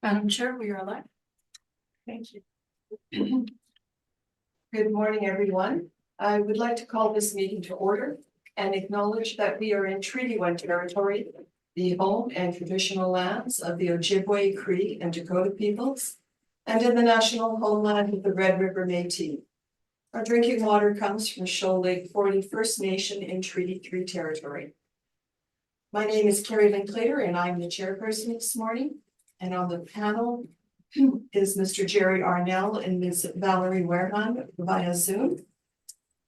Madam Chair, we are live. Thank you. Good morning, everyone. I would like to call this meeting to order and acknowledge that we are in Treaty 1 territory, the home and traditional lands of the Ojibwe, Cree, and Dakota peoples, and in the national homeland of the Red River Métis. Our drinking water comes from Shoal Lake 40 First Nation in Treaty 3 territory. My name is Carrie Linklater, and I'm the chairperson this morning. And on the panel is Mr. Jerry Arnell and Ms. Valerie Warehan via Zoom.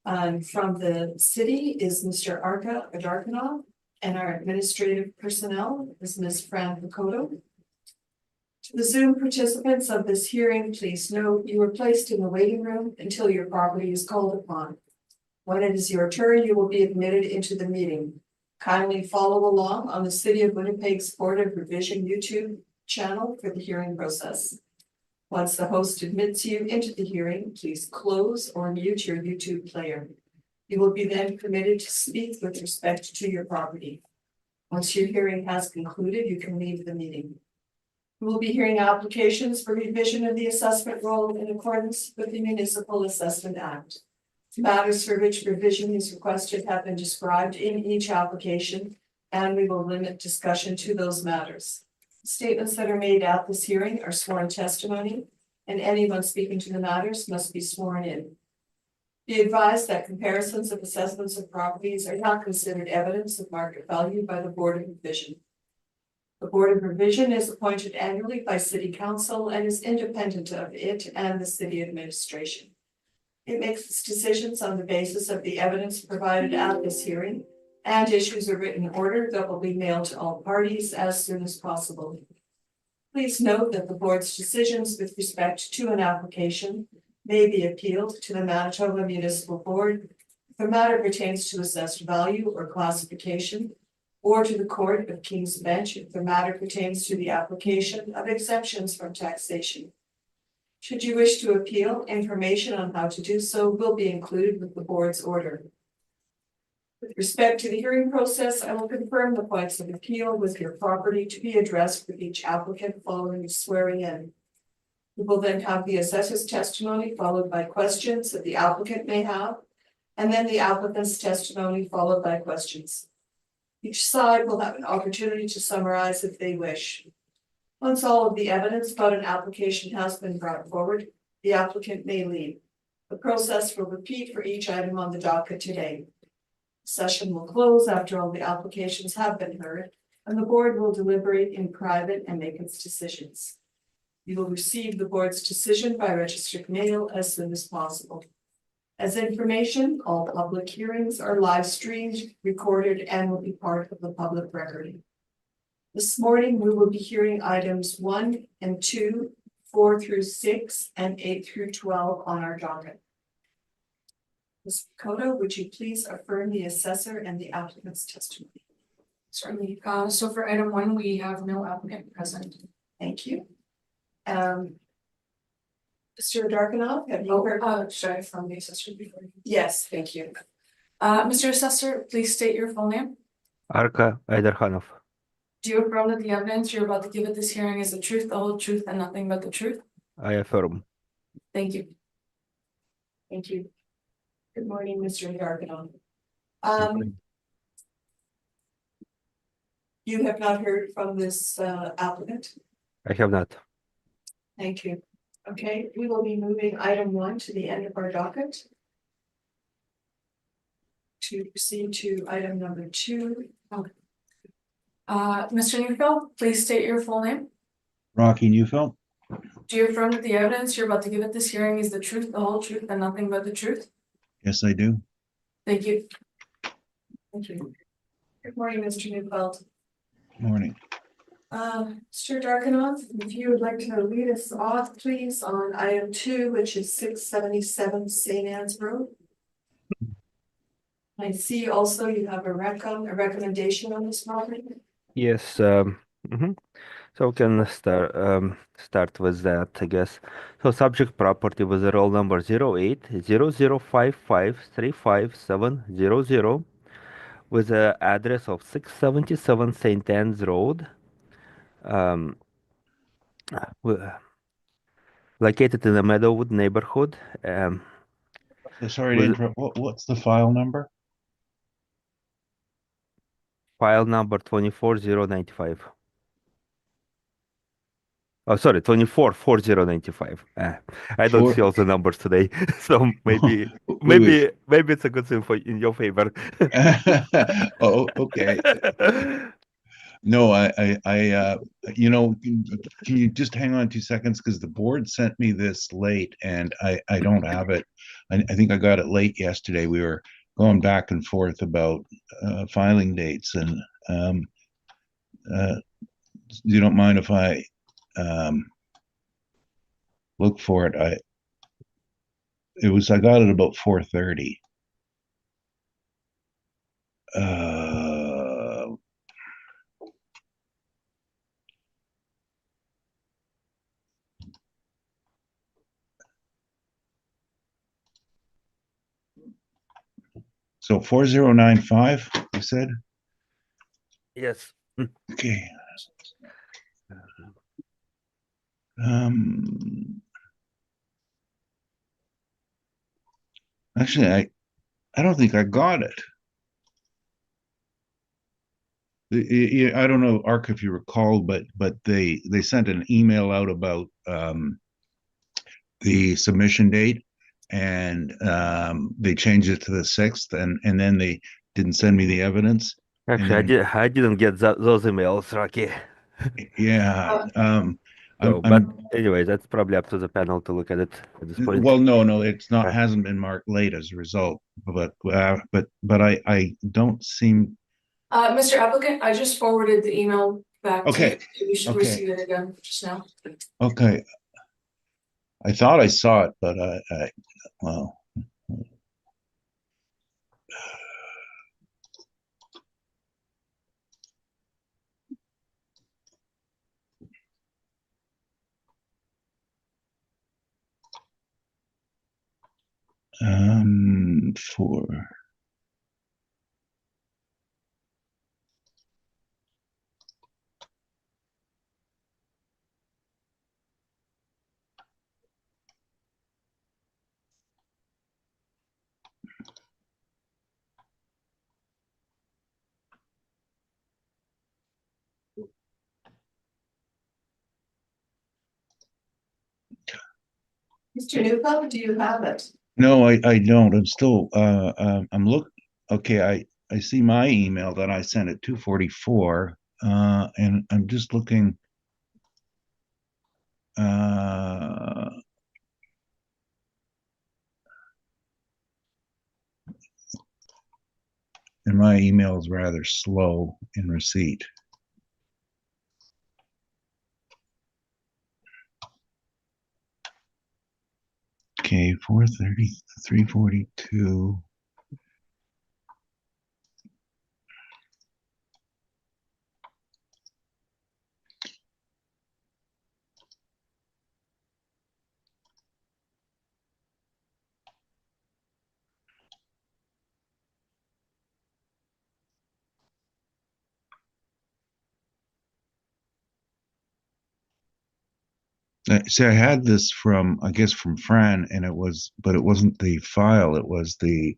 From the city is Mr. Arka Adarkanov, and our administrative personnel is Ms. Fran Picoto. To the Zoom participants of this hearing, please note you are placed in the waiting room until your property is called upon. When it is your turn, you will be admitted into the meeting. Kindly follow along on the City of Winnipeg's Board of Revision YouTube channel for the hearing process. Once the host admits you into the hearing, please close or mute your YouTube player. You will be then permitted to speak with respect to your property. Once your hearing has concluded, you can leave the meeting. We will be hearing applications for revision of the assessment roll in accordance with the Municipal Assessment Act. Matters for which revision is requested have been described in each application, and we will limit discussion to those matters. Statements that are made at this hearing are sworn testimony, and anyone speaking to the matters must be sworn in. Be advised that comparisons of assessments of properties are not considered evidence of market value by the Board of Revision. The Board of Revision is appointed annually by City Council and is independent of it and the City Administration. It makes its decisions on the basis of the evidence provided at this hearing and issues a written order that will be mailed to all parties as soon as possible. Please note that the board's decisions with respect to an application may be appealed to the Manitoba Municipal Board if the matter pertains to assessed value or classification, or to the Court of King's Bench if the matter pertains to the application of exemptions from taxation. Should you wish to appeal, information on how to do so will be included with the board's order. With respect to the hearing process, I will confirm the points of appeal with your property to be addressed for each applicant following the swearing in. We will then have the assessor's testimony followed by questions that the applicant may have, and then the applicant's testimony followed by questions. Each side will have an opportunity to summarize if they wish. Once all of the evidence about an application has been brought forward, the applicant may leave. The process will repeat for each item on the docket today. The session will close after all the applications have been heard, and the board will deliberate in private and make its decisions. You will receive the board's decision by registered mail as soon as possible. As information, all public hearings are live streamed, recorded, and will be part of the public record. This morning, we will be hearing items 1 and 2, 4 through 6, and 8 through 12 on our docket. Ms. Picoto, would you please affirm the assessor and the applicant's testimony? Certainly. So for item 1, we have no applicant present. Thank you. Mr. Darkanoff, have you heard? Should I affirm the assessor before? Yes, thank you. Mr. Assessor, please state your full name. Arka Aidarkhanov. Do you affirm that the evidence you're about to give at this hearing is the truth, the whole truth, and nothing but the truth? I affirm. Thank you. Thank you. Good morning, Mr. Darkanoff. You have not heard from this applicant? I have not. Thank you. Okay, we will be moving item 1 to the end of our docket. To proceed to item number 2. Mr. Neufeld, please state your full name. Rocky Neufeld. Do you affirm that the evidence you're about to give at this hearing is the truth, the whole truth, and nothing but the truth? Yes, I do. Thank you. Thank you. Good morning, Mr. Neufeld. Morning. Mr. Darkanoff, if you would like to lead us off, please, on item 2, which is 677 St. Anne's Road. I see also you have a recommendation on this property. Yes. So we can start with that, I guess. So subject property with the roll number 0800553570 with the address of 677 St. Anne's Road. w- located in the Meadowwood neighborhood. Sorry to With interrupt. What's the file number? file number 24095. Oh, sorry, 244095. I don't see all the numbers today, so maybe Wait, wait. maybe it's a good thing for in your favor. Oh, okay. No, you know, can you just hang on 2 seconds? Because the board sent me this late and I don't have it. I think I got it late yesterday. We were going back and forth about filing dates and uh, you don't mind if I look for it. I got it about 4:30. So 4095, you said? Yes. Okay. Um, Actually, I don't think I got it. I don't know, Ark, if you recall, but they sent an email out about the submission date, and they changed it to the 6th, and then they didn't send me the evidence. And Actually, then, I didn't get those emails, Rocky. yeah, So, but anyway, that's probably up to the panel to look at it at this point. well, no, it's not, Uh, hasn't been marked late as a result, but I don't seem. Mr. Applicant, I just forwarded the email back to Okay, you. You should okay. receive it again just now. Okay, I thought I saw it, but well. For Mr. Newcomb, do you have it? No, I don't. I'm still I'm okay, I see my email that I sent at 2:44, and I'm just looking and my email is rather slow in receipt. Okay, 4:30, 3:42. See, I had this from, I guess, from Fran, and but it wasn't the file, it was the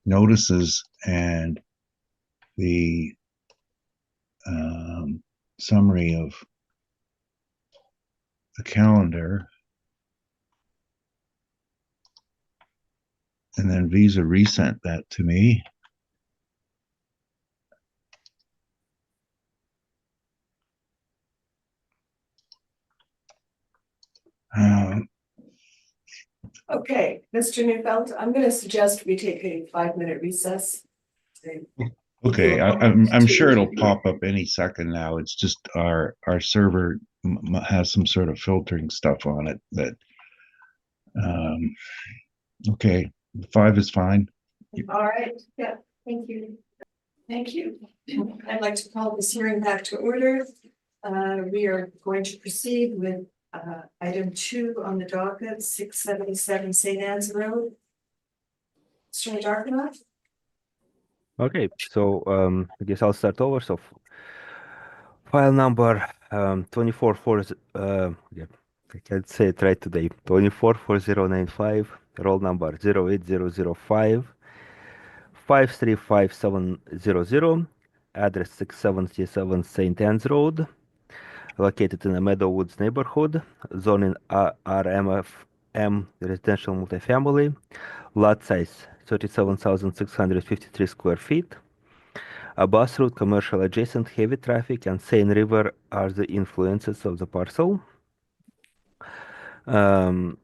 notices and the summary of the calendar. And then Visa resent that to me. Okay, Mr. Neufeld, I'm going to suggest we take a 5-minute recess. Okay, I'm sure it'll pop up any second now. It's just our server has some sort of filtering stuff on it that. Okay, 5 is fine. All right, yeah, thank you. Thank you. I'd like to call this hearing back to order. We are going to proceed with item 2 on the docket, 677 St. Anne's Road. Mr. Dartmouth? Okay, so I guess I'll start over. So File number 2440, yeah, I can't say it right today. 244095, roll number 08005 535700, address 677 St. Anne's Road, located in the Meadowwoods neighborhood, zoning RMFM residential multifamily, lot size 37,653 square feet. A bus route, commercial adjacent, heavy traffic, and Seine River are the influences of the parcel. Assessed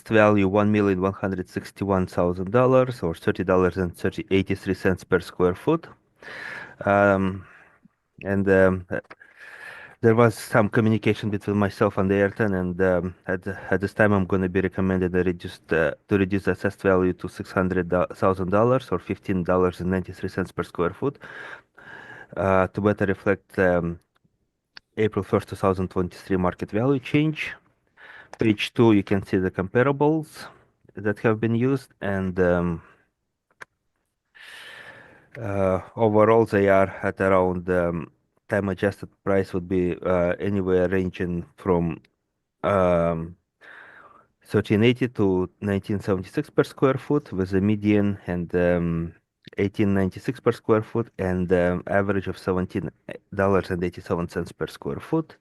value $1,161,000 or $30.83 per square foot. And there was some communication between myself and Ayrton, and at this time I'm going to be recommended to reduce the assessed value to $600,000 or $15.93 per square foot to better reflect April 1st, 2023 market value change. Page 2, you can see the comparables that have been used, and overall they are at around time adjusted price would be anywhere ranging from 1380 to 1976 per square foot, with a median and 1896 per square foot, and average of $17.87 per square foot.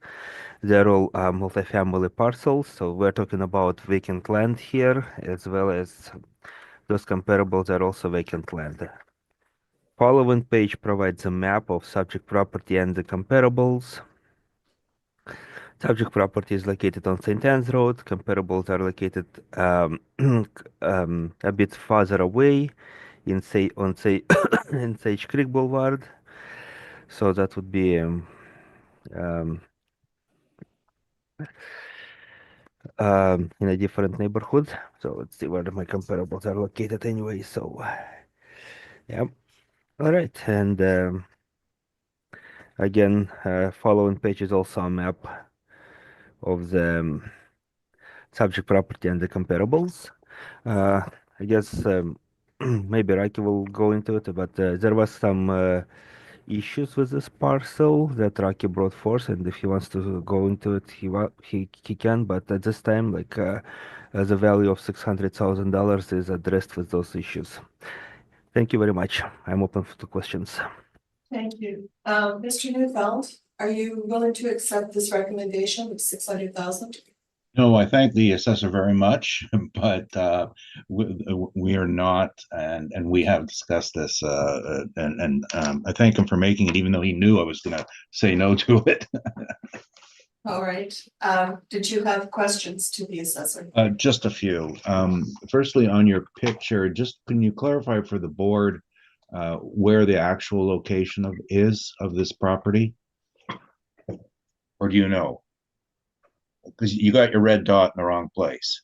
They're all multifamily parcels, so we're talking about vacant land here, as well as those comparables are also vacant land. Following page provides a map of subject property and the comparables. Subject property is located on St. Anne's Road. Comparables are located a bit farther away in in Sage Creek Boulevard. So that would be um, in a different neighborhood. So let's see where my comparables are located anyway. So yeah, all right. And again, following page is also a map of the subject property and the comparables. I guess maybe Rocky will go into it, but there was some issues with this parcel that Rocky brought forth, and if he wants to go into it, he can. But at this time, like the value of $600,000 is addressed with those issues. Thank you very much. I'm open to questions. Thank you. Mr. Neufeld, are you willing to accept this recommendation of 600,000? No, I thank the assessor very much, but we are not, and we have discussed this, and I thank him for making it, even though he knew I was going to say no to it. All right. Did you have questions to the assessor? Just a few. Firstly, on your picture, just can you clarify for the board where the actual location of this property? Or do you know? Because you got your red dot in the wrong place.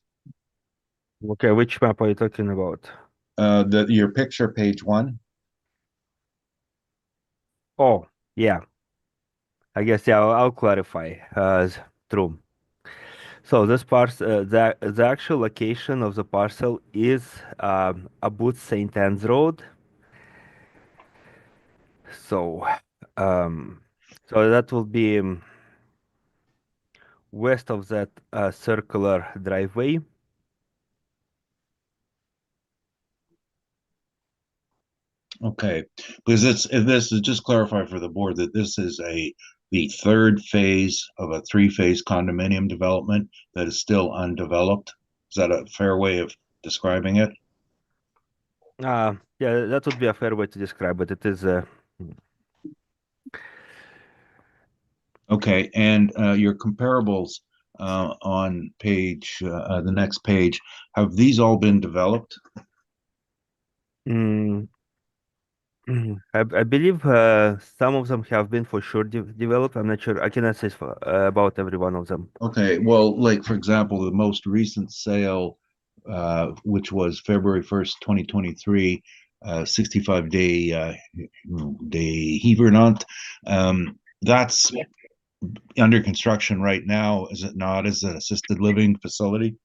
Okay, which map are you talking about? Your picture, page 1. Oh, yeah. I guess, yeah, I'll clarify. True. So this parcel, the actual location of the parcel is above St. Anne's Road. So, so that will be west of that circular driveway. Okay, because this is just clarify for the board that this is the third phase of a 3-phase condominium development that is still undeveloped. Is that a fair way of describing it? Yeah, that would be a fair way to describe it. It is Okay, and your comparables on page the next page, have these all been developed? mm, I believe some of them have been for sure developed. I'm not sure. I cannot say about every one of them. Okay, well, like for example, the most recent sale, which was February 1st, 2023, 65-day day Hivernant. That's under construction right now, is it not? Is it an assisted living facility?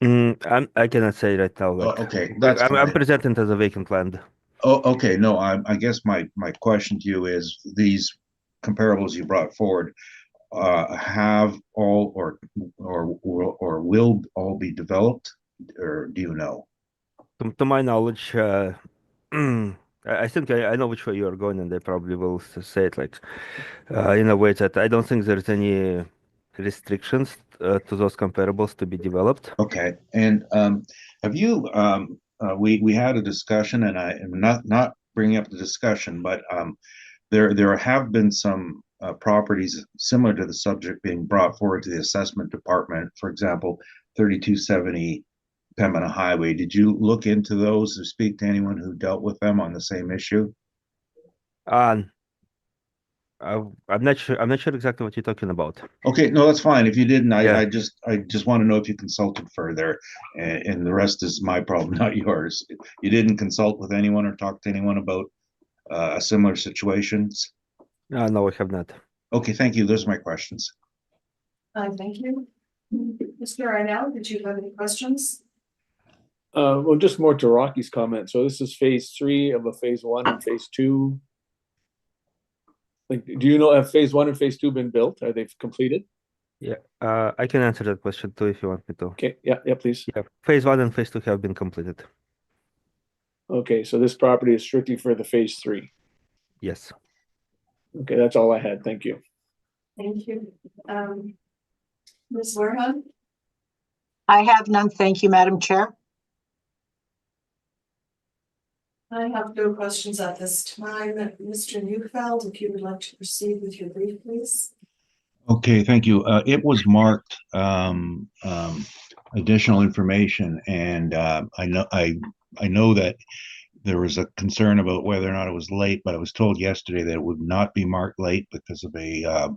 I cannot say right now. Oh, Like, okay, that's I'm fine. presenting as a vacant land. Oh, okay. No, I guess my question to you is these comparables you brought forward have all or will all be developed, or do you know? To my knowledge, I think I know which way you're going, and they probably will say it like in a way that I don't think there's any restrictions to those comparables to be developed. Okay, and have you we had a discussion, and I am not bringing up the discussion, but there have been some properties similar to the subject being brought forward to the assessment department. For example, 3270 Pembina Highway. Did you look into those or speak to anyone who dealt with them on the same issue? Uh, I'm not sure. I'm not sure exactly what you're talking about. Okay, no, that's fine. If you didn't, Yeah. I just want to know if you consulted further, and the rest is my problem, not yours. You didn't consult with anyone or talk to anyone about a similar situations? No, I have not. Okay, thank you. Those are my questions. Thank you. Mr. Arnell, did you have any questions? Well, just more to Rocky's comment. So this is phase 3 of a phase 1 and phase 2. Like, do you know, have phase 1 and phase 2 been built? Are they completed? Yeah. I can answer that question too if you want me to. Okay, yeah, please. Yeah. Phase 1 and phase 2 have been completed. Okay, so this property is strictly for the phase 3. Yes. Okay, that's all I had. Thank you. Thank you. Ms. Wareham? I have none, thank you, Madam Chair. I have no questions at this time. Mr. Neufeld, if you would like to proceed with your brief, please. Okay, thank you. It was marked additional information, and I know that there was a concern about whether or not it was late, but I was told yesterday that it would not be marked late because of a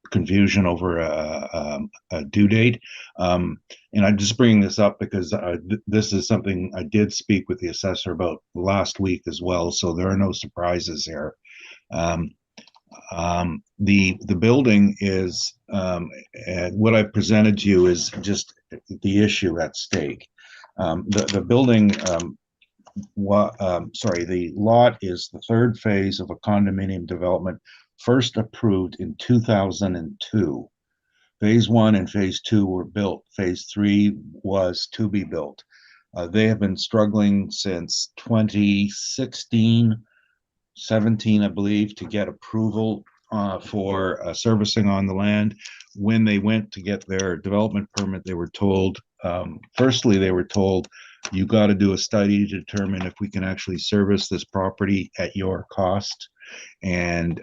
confusion over a due date. And I'm just bringing this up because this is something I did speak with the assessor about last week as well, so there are no surprises there. The building is what I presented to you is just the issue at stake. The building, the lot is the third phase of a condominium development, first approved in 2002. Phase 1 and phase 2 were built. Phase 3 was to be built. They have been struggling since 2016. 17, I believe, to get approval for servicing on the land. When they went to get their development permit, they were told, firstly, they were told, you got to do a study to determine if we can actually service this property at your cost. And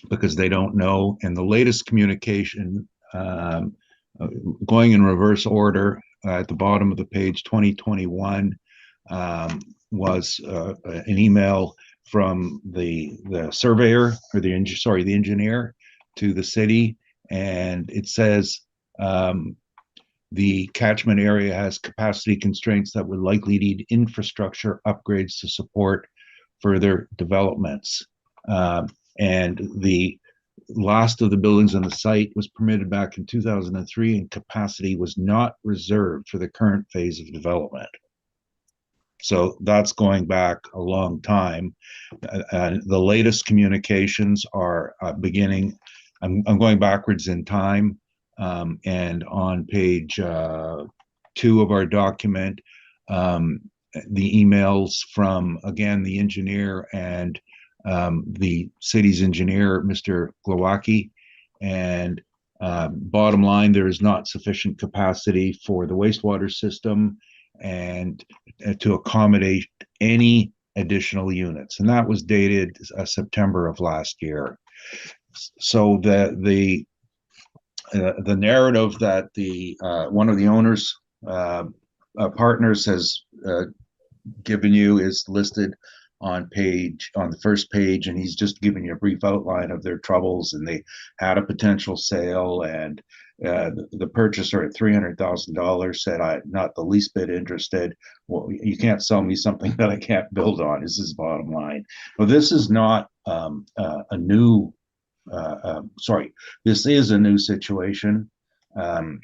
because they don't know. And the latest communication, going in reverse order at the bottom of the page, 2021, was an email from the surveyor or the engineer to the city, and it says the catchment area has capacity constraints that would likely need infrastructure upgrades to support further developments. And the last of the buildings on the site was permitted back in 2003, and capacity was not reserved for the current phase of development. So that's going back a long time. And the latest communications are beginning. I'm going backwards in time. And on page 2 of our document, the emails from, again, the engineer and the city's engineer, Mr. Glowacki. And bottom line, there is not sufficient capacity for the wastewater system and to accommodate any additional units. And that was dated September of last year. So the narrative that the one of the owners partners has given you is listed on the first page, and he's just giving you a brief outline of their troubles, and they had a potential sale, and the purchaser at $300,000 said, I'm not the least bit interested. Well, you can't sell me something that I can't build on, is his bottom line. But this is not a new, this is a new situation. Around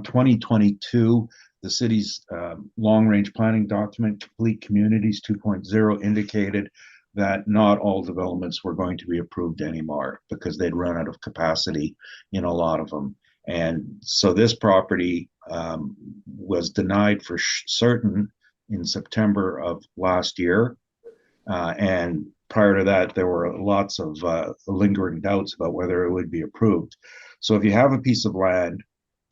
2022, the city's long-range planning document, Complete Communities 2.0, indicated that not all developments were going to be approved anymore because they'd run out of capacity in a lot of them. And so this property was denied for certain in September of last year. And prior to that, there were lots of lingering doubts about whether it would be approved. So if you have a piece of land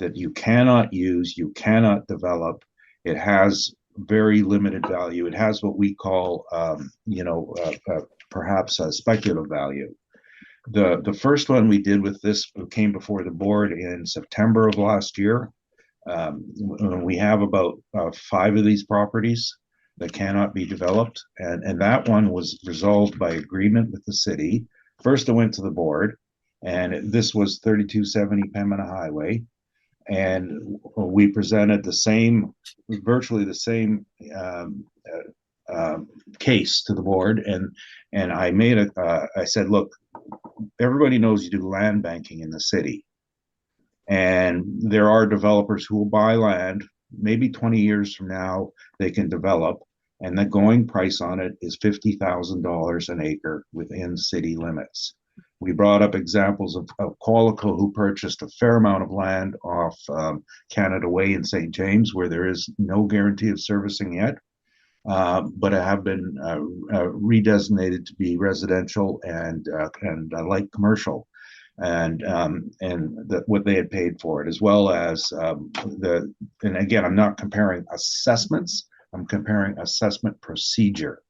that you cannot use, you cannot develop, it has very limited value. It has what we call, perhaps a speculative value. The first one we did with this came before the board in September of last year. We have about 5 of these properties that cannot be developed, and that one was resolved by agreement with the city. First, it went to the board, and this was 3270 Pembina Highway, and we presented virtually the same case to the board, and I said, look, everybody knows you do land banking in the city, and there are developers who will buy land. Maybe 20 years from now, they can develop, and the going price on it is $50,000 an acre within city limits. We brought up examples of Qualico, who purchased a fair amount of land off Canada Way in St. James, where there is no guarantee of servicing yet, but have been redesignated to be residential and light commercial, and what they had paid for it, as well as and again, I'm not comparing assessments, I'm comparing assessment procedure.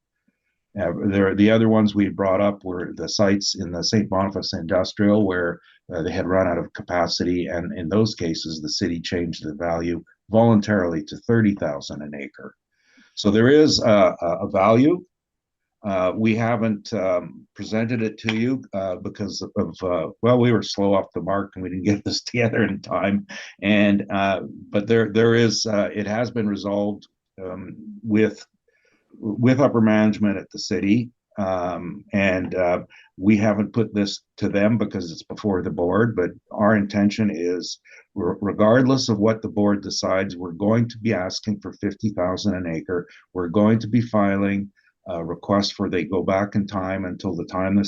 The other ones we brought up were the sites in the St. Boniface Industrial, where they had run out of capacity, and in those cases, the city changed the value voluntarily to $30,000 an acre. So there is a value. We haven't presented it to you because of we were slow off the mark and we didn't get this together in time. And but there is it has been resolved with upper management at the city, and we haven't put this to them because it's before the board. But our intention is, regardless of what the board decides, we're going to be asking for $50,000 an acre. We're going to be filing request for they go back in time until the time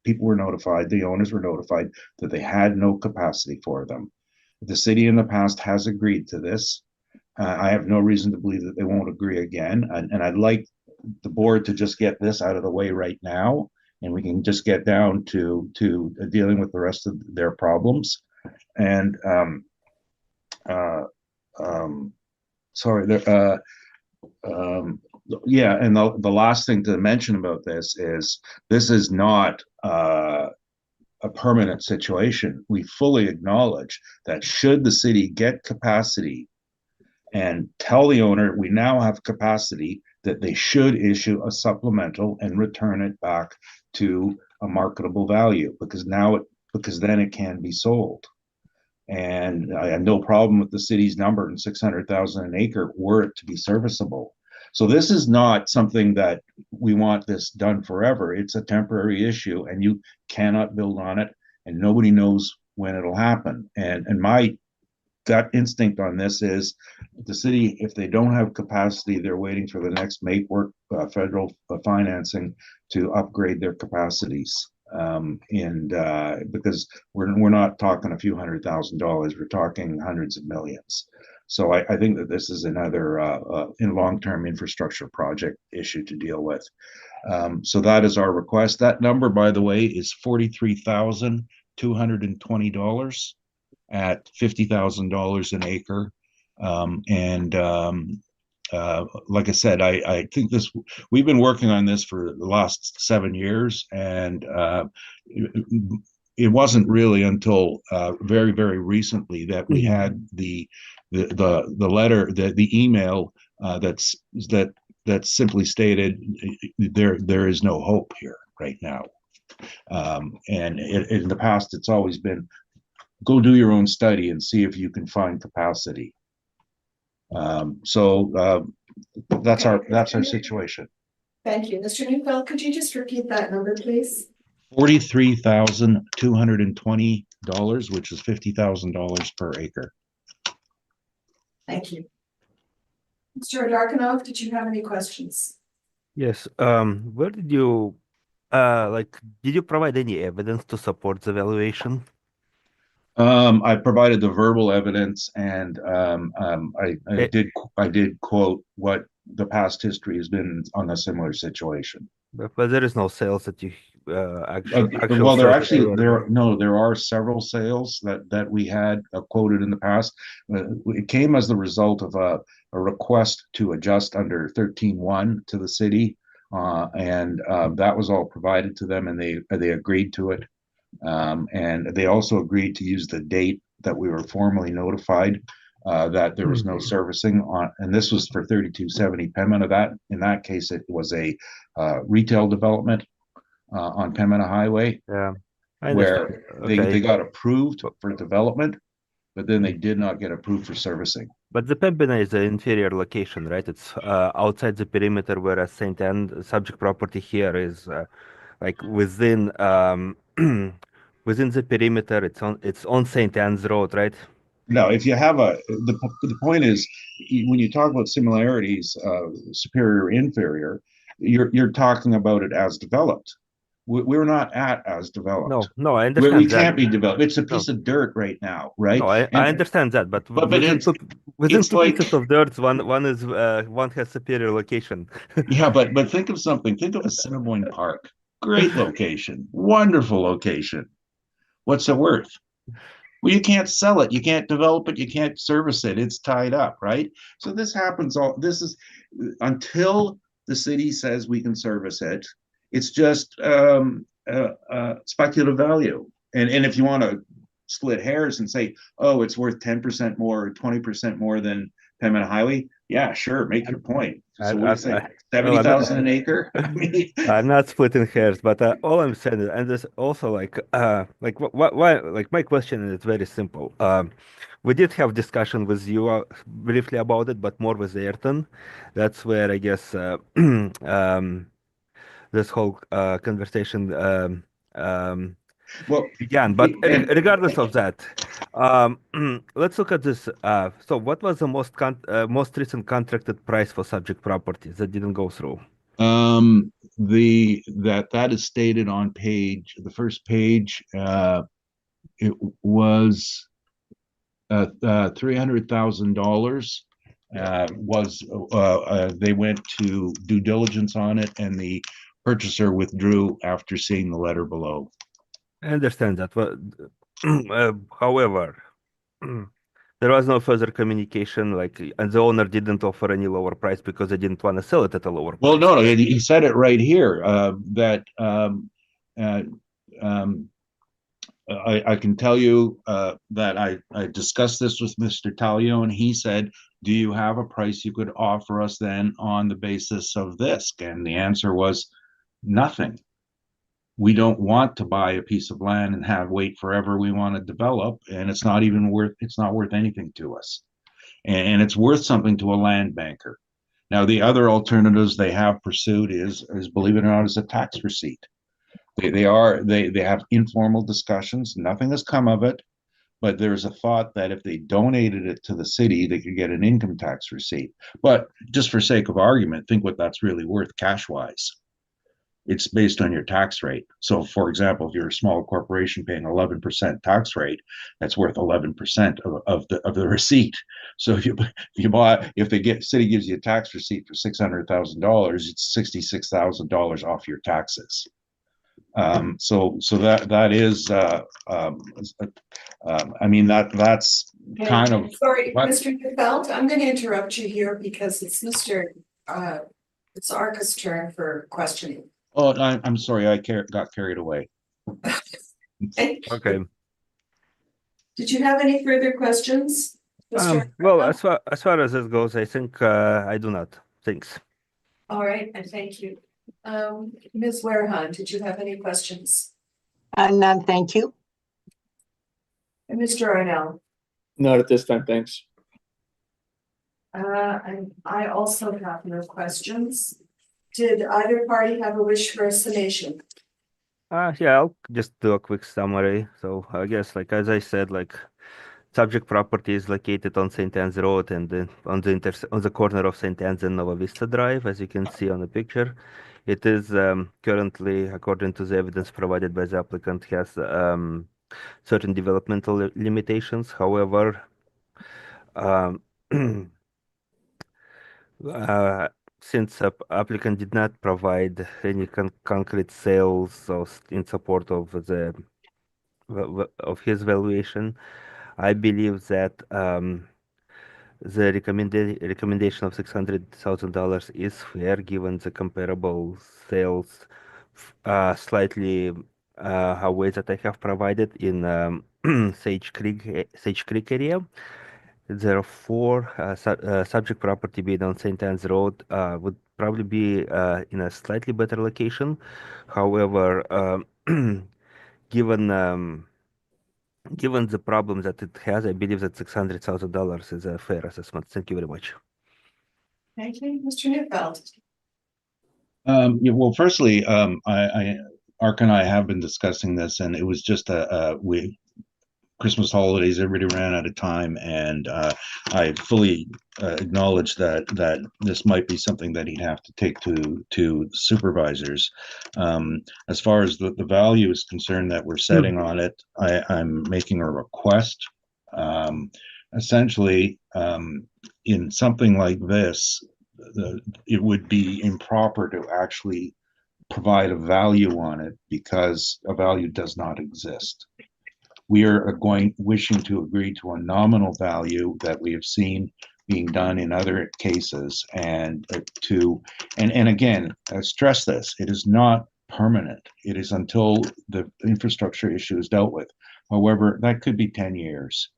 people were notified, the owners were notified that they had no capacity for them. The city in the past has agreed to this. I have no reason to believe that they won't agree again, and I'd like the board to just get this out of the way right now, and we can just get down to dealing with the rest of their problems. And yeah, and the last thing to mention about this is not a permanent situation. We fully acknowledge that should the city get capacity and tell the owner we now have capacity, that they should issue a supplemental and return it back to a marketable value, because then it can be sold. And I have no problem with the city's number and $600,000 an acre were it to be serviceable. So this is not something that we want this done forever. It's a temporary issue, and you cannot build on it, and nobody knows when it'll happen. And my gut instinct on this is the city, if they don't have capacity, they're waiting for the next make work federal financing to upgrade their capacities. Because we're not talking a few $100,000, we're talking hundreds of millions. So I think that this is another long-term infrastructure project issue to deal with. So that is our request. That number, by the way, is $43,220 at $50,000 an acre. Like I said, I think we've been working on this for the last 7 years, and it wasn't really until very, very recently that we had the letter, the email that simply stated there is no hope here right now. And in the past, it's always been, go do your own study and see if you can find capacity. So that's our situation. Thank you. Mr. Neufeld, could you just repeat that number, please? $43,220, which is $50,000 per acre. Thank you. Mr. Darkanoff, did you have any questions? Yes. Where did you did you provide any evidence to support the valuation? I provided the verbal evidence and Eh, I did quote what the past history has been on a similar situation. but there is no sales that you actual Well, sales that you were there are several sales that we had quoted in the past. It came as the result of a request to adjust under 13.1 to the city, and that was all provided to them, and they agreed to it. And they also agreed to use the date that we were formally notified that there was no servicing on, and this was for 3270 Pembina. That in that case, it was a retail development on Pembina Highway Yeah, I understand. where Okay. they got approved But- for development, but then they did not get approved for servicing. But the Pembina is an inferior location, right? It's outside the perimeter, whereas Saint Anne subject property here is like within within the perimeter. It's on Saint Anne's Road, right? No, if you have the point is when you talk about similarities, superior, inferior, you're talking about it as developed. We're not at as developed. No, I We understand that. can't be developed. It's a No, piece of dirt right now, right? no, I And understand that, but but within it's two like pieces of dirt, one has superior location. yeah, but think of something. Think of Assiniboine Park. Great location, wonderful location. What's it worth? Well, you can't sell it, you can't develop it, you can't service it. It's tied up, right? So this happens all this is until the city says we can service it, it's just speculative value. And if you want to split hairs and say, oh, it's worth 10% more or 20% more than Pembina Highway, yeah, sure, make your point. So what do you think? Well, 70,000 an acre? I mean, I'm not splitting hairs, but all I'm saying is, and this also like why like my question is very simple. We did have discussion with you briefly about it, but more with Ayrton. That's where I guess this whole conversation um, well, began. But and regardless of that, um, let's look at this. So, what was the most recent contracted price for subject properties that didn't go through? that is stated on the first page. It was $300,000. They went to due diligence on it, and the purchaser withdrew after seeing the letter below. I understand that, but however, there was no further communication, and the owner didn't offer any lower price because they didn't want to sell it at a lower Well, price. no, he said it right here that I can tell you that I discussed this with Mr. Talio, and he said, do you have a price you could offer us then on the basis of this? And the answer was nothing. We don't want to buy a piece of land and wait forever. We want to develop, and it's not worth anything to us. And it's worth something to a land banker. Now, the other alternatives they have pursued is believe it or not, is a tax receipt. They have informal discussions. Nothing has come of it, but there's a thought that if they donated it to the city, they could get an income tax receipt. But just for sake of argument, think what that's really worth cash wise. It's based on your tax rate. So, for example, if you're a small corporation paying 11% tax rate, that's worth 11% of the receipt. So if the city gives you a tax receipt for $600,000, it's $66,000 off your taxes. So that is, I mean, that's kind of. Sorry, what? Mr. Belt, I'm gonna interrupt you here because it's Arca's turn for questioning. Oh, I'm sorry, I got carried away. Okay. Did you have any further questions? Mr. Well, Arca? as far as this goes, I think I do not. Thanks. All right, and thank you. Ms. Warehan, did you have any questions? None, thank you. And Mr. Arnell? Not at this time, thanks. And I also have no questions. Did either party have a wish for a summation? Yeah, I'll just do a quick summary. So I guess, as I said, Subject property is located on St. Anne's Road and on the corner of St. Anne's and Nova Vista Drive, as you can see on the picture. It is currently, according to the evidence provided by the applicant, has certain developmental limitations. However, um, since applicant did not provide any concrete sales in support of of his valuation, I believe that the recommendation of $600,000 is fair given the comparable sales slightly away that I have provided in Sage Creek area. Therefore, subject property being on St. Anne's Road would probably be in a slightly better location. However, given given the problem that it has, I believe that $600,000 is a fair assessment. Thank you very much. Thank you, Mr. Neufeld. Yeah, well, firstly, Ark and I have been discussing this, and it was just Christmas holidays, everybody ran out of time, and I fully acknowledge that this might be something that he'd have to take to supervisors. As far as the value is concerned that we're setting on it, I'm making a request. Essentially, in something like this, it would be improper to actually provide a value on it because a value does not exist. We are wishing to agree to a nominal value that we have seen being done in other cases, and again, I stress this: it is not permanent. It is until the infrastructure issue is dealt with. However, that could be 10 years,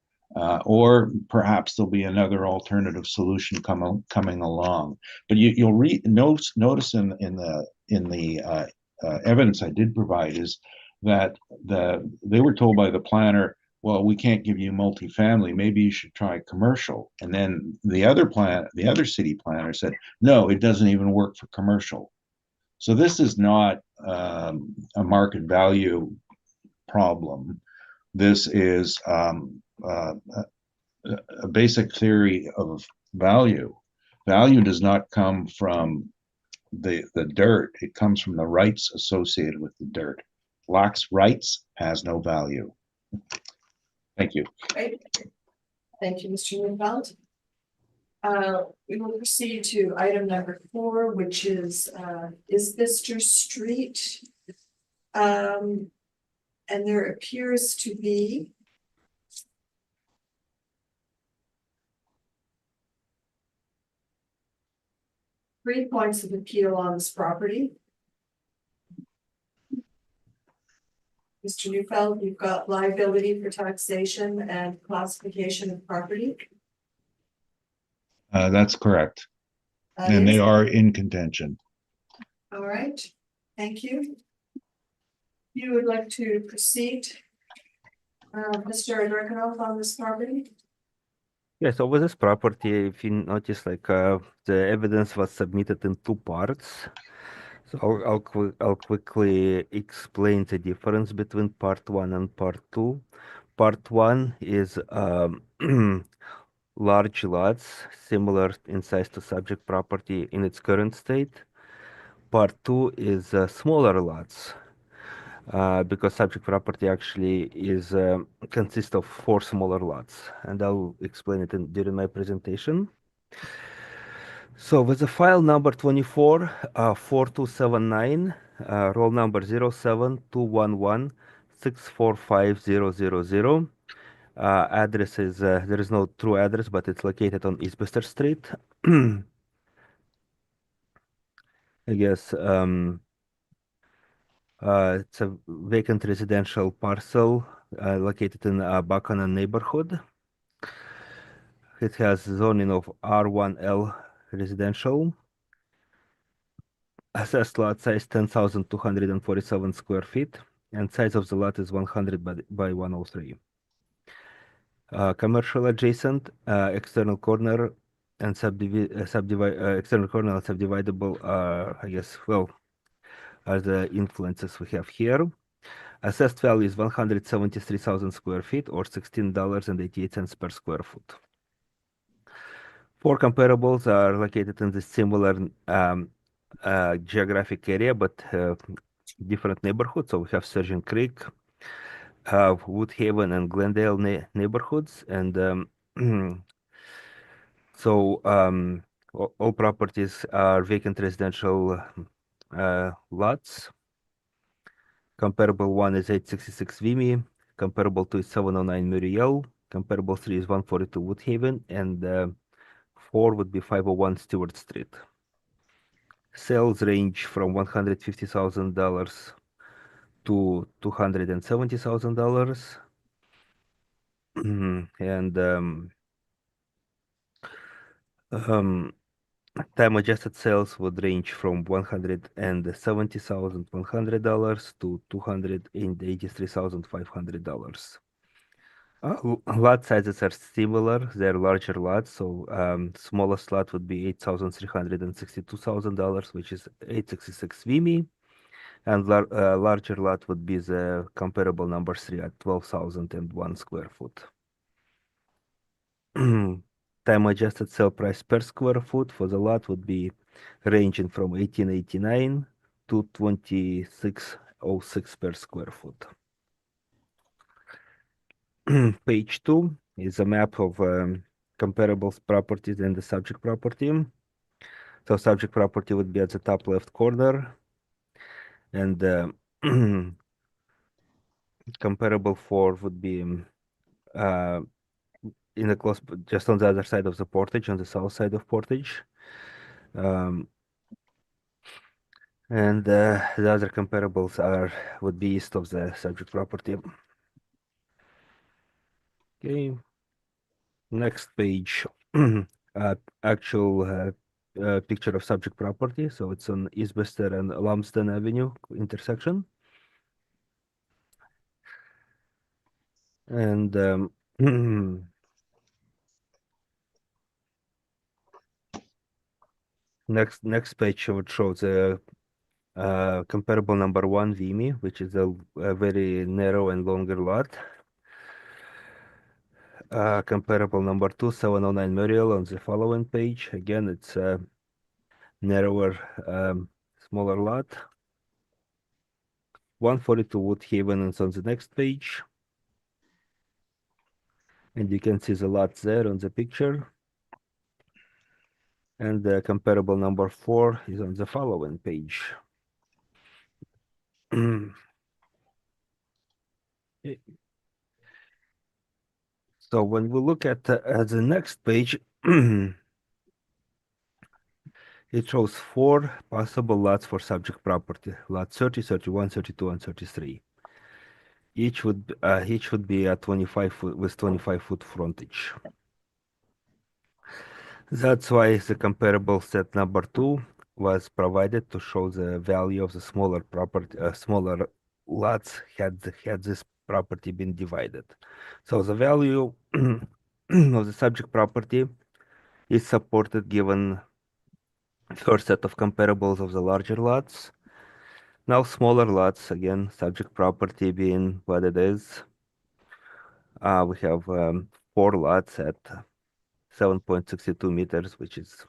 or perhaps there'll be another alternative solution coming along. But you'll notice in the evidence I did provide is that they were told by the planner, well, we can't give you multifamily, maybe you should try commercial. And then the other city planner said, no, it doesn't even work for commercial. So this is not a market value problem. This is a basic theory of value. Value does not come from the dirt, it comes from the rights associated with the dirt. Lacks rights, has no value. Thank you. Great. Thank you, Mr. Neufeld. We will proceed to item number 4, which is Isbister Street. And there appears to be three points of appeal on this property. Mr. Neufeld, you've got liability for taxation and classification of property. That's correct. And they are in contention. All right, thank you. You would like to proceed, Mr. Dragunov, on this property? Yes, over this property, if you notice, like the evidence was submitted in two parts. So I'll quickly explain the difference between part 1 and part 2. Part 1 is large lots, similar in size to subject property in its current state. Part 2 is smaller lots, because subject property actually consists of 4 smaller lots, and I'll explain it during my presentation. So with the file number 24 4279, roll number 0721164500. Address is there is no true address, but it's located on Isbister Street. I guess it's a vacant residential parcel located in Bakanan neighborhood. It has zoning of R1L residential. Assessed lot size 10,247 square feet, and size of the lot is 100 by 103. Commercial adjacent, external corner and external corner and subdividable are, I guess, well, are the influences we have here. Assessed value is 173,000 square feet or $16.88 per square foot. 4 comparables are located in the similar geographic area, but different neighborhoods. So we have Surgeon Creek, Woodhaven, and Glendale neighborhoods, and so all properties are vacant residential lots. Comparable 1 is 866 Vimy, comparable 2 is 709 Muriel, comparable 3 is 142 Woodhaven, and 4 would be 501 Stewart Street. Sales range from $150,000 to $270,000. And time adjusted sales would range from $170,100 to $283,500. Lot sizes are similar. They're larger lots. So smallest lot would be $8,362,000, which is 866 Vimy. And larger lot would be the comparable number 3 at 12,001 square foot. Time adjusted sale price per square foot for the lot would be ranging from 1889 to 2606 per square foot. Page 2 is a map of comparable properties in the subject property. So subject property would be at the top left corner, and comparable 4 would be in the close, just on the other side of the portage, on the south side of portage. And the other comparables would be east of the subject property. Okay, next page. Actual picture of subject property. So it's on Eastbester and Lumsden Avenue intersection. And next page would show the comparable number 1 Vimy, which is a very narrow and longer lot. Comparable number 2, 709 Muriel on the following page. Again, it's a narrower, smaller lot. 142 Woodhaven is on the next page. And you can see the lot there on the picture. And the comparable number 4 is on the following page. So when we look at the next page, it shows 4 possible lots for subject property: lot 30, 31, 32, and 33. Each would be at 25 foot with 25-foot frontage. That's why the comparable set number 2 was provided to show the value of the smaller property, smaller lots had this property been divided. So the value of the subject property is supported given first set of comparables of the larger lots. Now smaller lots, again, subject property being what it is. We have 4 lots at 7.62 meters, which is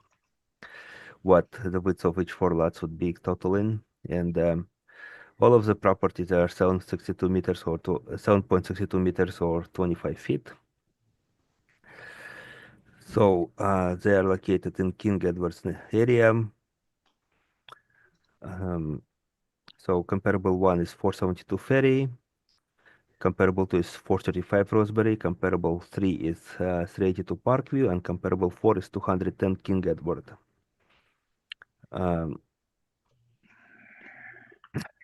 what the width of each 4 lots would be totaling. And all of the properties are 7.62 meters or 7.62 meters or 25 feet. So they are located in King Edward's area. So comparable 1 is 472 Ferry. Comparable 2 is 435 Roseberry. Comparable 3 is 382 Parkview, and comparable 4 is 210 King Edward.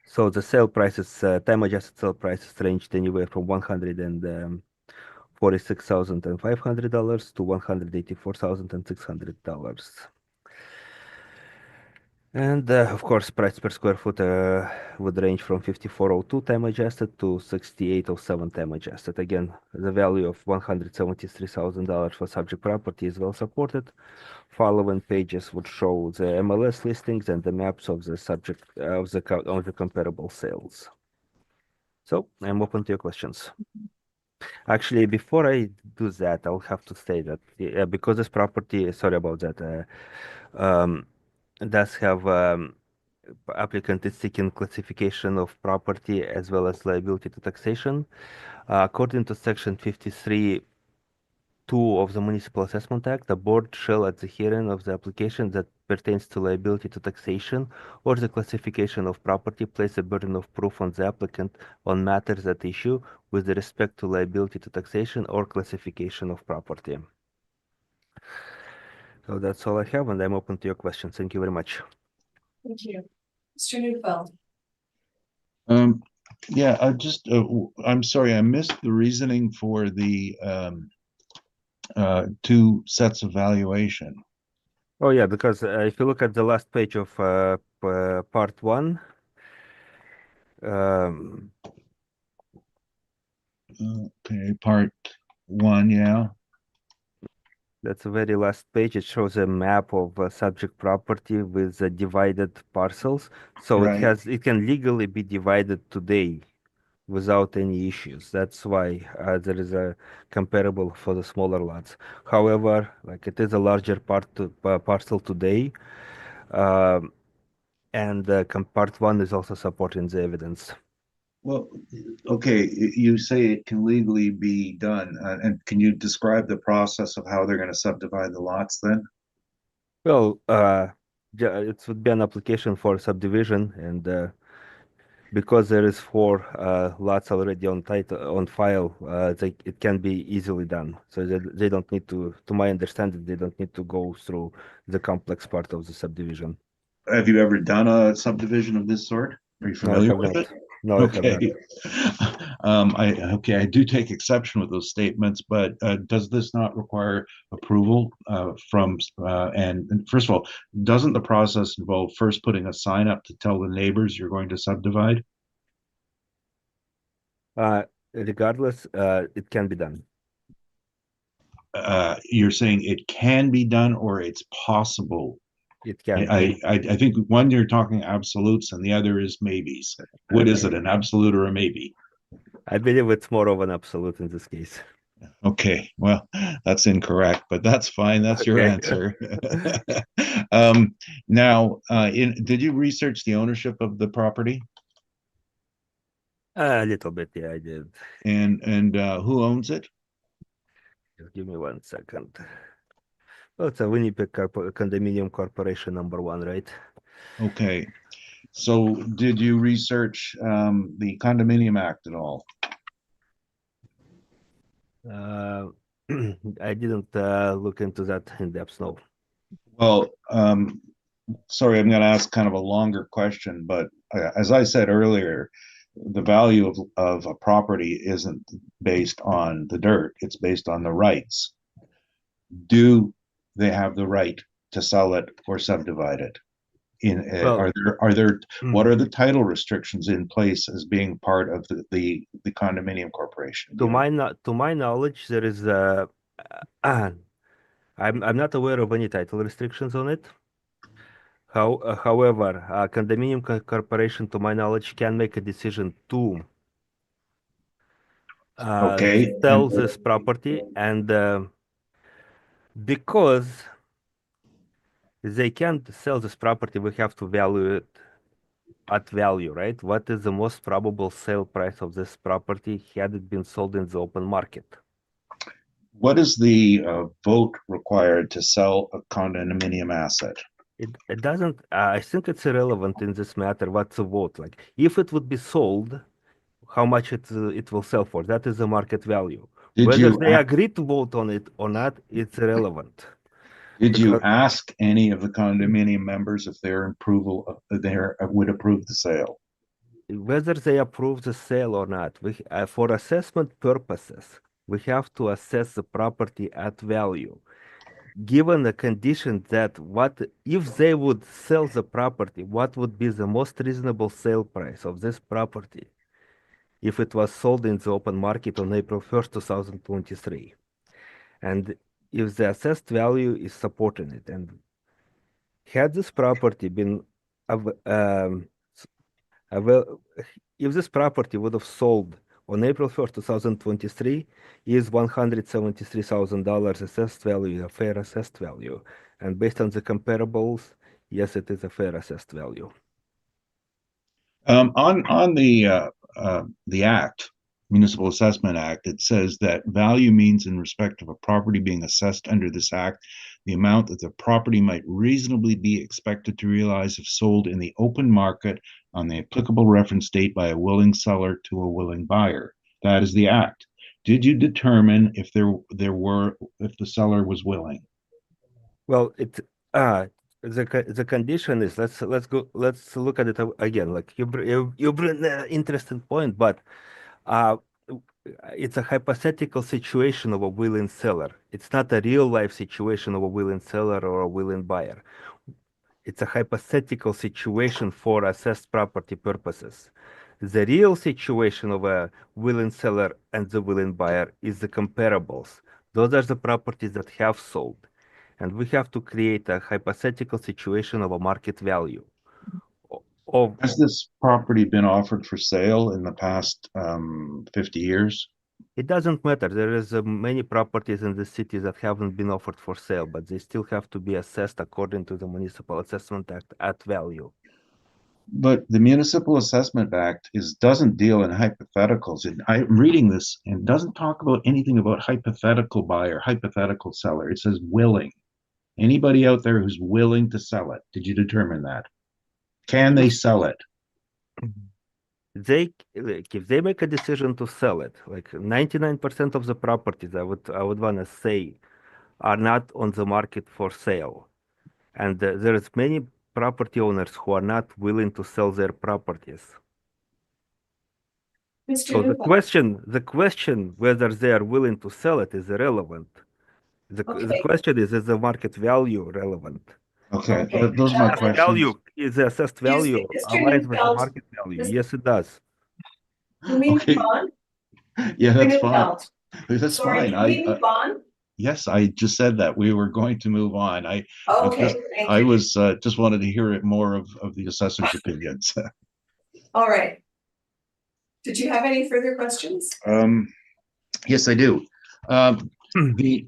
So the sale prices, time adjusted sale prices ranged anywhere from $146,500 to $184,600. And of course, price per square foot would range from 5402 time adjusted to 6807 time adjusted. Again, the value of $173,000 for subject property is well supported. Following pages would show the MLS listings and the maps of the subject of the comparable sales. So I'm open to your questions. Actually, before I do that, I'll have to say that because this property, sorry about that, does have applicant is seeking classification of property as well as liability to taxation. According to section 53(2) of the Municipal Assessment Act, the board shall, at the hearing of the application that pertains to liability to taxation or the classification of property, place a burden of proof on the applicant on matters at issue with respect to liability to taxation or classification of property. So that's all I have, and I'm open to your questions. Thank you very much. Thank you. Mr. Newfeld, Yeah, I'm sorry, I missed the reasoning for the two sets of valuation. Oh yeah, because if you look at the last page of part one, Okay, part one, yeah, that's the very last page. It shows a map of subject property with divided parcels. So right. it can legally be divided today without any issues. That's why there is a comparable for the smaller lots. However, like it is a larger parcel today, and part one is also supporting the evidence. Well, okay, you say it can legally be done, and can you describe the process of how they're going to subdivide the lots then? Well, it would be an application for subdivision, and because there is 4 lots already on file, it can be easily done. So they don't need to my understanding, they don't need to go through the complex part of the subdivision. Have you ever done a subdivision of this sort? Are you No, I familiar have with not. it? No, I have not. Okay. I do take exception with those statements, but does this not require approval from and first of all, doesn't the process involve first putting a sign up to tell the neighbors you're going to subdivide? Regardless, it can be done. You're saying it can be done or it's possible. It can be. I think one you're talking absolutes and the other is maybes. What is it, an absolute or a maybe? I believe it's more of an absolute in this case. Okay, well, that's incorrect, but that's fine. That's your Okay. answer. Now, did you research the ownership of the property A little bit, yeah, I did. and who owns it? Just give me 1 second. Well, it's a Winnipeg Condominium Corporation #1, right? Okay, so did you research the Condominium Act at all? I didn't look into that in depth, no. Well, sorry, I'm going to ask kind of a longer question, but as I said earlier, the value of a property isn't based on the dirt, it's based on the rights. Do they have the right to sell it or subdivide it? Well, What are the title restrictions in place as being part of the condominium corporation? to my knowledge, there is I'm not aware of any title restrictions on it. However, condominium corporation, to my knowledge, can make a decision to Okay, sell this property, and because they can't sell this property, we have to value it at value, right? What is the most probable sale price of this property had it been sold in the open market? what is the vote required to sell a condominium asset? It doesn't, I think it's irrelevant in this matter what's the vote. Like, if it would be sold, how much it will sell for, that is the market value. Did Whether you they agree to vote on it or not, it's irrelevant. Did you Because ask any of the condominium members if their approval would approve the sale? whether they approve the sale or not, for assessment purposes, we have to assess the property at value. Given the condition that what if they would sell the property, what would be the most reasonable sale price of this property if it was sold in the open market on April 1st, 2023? And if the assessed value is supporting it, and had this property been Well, if this property would have sold on April 1st, 2023, is $173,000 assessed value, a fair assessed value. And based on the comparables, yes, it is a fair assessed value. On the Act, Municipal Assessment Act, it says that value means in respect of a property being assessed under this act, the amount that the property might reasonably be expected to realize if sold in the open market on the applicable reference date by a willing seller to a willing buyer. That is the Act. Did you determine if if the seller was willing? Well, the condition is let's look at it again. Like you bring an interesting point, but uh, it's a hypothetical situation of a willing seller. It's not a real life situation of a willing seller or a willing buyer. It's a hypothetical situation for assessed property purposes. The real situation of a willing seller and the willing buyer is the comparables. Those are the properties that have sold. And we have to create a hypothetical situation of a market value. Has this property been offered for sale in the past 50 years? It doesn't matter. There is many properties in the city that haven't been offered for sale, but they still have to be assessed according to the Municipal Assessment Act at value. But the Municipal Assessment Act doesn't deal in hypotheticals. I'm reading this and doesn't talk about anything about hypothetical buyer, hypothetical seller. It says willing. Anybody out there who's willing to sell it? Did you determine that? Can they sell it? If they make a decision to sell it, like 99% of the properties, I would want to say, are not on the market for sale, and there is many property owners who are not willing to sell their properties. So the question whether they are willing to sell it is irrelevant. The question is the market value relevant? Okay, those are my questions. Is the assessed value aligned with the market value? Yes, it does. Can we move Okay. on? Yeah, that's Move fine. on. That's Sorry, fine. can we move on? Yes, I just said that we were going to move on. Okay, thank you. was just wanted to hear it more of the assessor's opinions. All right. Did you have any further questions? Yes, I do. The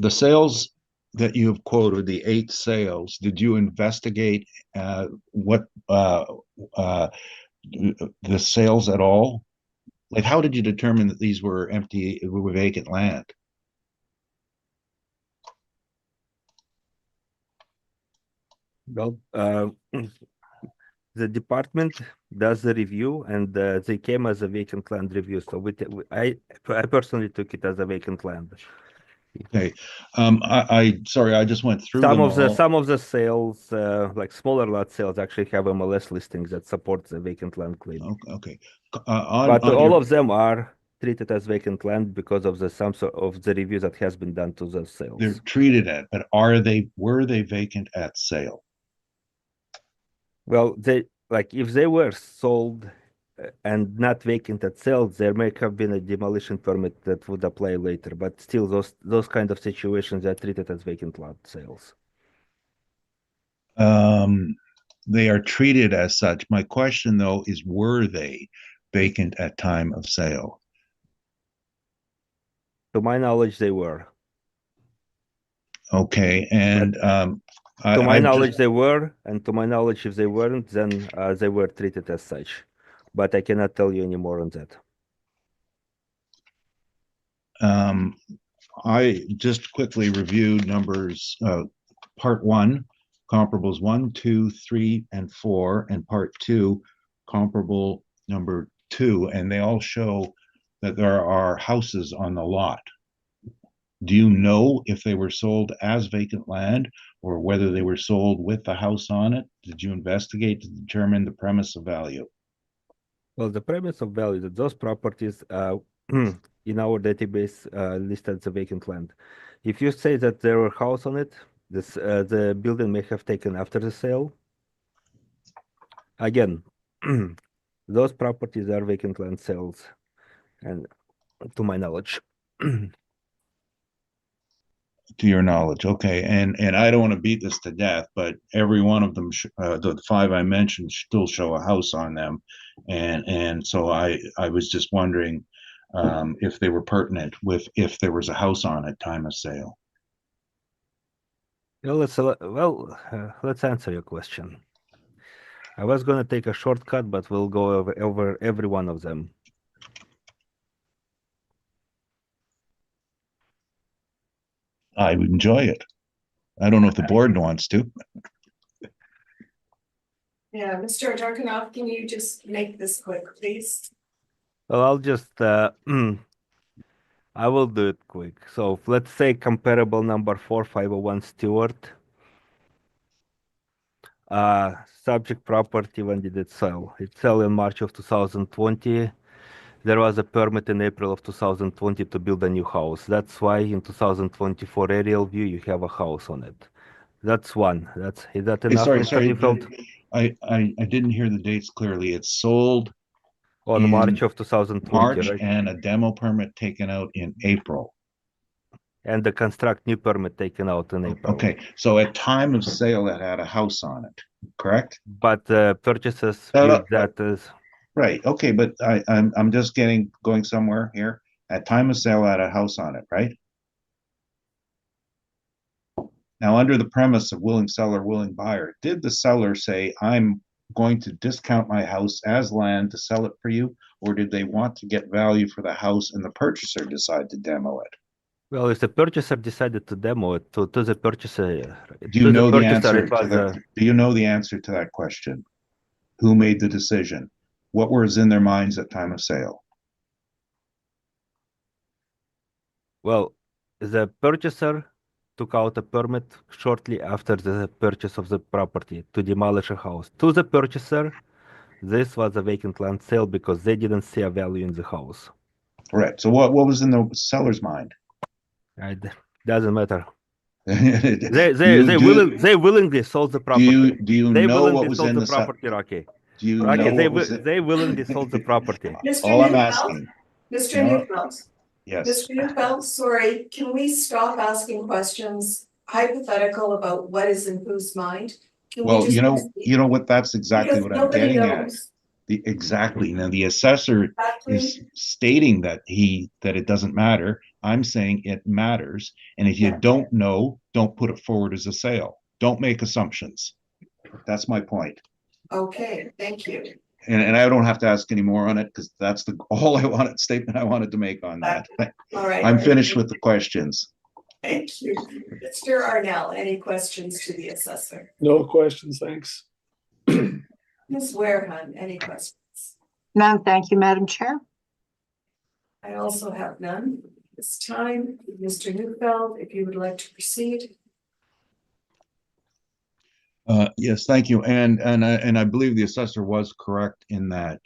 sales that you have quoted, the 8 sales, did you investigate what the sales at all? Like, how did you determine that these were vacant land? Well, the department does the review, and they came as a vacant land review. So I personally took it as a vacant land. Okay, sorry, I just went through them all. Some of the sales, like smaller lot sales, actually have MLS listings that support the vacant land claim. Okay. But all of them are treated as vacant land because of some sort of the review that has been done to the sales. They're treated at, but were they vacant at sale? Well, if they were sold and not vacant at sale, there may have been a demolition permit that would apply later. But still, those kind of situations are treated as vacant lot sales. They are treated as such. My question, though, is were they vacant at time of sale? To my knowledge, they were. Okay, and to my knowledge, they were, and to my knowledge, if they weren't, then they were treated as such. But I cannot tell you any more on that. I just quickly reviewed numbers, part 1, comparables 1, 2, 3, and 4, and part 2, comparable number 2, and they all show that there are houses on the lot. Do you know if they were sold as vacant land or whether they were sold with the house on it? Did you investigate to determine the premise of value? Well, the premise of value that those properties in our database listed as a vacant land. If you say that there were a house on it, the building may have taken after the sale. Again, those properties are vacant land sales, and to my knowledge. To your knowledge, okay, and I don't want to beat this to death, but every one of them, the five I mentioned, still show a house on them, and so I was just wondering if they were pertinent with if there was a house on at time of sale. Well, let's answer your question. I was gonna take a shortcut, but we'll go over every one of them. I would enjoy it. I don't know if the board wants to. Yeah, Mr. Darkinoff, can you just make this quick, please? Well, I'll just I will do it quick. So let's say comparable number 4501 Stewart. Subject property, when did it sell? It sell in March of 2020. There was a permit in April of 2020 to build a new house. That's why in 2024 aerial view you have a house on it. That's one. Is that Hey, enough, sorry, Mr. sorry, Neufeld? I didn't hear the dates clearly. It's sold On in March of 2020, March right? and a demo permit taken out in April. And the construct new permit taken out in April. Okay, so at time of sale, it had a house on it, correct? But purchases No, viewed no, that as right, okay, but I'm just going somewhere here. At time of sale, it had a house on it, right? Now, under the premise of willing seller, willing buyer, did the seller say, I'm going to discount my house as land to sell it for you? Or did they want to get value for the house and the purchaser decide to demo it? well, if the purchaser decided to demo it to the purchaser, Do you know the it answer to was that? Do you know the answer to that question? Who made the decision? What was in their minds at time of sale? well, the purchaser took out a permit shortly after the purchase of the property to demolish a house. To the purchaser, this was a vacant land sale because they didn't see a value in the house. Correct. So what was in the seller's mind? Right? Doesn't matter. Do They willingly sold the do property. you They know what willingly was sold in the the property, Rocky. do you Rocky, know what was it? they willingly sold the property. Mr. All I'm Neufeld? asking. Mr. No. Neufeld? Yes. Mr. Neufeld, sorry, can we stop asking questions hypothetical about what is in whose mind? Can we Well, just you know what, that's exactly Because what I'm nobody getting at. knows. Exactly. Now, the assessor Exactly. is stating that it doesn't matter. I'm saying it matters. And if you Yeah. don't know, don't put it forward as a sale. Don't make assumptions. That's my point. Okay, thank you. And I don't have to ask any more on it because that's the statement I wanted to make on that. All right. I'm finished with the questions. Thank you. Mr. Arnell, any questions to the assessor? No questions, thanks. Ms. Wareham, any questions? None, thank you, Madam Chair. I also have none this time. Mr. Neufeld, if you would like to proceed. Yes, thank you. And I believe the assessor was correct in that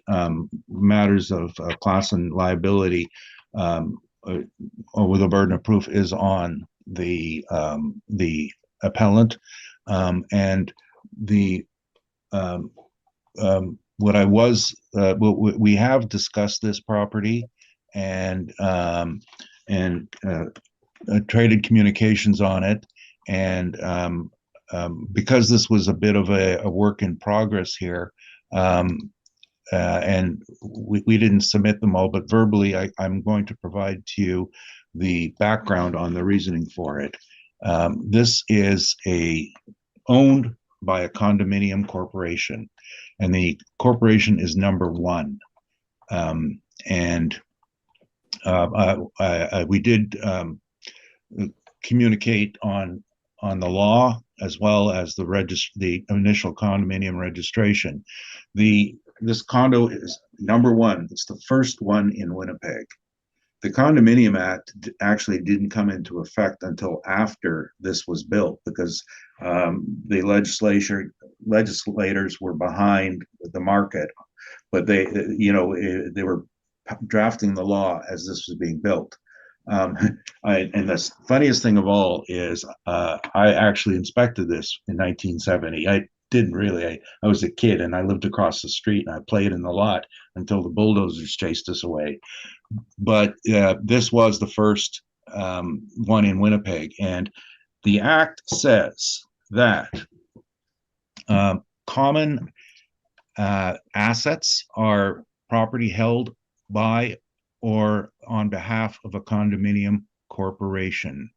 matters of class and liability with a burden of proof is on the appellant. And the what I was we have discussed this property and traded communications on it, and because this was a bit of a work in progress here, and we didn't submit them all, but verbally I'm going to provide to you the background on the reasoning for it. This is owned by a condominium corporation, and the corporation is number one. And we did communicate on the law as well as the initial condominium registration. This condo is number one. It's the first one in Winnipeg. The Condominium Act actually didn't come into effect until after this was built because the legislators were behind the market, but they were drafting the law as this was being built. And the funniest thing of all is I actually inspected this in 1970. I didn't really. I was a kid and I lived across the street and I played in the lot until the bulldozers chased us away. But this was the first one in Winnipeg. And the act says that common assets are property held by or on behalf of a condominium corporation.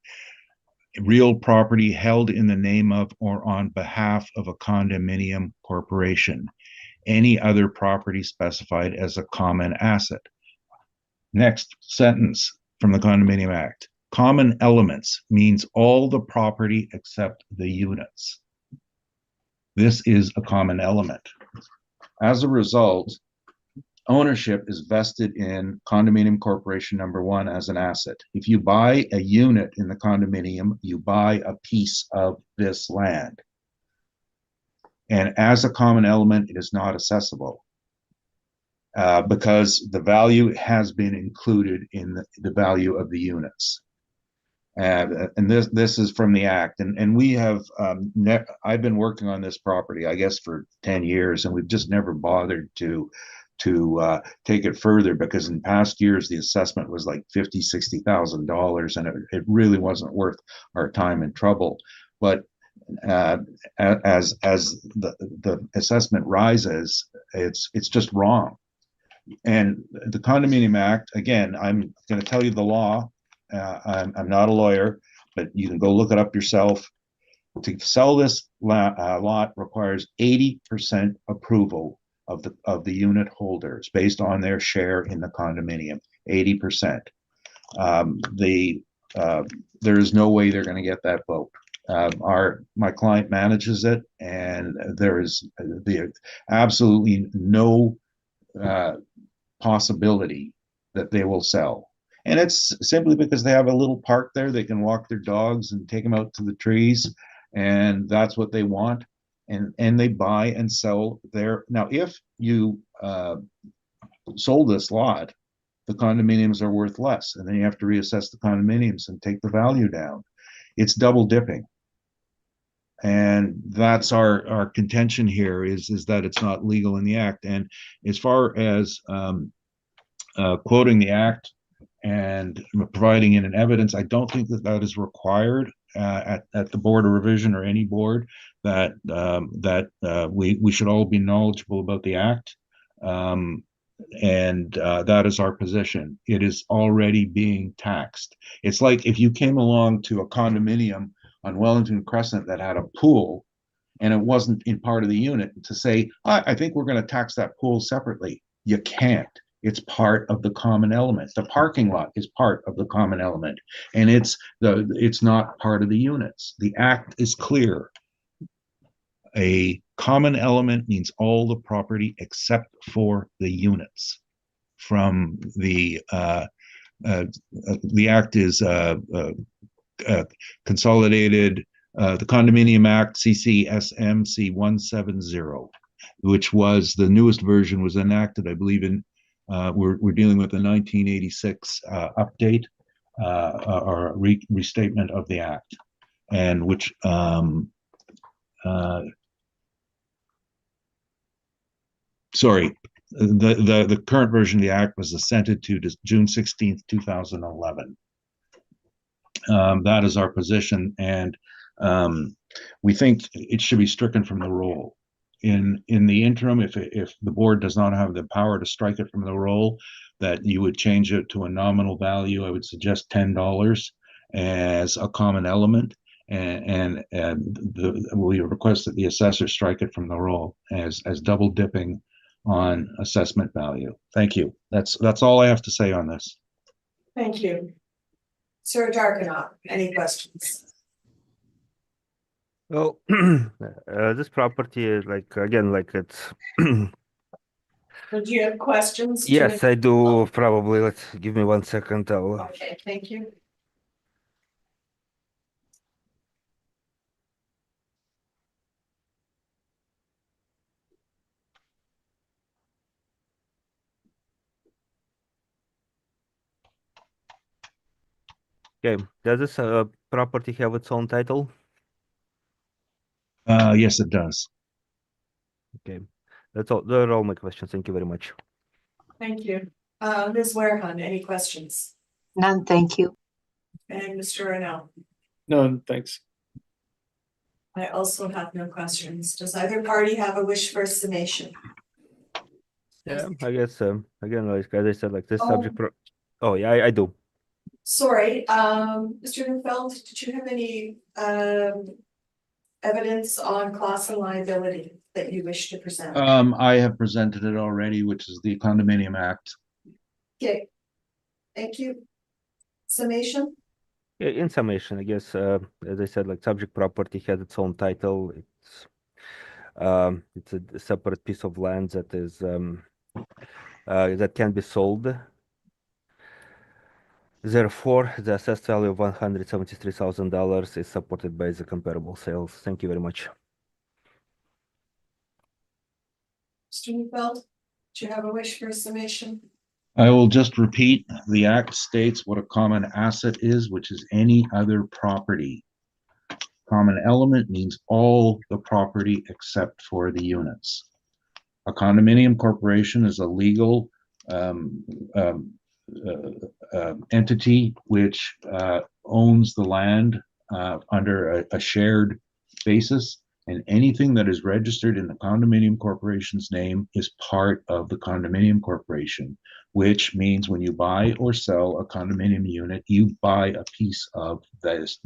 Real property held in the name of or on behalf of a condominium corporation. Any other property specified as a common asset. Next sentence from the Condominium Act. Common elements means all the property except the units. This is a common element. As a result, ownership is vested in condominium corporation number one as an asset. If you buy a unit in the condominium, you buy a piece of this land. And as a common element, it is not accessible because the value has been included in the value of the units. And this is from the act, and we have I've been working on this property, I guess, for 10 years, and we've just never bothered to take it further, because in past years the assessment was like $50,000-$60,000, and it really wasn't worth our time and trouble. But as the assessment rises, it's just wrong. And the Condominium Act, again, I'm going to tell you the law. I'm not a lawyer, but you can go look it up yourself. To sell this lot requires 80% approval of the unit holders based on their share in the condominium. 80%. There is no way they're going to get that vote. My client manages it, and there is absolutely no possibility that they will sell. And it's simply because they have a little park there. They can walk their dogs and take them out to the trees, and that's what they want. And they buy and sell there. Now, if you sold this lot, the condominiums are worth less, and then you have to reassess the condominiums and take the value down. It's double dipping. And that's our contention here is that it's not legal in the act. And as far as quoting the act and providing in an evidence, I don't think that is required at the Board of Revision or any board. That we should all be knowledgeable about the act, and that is our position. It is already being taxed. It's like if you came along to a condominium on Wellington Crescent that had a pool and it wasn't in part of the unit, to say, I think we're going to tax that pool separately. You can't. It's part of the common element. The parking lot is part of the common element, and it's not part of the units. The act is clear. A common element means all the property except for the units. From the act is consolidated, the Condominium Act CCSMC 170, which was the newest version, was enacted, I believe, in we're dealing with the 1986 update or restatement of the act, and which sorry, the current version of the act was assented to June 16th, 2011. That is our position, and we think it should be stricken from the roll. In the interim, if the board does not have the power to strike it from the roll, that you would change it to a nominal value. I would suggest $10 as a common element, and we request that the assessor strike it from the roll as double dipping on assessment value. Thank you. That's all I have to say on this. Thank you. Sir Darkanoff, any questions? Well, this property is it's. Would you have questions? Yes, I do. Probably. Let's give me 1 second. Okay, thank you. Okay. Does this property have its own title? Yes, it does. Okay. That's all. Those are all my questions. Thank you very much. Thank you. Ms. Warehun, any questions? None, thank you. And Mr. Arnell? No, thanks. I also have no questions. Does either party have a wish for summation? Yeah, I guess again, like as I said, like this Oh. subject. Oh yeah, I do. Sorry, Mr. Neufeld, did you have any evidence on class and liability that you wish to present? I have presented it already, which is the Condominium Act. Okay, thank you. Summation? Yeah, in summation, I guess as I said, like subject property has its own title. It's a separate piece of land that is that can be sold. Therefore, the assessed value of $173,000 is supported by the comparable sales. Thank you very much. Mr. Neufeld, do you have a wish for summation? I will just repeat, the act states what a common asset is, which is any other property. Common element means all the property except for the units. A condominium corporation is a legal entity which owns the land under a shared basis, and anything that is registered in the condominium corporation's name is part of the condominium corporation, which means when you buy or sell a condominium unit, you buy a piece of this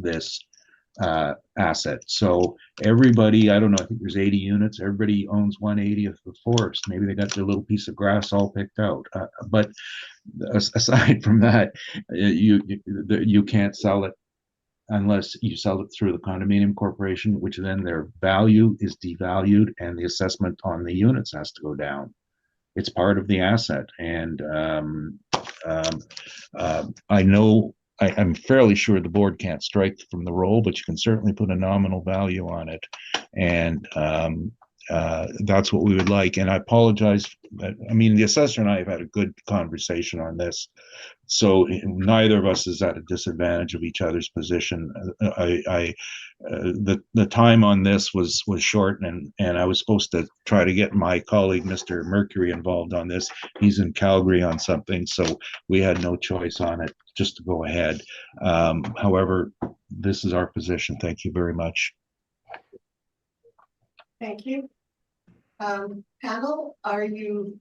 asset. So everybody, I don't know, I think there's 80 units, everybody owns 1/80 of the forest. Maybe they got their little piece of grass all picked out. But aside from that, you can't sell it unless you sell it through the condominium corporation, which then their value is devalued and the assessment on the units has to go down. It's part of the asset. And I know, I'm fairly sure the board can't strike from the roll, but you can certainly put a nominal value on it. And that's what we would like. And I apologize. I mean, the assessor and I have had a good conversation on this. So neither of us is at a disadvantage of each other's position. The time on this was short, and I was supposed to try to get my colleague, Mr. Mercury, involved on this. He's in Calgary on something, so we had no choice on it, just to go ahead. However, this is our position. Thank you very much. Thank you. Panel, are you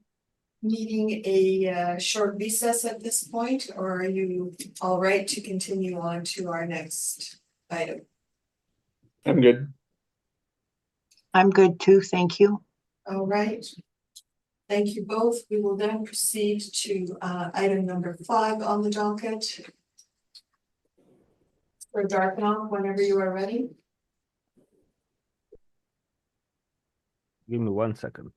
needing a short recess at this point, or are you all right to continue on to our next item? I'm good. I'm good too, thank you. All right. Thank you both. We will then proceed to item number 5 on the docket. For Dartmouth, whenever you are ready. Give me 1 second.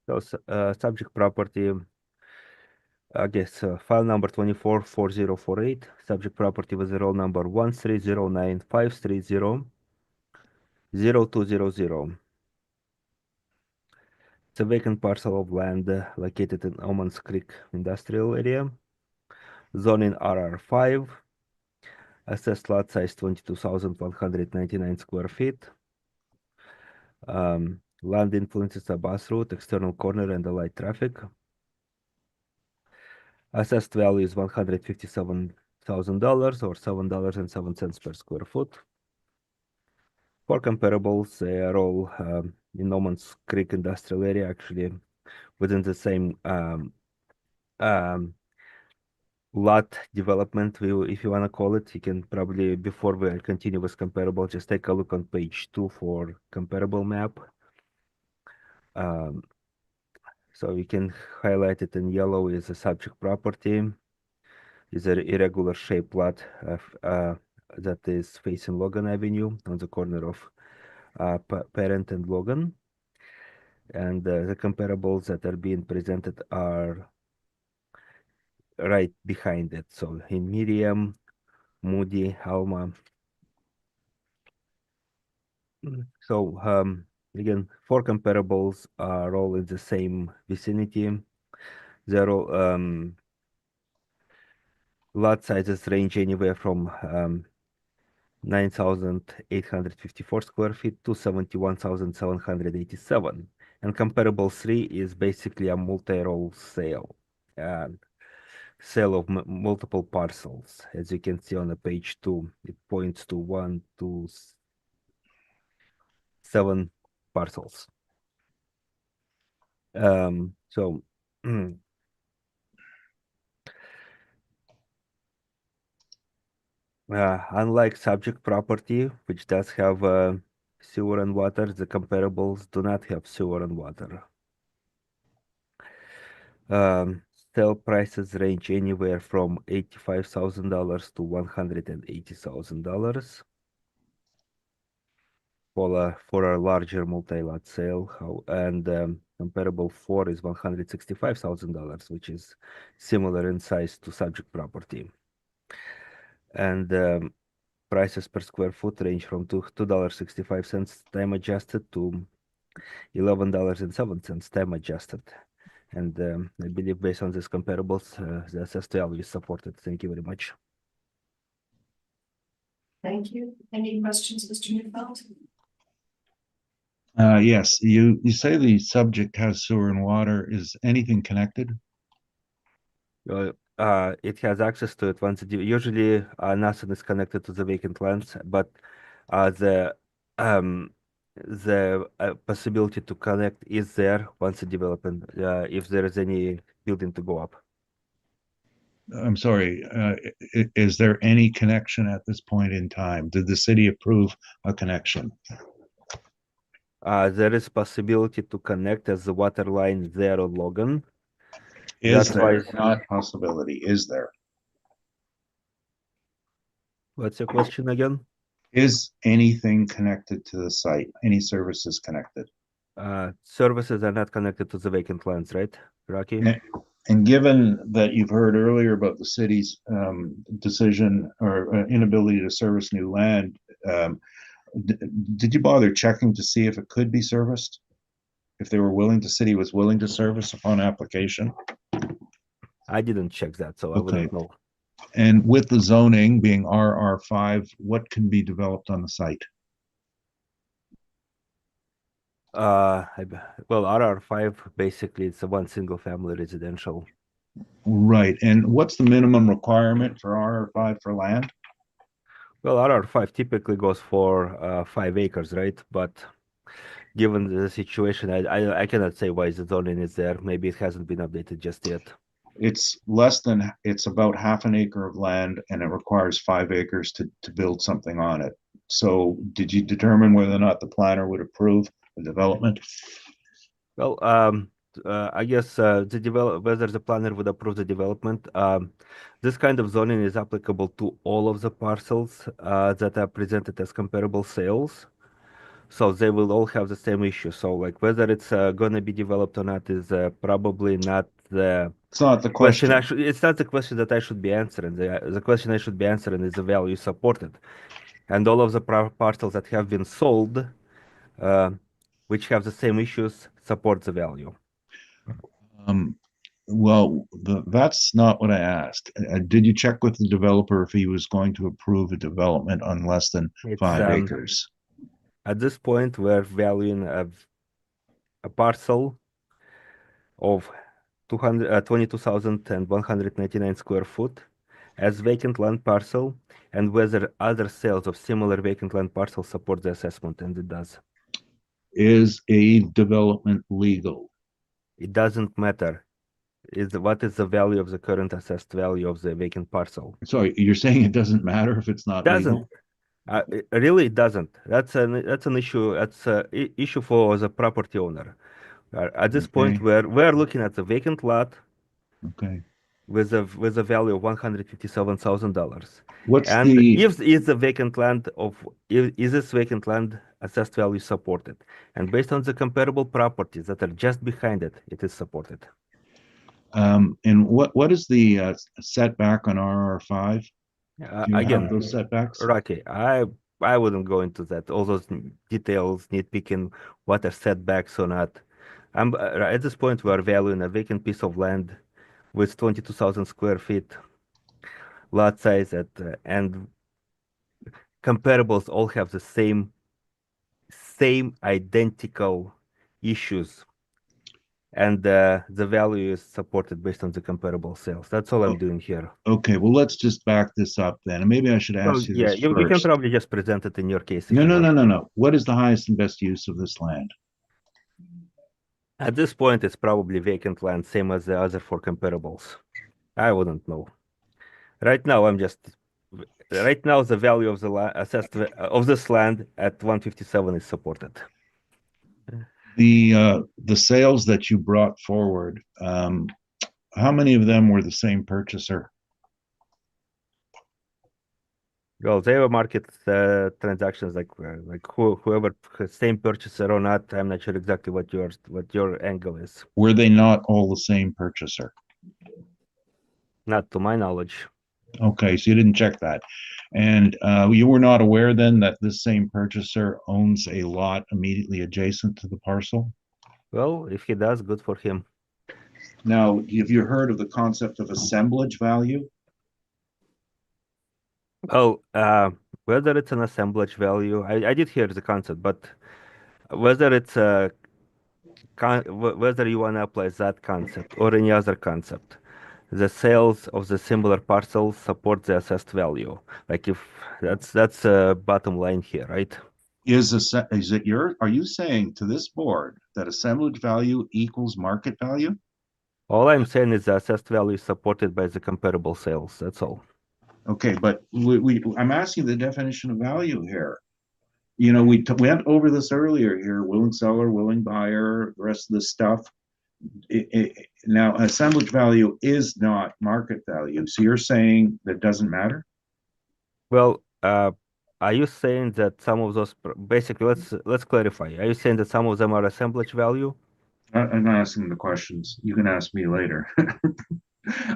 So subject property, I guess file number 244048, subject property with the roll number 13095300200. It's a vacant parcel of land located in Omans Creek Industrial Area, zoning RR5, assessed lot size 22,199 square feet. Land influences a bus route, external corner, and the light traffic. Assessed value is $157,000 or $7.07 per square foot. For comparables, they are all in Norman's Creek Industrial Area, actually within the same lot development, if you want to call it. You can probably, before we continue with comparable, just take a look on page 2 for comparable map. So you can highlight it in yellow is a subject property. Is an irregular shaped lot that is facing Logan Avenue on the corner of Parent and Logan. And the comparables that are being presented are right behind it. So in Miriam, Moody, Alma. So again, 4 comparables are all in the same vicinity. They're all lot sizes range anywhere from 9,854 square feet to 71,787. And comparable 3 is basically a multi-role sale. And sale of multiple parcels. As you can see on the page 2, it points to 1, 2, 7 parcels. So unlike subject property, which does have sewer and water, the comparables do not have sewer and water. Sale prices range anywhere from $85,000 to $180,000 for a larger multi-lot sale. And comparable 4 is $165,000, which is similar in size to subject property. And prices per square foot range from $2.65 time adjusted to $11.07 time adjusted. And I believe based on these comparables, the assessed value is supported. Thank you very much. Thank you. Any questions, Mr. Neufeld? Yes, you say the subject has sewer and water. Is anything connected? It has access to it once usually nothing is connected to the vacant lands, but the possibility to connect is there once the development, if there is any building to go up. I'm sorry, is there any connection at this point in time? Did the city approve a connection? There is possibility to connect as the water line there on Logan. Is That's there why- not possibility? Is there? What's your question again? Is anything connected to the site? Any services connected? Services are not connected to the vacant lands, right, Rocky? And given that you've heard earlier about the city's decision or inability to service new land, did you bother checking to see if it could be serviced? If they were willing, the city was willing to service upon application? I didn't check that, so I Okay. wouldn't know. And with the zoning being RR5, what can be developed on the site? Well, RR5 basically it's a one single family residential. Right. And what's the minimum requirement for RR5 for land? Well, RR5 typically goes for 5 acres, right? But given the situation, I cannot say why the zoning is there. Maybe it hasn't been updated just yet. It's about half an acre of land and it requires 5 acres to build something on it. So did you determine whether or not the planner would approve the development? Well, I guess whether the planner would approve the development. This kind of zoning is applicable to all of the parcels that are presented as comparable sales. So they will all have the same issue. So like whether it's going to be developed or not is probably not the It's not the question. question. It's not the question that I should be answering. The question I should be answering is the value supported. And all of the parcels that have been sold, which have the same issues, support the value. Well, that's not what I asked. Did you check with the developer if he was going to approve a development on less than It's 5 acres? At this point, we're valuing a parcel of 22,199 square foot as vacant land parcel, and whether other sales of similar vacant land parcels support the assessment, and it does. Is a development legal? It doesn't matter. What is the value of the current assessed value of the vacant parcel? So you're saying it doesn't matter if it's not Doesn't. legal? Really, it doesn't. That's an issue. That's an issue for the property owner. At this point, Okay. we're looking at the vacant lot Okay. with a value of $157,000. What's And the if is the vacant land is this vacant land assessed value supported? And based on the comparable properties that are just behind it, it is supported. and what is the setback on RR5? Do you Again, have those setbacks? Rocky, I wouldn't go into that. All those details, nitpicking, what are setbacks or not. At this point, we are valuing a vacant piece of land with 22,000 square feet lot size and comparables all have the same identical issues, and the value is supported based on the comparable sales. That's all I'm doing here. Okay, well, let's just back this up then. And maybe I should Well, ask you yeah, this you can first. probably just present it in your case if No, you no, want. no, no, no. What is the highest and best use of this land? At this point, it's probably vacant land, same as the other four comparables. I wouldn't know. Right now, right now the value of the assessed of this land at 157 is supported. The sales that you brought forward, how many of them were the same purchaser? Well, they were market transactions, like whoever, same purchaser or not. I'm not sure exactly what your angle is. Were they not all the same purchaser? Not to my knowledge. Okay, so you didn't check that. And you were not aware then that this same purchaser owns a lot immediately adjacent to the parcel? Well, if he does, good for him. Now, have you heard of the concept of assemblage value? Well, whether it's an assemblage value, I did hear the concept, but whether it's whether you want to apply that concept or any other concept, the sales of the similar parcels support the assessed value. Like if that's bottom line here, right? Are you saying to this board that assemblage value equals market value? All I'm saying is the assessed value is supported by the comparable sales. That's all. Okay, but I'm asking the definition of value here. You know, we went over this earlier here, willing seller, willing buyer, the rest of this stuff. Now, assemblage value is not market value. So you're saying that doesn't matter? Well, are you saying that some of those basically let's clarify. Are you saying that some of them are assemblage value? I'm not asking the questions. You can ask me later.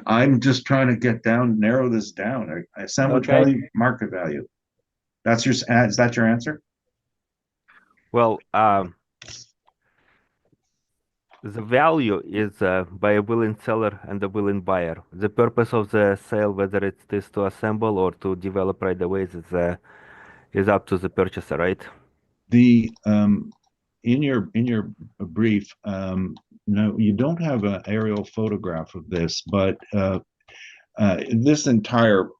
I'm just trying to narrow this down. Assemblage Okay. value, market value. Is that your answer? Well, the value is by a willing seller and a willing buyer. The purpose of the sale, whether it is to assemble or to develop right away, is up to the purchaser, right? In your brief, no, you don't have an aerial photograph of this, but this entire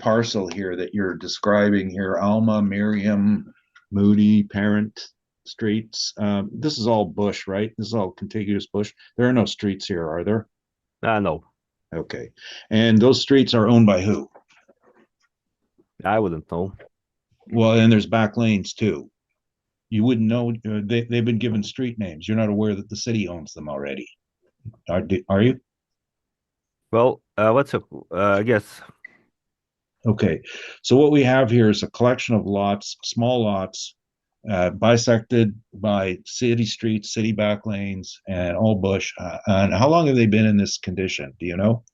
parcel here that you're describing here, Alma, Miriam, Moody, Parent Streets, this is all bush, right? This is all contiguous bush. There are no streets here, are there? No, Okay. And those streets are owned by who? I wouldn't know. Well, and there's back lanes too. You wouldn't know, they've been given street names. You're not aware that the city owns them already. Are you? Well, I guess. Okay, so what we have here is a collection of lots, small lots, bisected by city streets, city back lanes, and all bush. And how long have they been in this condition? Do you know?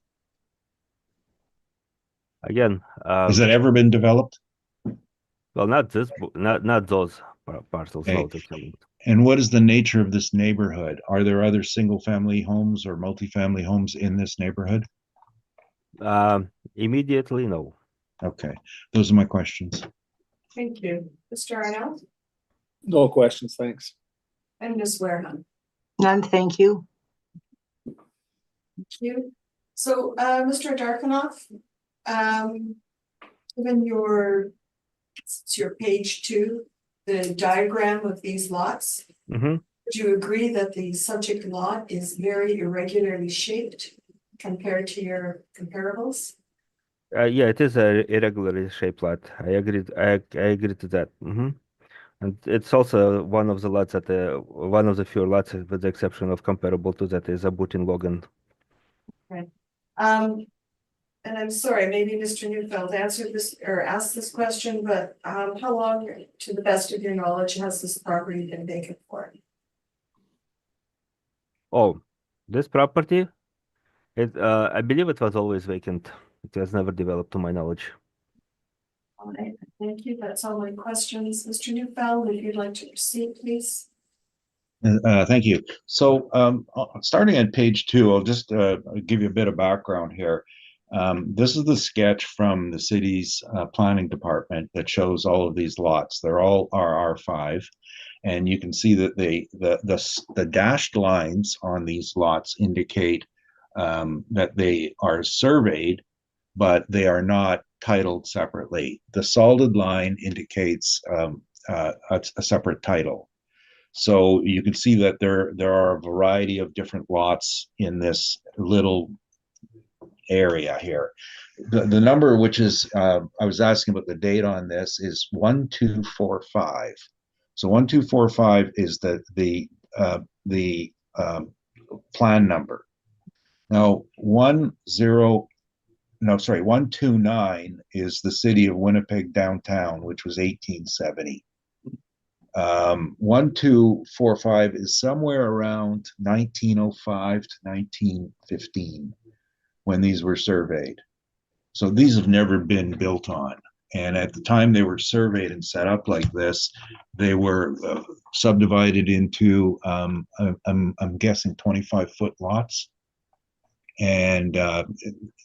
Again, Has it ever been developed? well, not those parcels. Okay. No, they haven't. And what is the nature of this neighborhood? Are there other single-family homes or multifamily homes in this neighborhood? Immediately, no. Okay, those are my questions. Thank you. Mr. Arnott No questions, thanks. and Ms. Wareham. None, thank you. Thank you. So, Mr. Darkanoff, given it's your page 2, the diagram of these lots, Mm-hmm. would you agree that the subject lot is very irregularly shaped compared to your comparables? Yeah, it is a irregularly shaped lot. I agree. I agree to that. Mm-hmm. And it's also one of the lots one of the few lots, with the exception of comparable to that, is a Butin Logan. Right. And I'm sorry, maybe Mr. Neufeld answered this or asked this question, but how long, to the best of your knowledge, has this property been vacant for? Oh, this property, I believe it was always vacant. It was never developed to my knowledge. All right, thank you. That's all my questions. Mr. Neufeld, if you'd like to proceed, please. Thank you. So starting at page 2, I'll just give you a bit of background here. This is the sketch from the city's planning department that shows all of these lots. They're all RR5. And you can see that the dashed lines on these lots indicate that they are surveyed, but they are not titled separately. The solid line indicates a separate title. So you can see that there are a variety of different lots in this little area here. The number, which is I was asking about the date on this, is 1245. So 1245 is the plan number. Now 129 is the city of Winnipeg downtown, which was 1870. 1245 is somewhere around 1905 to 1915 when these were surveyed. So these have never been built on. And at the time they were surveyed and set up like this, they were subdivided into, I'm guessing 25-foot lots. And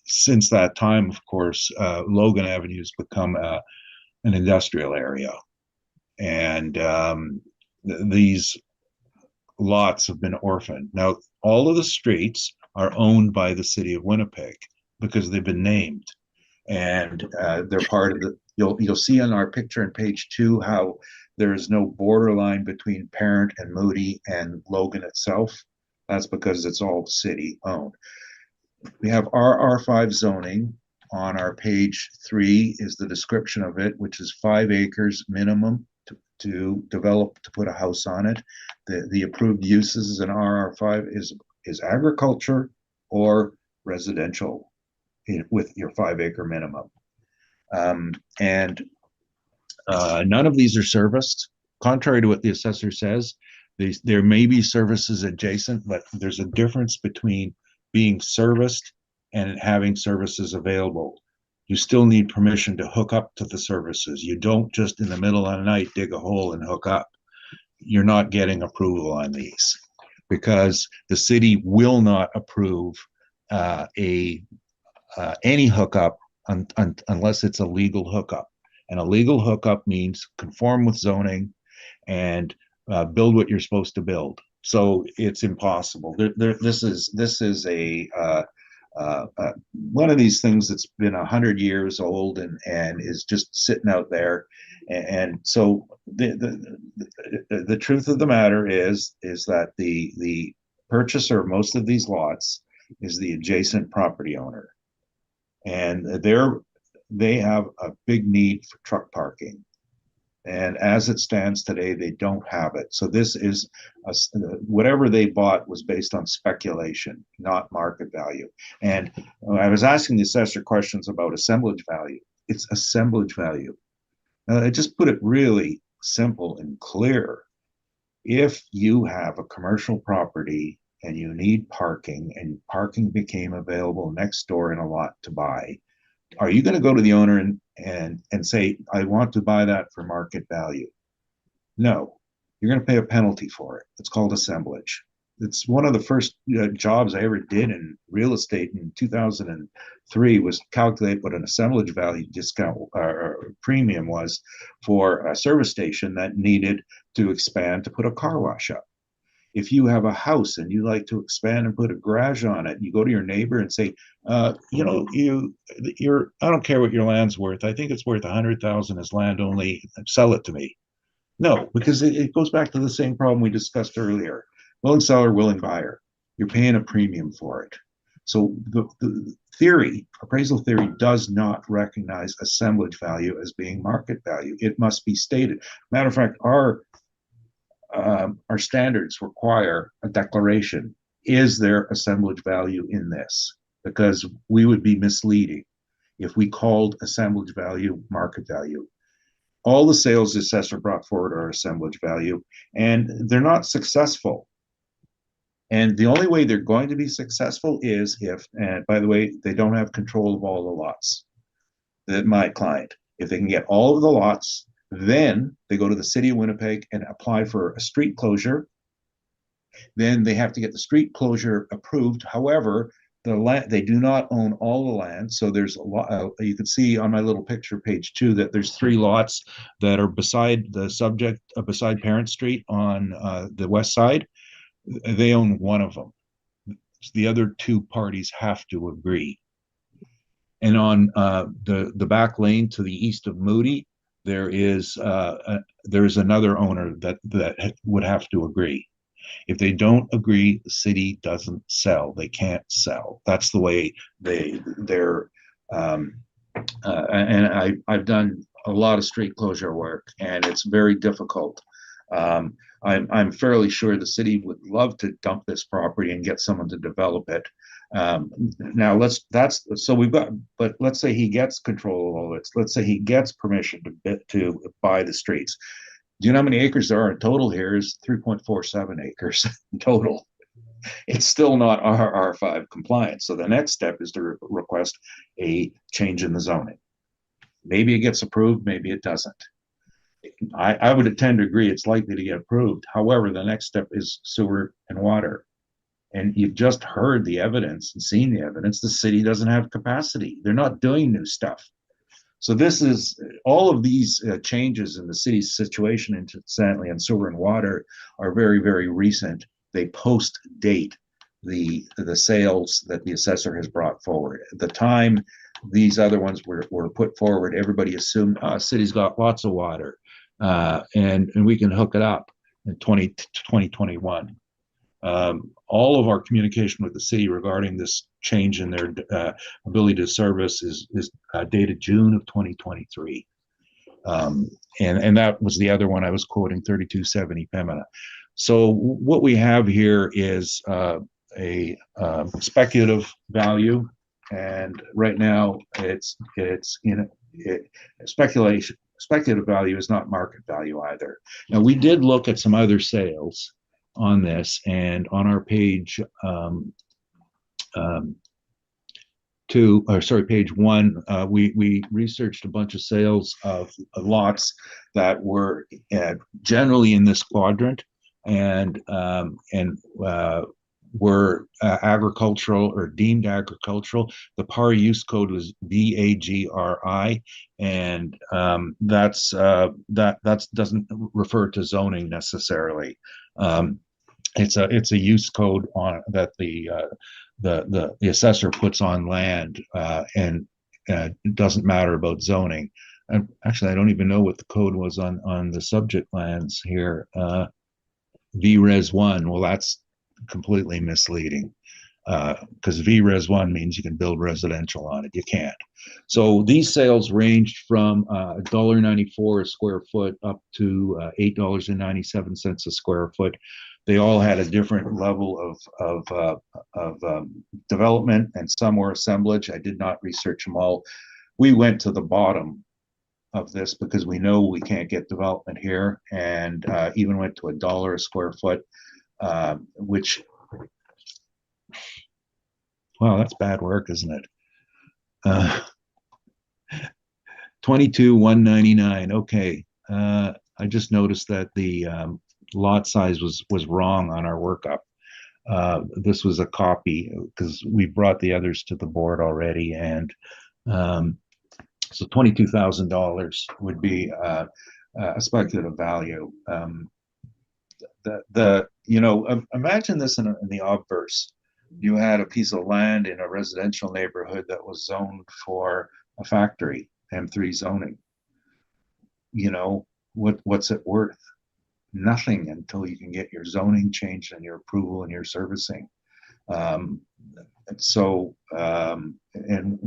since that time, of course, Logan Avenue has become an industrial area. And these lots have been orphaned. Now, all of the streets are owned by the city of Winnipeg because they've been named. And they're part of the, you'll see on our picture on page 2 how there is no borderline between Parent and Moody and Logan itself. That's because it's all city owned. We have RR5 zoning. On our page 3 is the description of it, which is 5 acres minimum to develop, to put a house on it. The approved uses in RR5 is agriculture or residential with your 5-acre minimum. None of these are serviced. Contrary to what the assessor says, there may be services adjacent, but there's a difference between being serviced and having services available. You still need permission to hook up to the services. You don't just in the middle of the night dig a hole and hook up. You're not getting approval on these because the city will not approve any hookup unless it's a legal hookup. And a legal hookup means conform with zoning and build what you're supposed to build. So it's impossible. This is a one of these things that's been 100 years old and is just sitting out there. And so the truth of the matter is that the purchaser of most of these lots is the adjacent property owner, and they have a big need for truck parking. And as it stands today, they don't have it. So this is whatever they bought was based on speculation, not market value. And I was asking the assessor questions about assemblage value. It's assemblage value. I just put it really simple and clear. If you have a commercial property and you need parking and parking became available next door in a lot to buy, are you going to go to the owner and say, I want to buy that for market value? No, you're going to pay a penalty for it. It's called assemblage. It's one of the first jobs I ever did in real estate in 2003 was calculate what an assemblage value discount or premium was for a service station that needed to expand to put a car wash up. If you have a house and you like to expand and put a garage on it, you go to your neighbor and say, I don't care what your land's worth. I think it's worth 100,000 as land only. Sell it to me. No, because it goes back to the same problem we discussed earlier. Willing seller, willing buyer. You're paying a premium for it. So the theory, appraisal theory, does not recognize assemblage value as being market value. It must be stated. Matter of fact, our standards require a declaration. Is there assemblage value in this? Because we would be misleading if we called assemblage value market value. All the sales the assessor brought forward are assemblage value, and they're not successful. And the only way they're going to be successful is if, and by the way, they don't have control of all the lots. That my client, if they can get all of the lots, then they go to the city of Winnipeg and apply for a street closure. Then they have to get the street closure approved. However, the land, they do not own all the land. So there's a lot, you can see on my little picture, page 2, that there's 3 lots that are beside the subject, beside Parent Street on the west side. They own one of them. The other 2 parties have to agree. And on the back lane to the east of Moody, there's another owner that would have to agree. If they don't agree, the city doesn't sell. They can't sell. That's the way they're. And I've done a lot of street closure work, and it's very difficult. I'm fairly sure the city would love to dump this property and get someone to develop it. Now but let's say he gets control of all this. Let's say he gets permission to buy the streets. Do you know how many acres there are in total here? Is 3.47 acres in total. It's still not R5 compliant. So the next step is to request a change in the zoning. Maybe it gets approved, maybe it doesn't. I would tend to agree it's likely to get approved. However, the next step is sewer and water. And you've just heard the evidence and seen the evidence. The city doesn't have capacity. They're not doing new stuff. So this is all of these changes in the city's situation, incidentally, in sewer and water are very, very recent. They post-date the sales that the assessor has brought forward. At the time these other ones were put forward, everybody assumed city's got lots of water and we can hook it up in 2021. All of our communication with the city regarding this change in their ability to service is dated June of 2023. And that was the other one I was quoting, 3270 Pembina. So what we have here is a speculative value, and right now it's speculation. Speculative value is not market value either. Now we did look at some other sales on this, and on our page page 1, we researched a bunch of sales of lots that were generally in this quadrant and were agricultural or deemed agricultural. The PAR use code was BAGRI, and that doesn't refer to zoning necessarily. It's a use code on that the assessor puts on land, and it doesn't matter about zoning. And actually, I don't even know what the code was on the subject lands here. VRES 1. Well, that's completely misleading, because VRES 1 means you can build residential on it. You can't. So these sales ranged from $1.94 a square foot up to $8.97 a square foot. They all had a different level of development, and some were assemblage. I did not research them all. We went to the bottom of this because we know we can't get development here, and even went to $1 a square foot, which, wow, that's bad work, isn't it? 22,199. Okay, I just noticed that the lot size was wrong on our workup. This was a copy because we brought the others to the board already, and so $22,000 would be a speculative value. Imagine this in the obverse. You had a piece of land in a residential neighborhood that was zoned for a factory, M3 zoning. What's it worth? Nothing until you can get your zoning changed and your approval and your servicing. And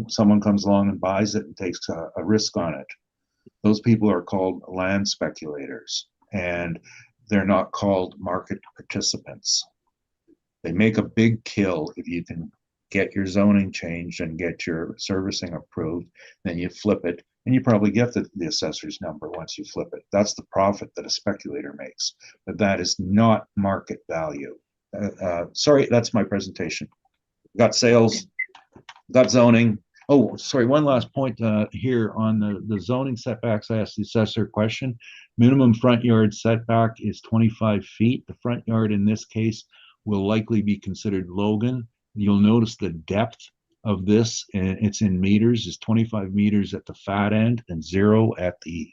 someone comes along and buys it and takes a risk on it. Those people are called land speculators, and they're not called market participants. They make a big kill if you can get your zoning changed and get your servicing approved, then you flip it, and you probably get the assessor's number once you flip it. That's the profit that a speculator makes, but that is not market value. Sorry, that's my presentation. Got sales, got zoning. Oh, sorry, one last point here on the zoning setbacks. I asked the assessor a question. Minimum front yard setback is 25 feet. The front yard in this case will likely be considered Logan. You'll notice the depth of this, and it's in meters, is 25 meters at the fat end and 0 at the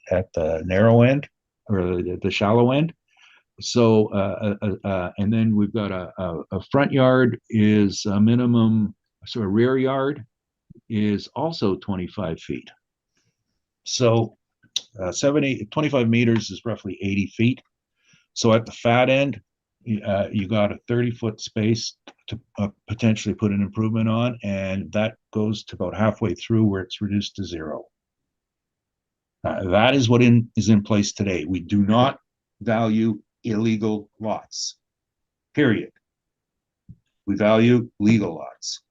narrow end, or the shallow end. So, and then we've got a front yard is a minimum, so a rear yard is also 25 feet. So 25 meters is roughly 80 feet. So at the fat end, you got a 30-foot space to potentially put an improvement on, and that goes to about halfway through where it's reduced to 0. That is what is in place today. We do not value illegal lots, period. We value legal lots.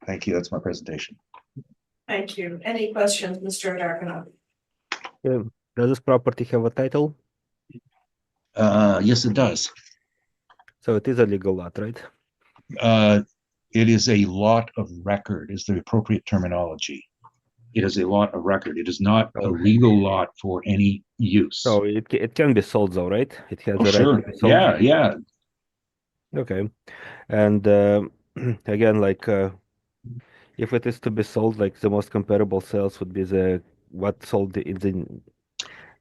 Thank you. That's my presentation. Thank you. Any questions, Mr. Darkanoff? Does this property have a title? Yes, it does. So it is a legal lot, right? It is a lot of record, is the appropriate terminology. It is a lot of record. It is not a legal lot for any use. So it can be sold though, right? It has Oh, the right sure. to be sold. Yeah, yeah. Okay. And again, like if it is to be sold, like the most comparable sales would be what sold in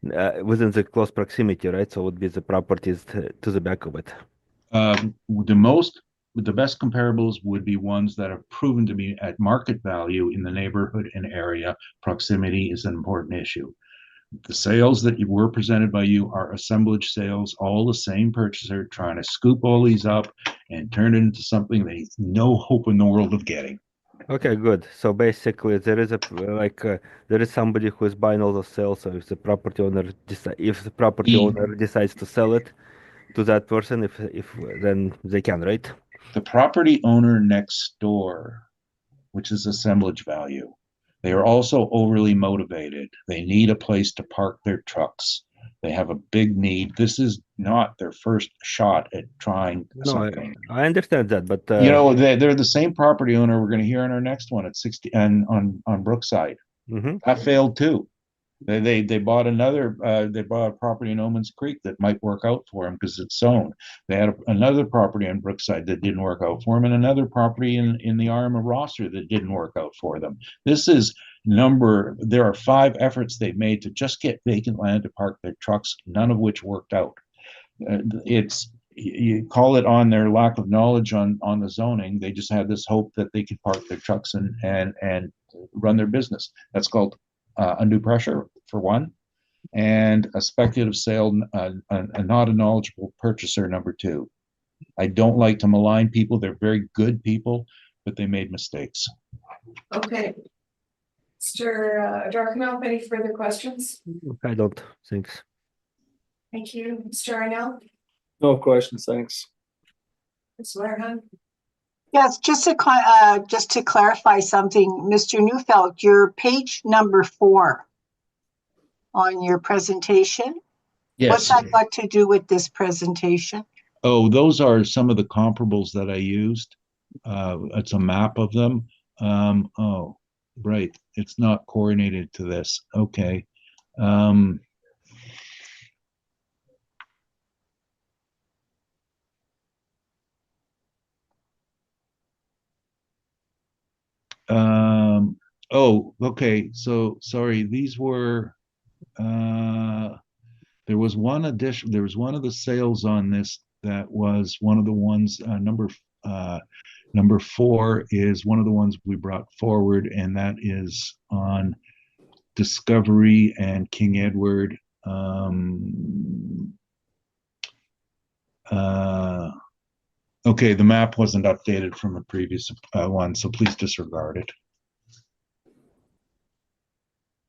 the within the close proximity, right? So it would be the properties to the back of it. The best comparables would be ones that are proven to be at market value in the neighborhood and area. Proximity is an important issue. The sales that were presented by you are assemblage sales, all the same purchaser trying to scoop all these up and turn it into something they no hope in the world of getting. Okay, good. So basically, there is there is somebody who is buying all the sales. So if the property owner decides to sell it to that person, if then they can, right? The property owner next door, which is assemblage value, they are also overly motivated. They need a place to park their trucks. They have a big need. This is not their first shot at trying something. I understand that, but they're the same property owner we're going to hear in our next one at 60 and on Brookside. That failed too. They bought a property in Omans Creek that might work out for them because it's zoned. They had another property on Brookside that didn't work out for them, and another property in the arm of Rosser that didn't work out for them. There are 5 efforts they've made to just get vacant land to park their trucks, none of which worked out. You call it on their lack of knowledge on the zoning. They just had this hope that they could park their trucks and run their business. That's called undue pressure, for one, and a speculative sale, and not a knowledgeable purchaser, number 2. I don't like to malign people. They're very good people, but they made mistakes. Okay. Mr. Darkanoff, any further questions? I don't think. Thank you. Mr. Arnell? No questions, thanks. Ms. Wareham? Yes, just to clarify something, Mr. Neufeld, your page number 4 on your presentation. Yes. What's that got to do with this presentation? Oh, those are some of the comparables that I used. It's a map of them. Oh, right. It's not coordinated to this. Okay. Oh, okay. So sorry, these were there was one of the sales on this that was one of the ones number 4 is one of the ones we brought forward, and that is on Discovery and King Edward. Okay, the map wasn't updated from a previous one, so please disregard it.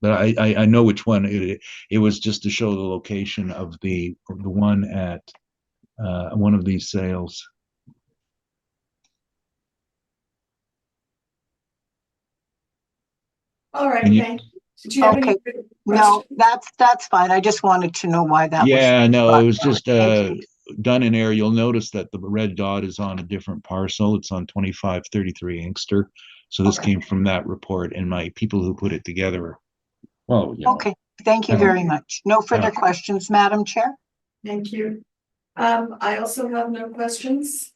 But I know which one it was, just to show the location of the one at one of these sales. All right, And you- thank you. Did you have any Okay. further No, questions? that's fine. I just wanted to know why that was. Yeah, no, it was just Thank you. done in error. You'll notice that the red dot is on a different parcel. It's on 2533 Inkster. So this Okay. came from that report, and my people who put it together. Well, you know. Okay, thank you very much. No further questions, Madam Chair? Thank you. I also have no questions.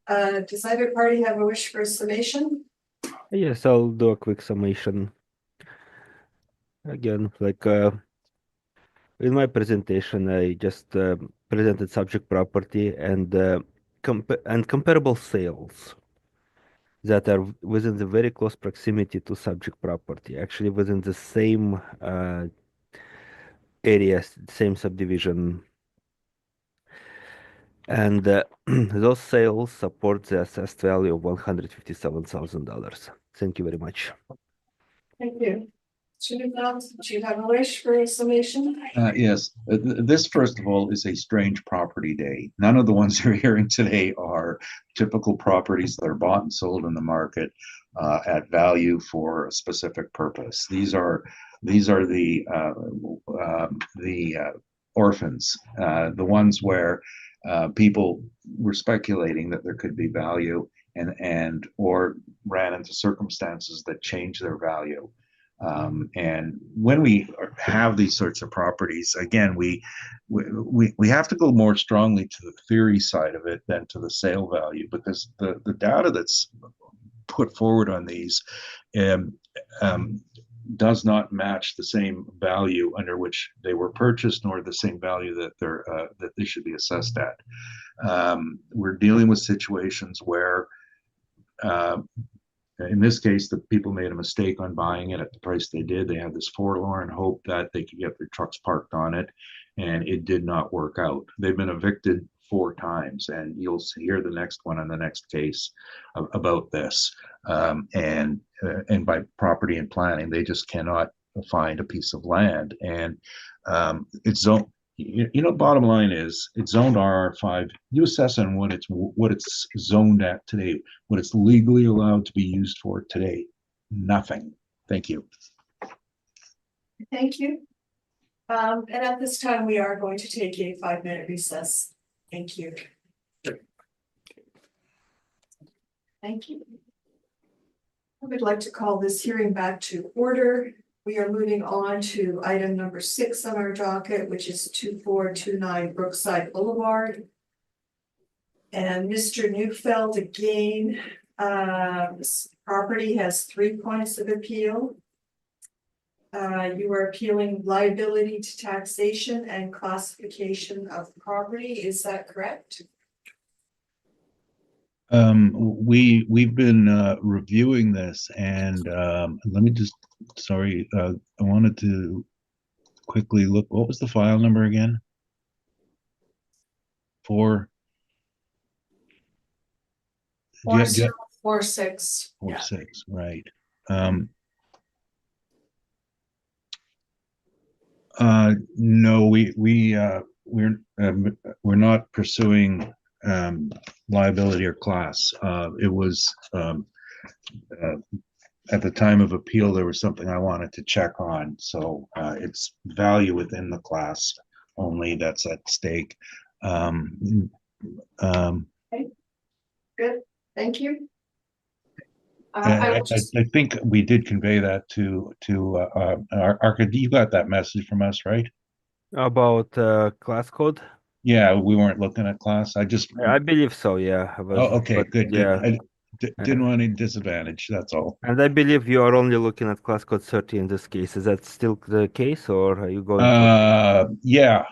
Does either party have a wish for a summation? Yes, I'll do a quick summation. Again, like in my presentation, I just presented subject property and comparable sales that are within the very close proximity to subject property, actually within the same area, same subdivision. And those sales support the assessed value of $157,000. Thank you very much. Thank you. Mr. Newfeld, do you have a wish for a summation? Yes, this first of all is a strange property day. None of the ones you're hearing today are typical properties that are bought and sold in the market at value for a specific purpose. These are the orphans, the ones where people were speculating that there could be value and or ran into circumstances that changed their value. And when we have these sorts of properties, again, we have to go more strongly to the theory side of it than to the sale value, because the data that's put forward on these does not match the same value under which they were purchased, nor the same value that they should be assessed at. We're dealing with situations where in this case, the people made a mistake on buying it at the price they did. They had this forlorn hope that they could get their trucks parked on it, and it did not work out. They've been evicted 4 times, and you'll hear the next one in the next case about this. And by property and planning, they just cannot find a piece of land, and it's zoned. Bottom line is it's zoned RR5. You assess on what it's zoned at today, what it's legally allowed to be used for today. Nothing. Thank you. Thank you. And at this time, we are going to take a 5-minute recess. Thank you. Thank you. I would like to call this hearing back to order. We are moving on to item number 6 on our docket, which is 2429 Brookside Boulevard. And Mr. Newfeld, again, this property has 3 points of appeal. You are appealing liability to taxation and classification of property. Is that correct? We've been reviewing this, and let me just, sorry, I wanted to quickly look. What was the file number again? 4046. 46, right. No, we're not pursuing liability or class. It was at the time of appeal, there was something I wanted to check on. So it's value within the class only that's at stake. Good, thank you. I will just, I think we did convey that to Arca. You got that message from us, right? About class code? Yeah, we weren't looking at class. I believe so, yeah. okay, but good. yeah. I didn't want any disadvantage, that's all. And I believe you are only looking at class code 30 in this case. Is that still the case, or are you going Yeah,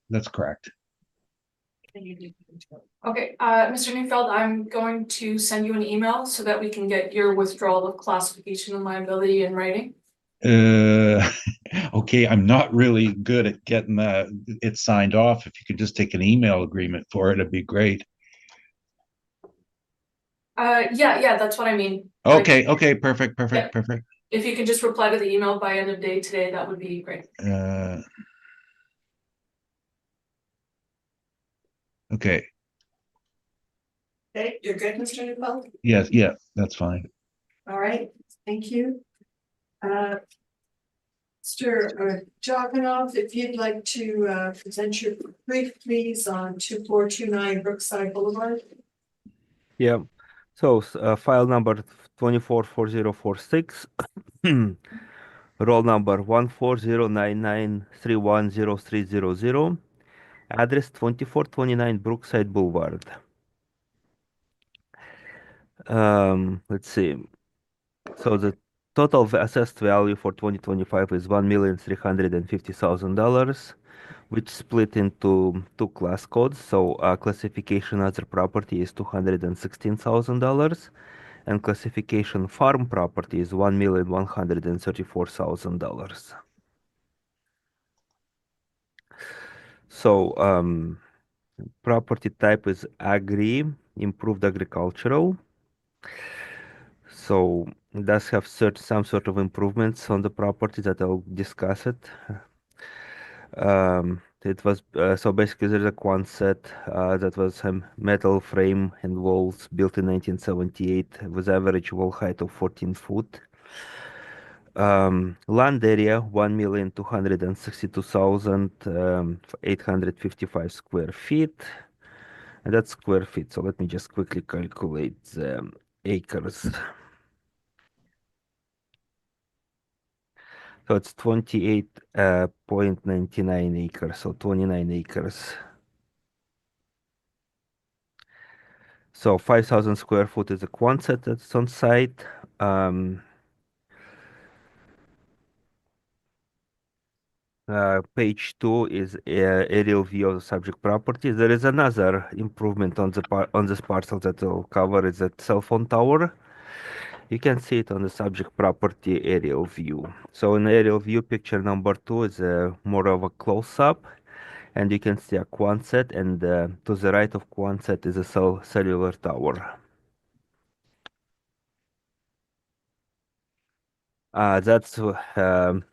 that's correct. okay, Mr. Newfeld, I'm going to send you an email so that we can get your withdrawal of classification and liability in writing. Okay, I'm not really good at getting it signed off. If you could just take an email agreement for it, it'd be great. Yeah, that's what I mean. Okay, perfect. If you could just reply to the email by end of day today, that would be great. Okay. Okay, you're good, Mr. Newfeld? Yes, yeah, that's fine. All right, thank you. Mr. Joganoff, if you'd like to present your brief, please, on 2429 Brookside Boulevard. Yeah. So file number 244046, roll number 14099310300, address 2429 Brookside Boulevard. Let's see. So the total assessed value for 2025 is $1,350,000, which split into two class codes. So classification other property is $216,000, and classification farm property is $1,134,000. So property type is agri, improved agricultural. So it does have some sort of improvements on the property that I'll discuss it. It was so basically there's a Quonset that was a metal frame and walls built in 1978 with average wall height of 14 foot. Land area 1,262,855 square feet. And that's square feet. So let me just quickly calculate the acres. So it's 28.99 acres, so 29 acres. So 5,000 square foot is a Quonset that's on site. Page 2 is aerial view of the subject property. There is another improvement on on this parcel that will cover is a cell phone tower. You can see it on the subject property aerial view. So in aerial view, picture number 2 is more of a close-up, and you can see a Quonset, and to the right of Quonset is a cellular tower. That's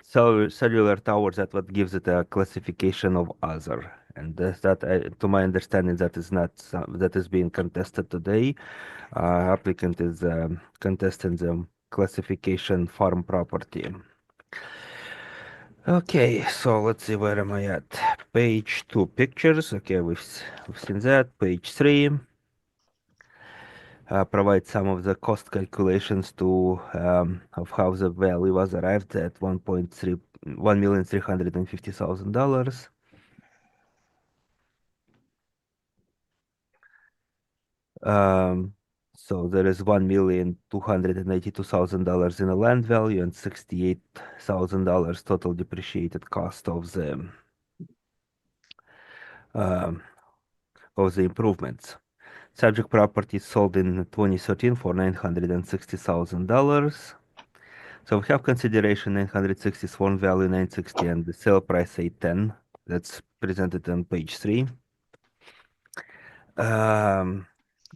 cellular tower. That's what gives it a classification of other, and to my understanding, that is not that is being contested today. Applicant is contesting the classification farm property. Okay, so let's see, where am I at? Page 2, pictures. Okay, we've seen that. Page 3 provide some of the cost calculations of how the value was arrived at $1,350,000. So there is $1,282,000 in a land value and $68,000 total depreciated cost um, of the improvements. Subject property sold in 2013 for $960,000. So we have consideration 960 sworn value 960 and the sale price 810. That's presented on page 3.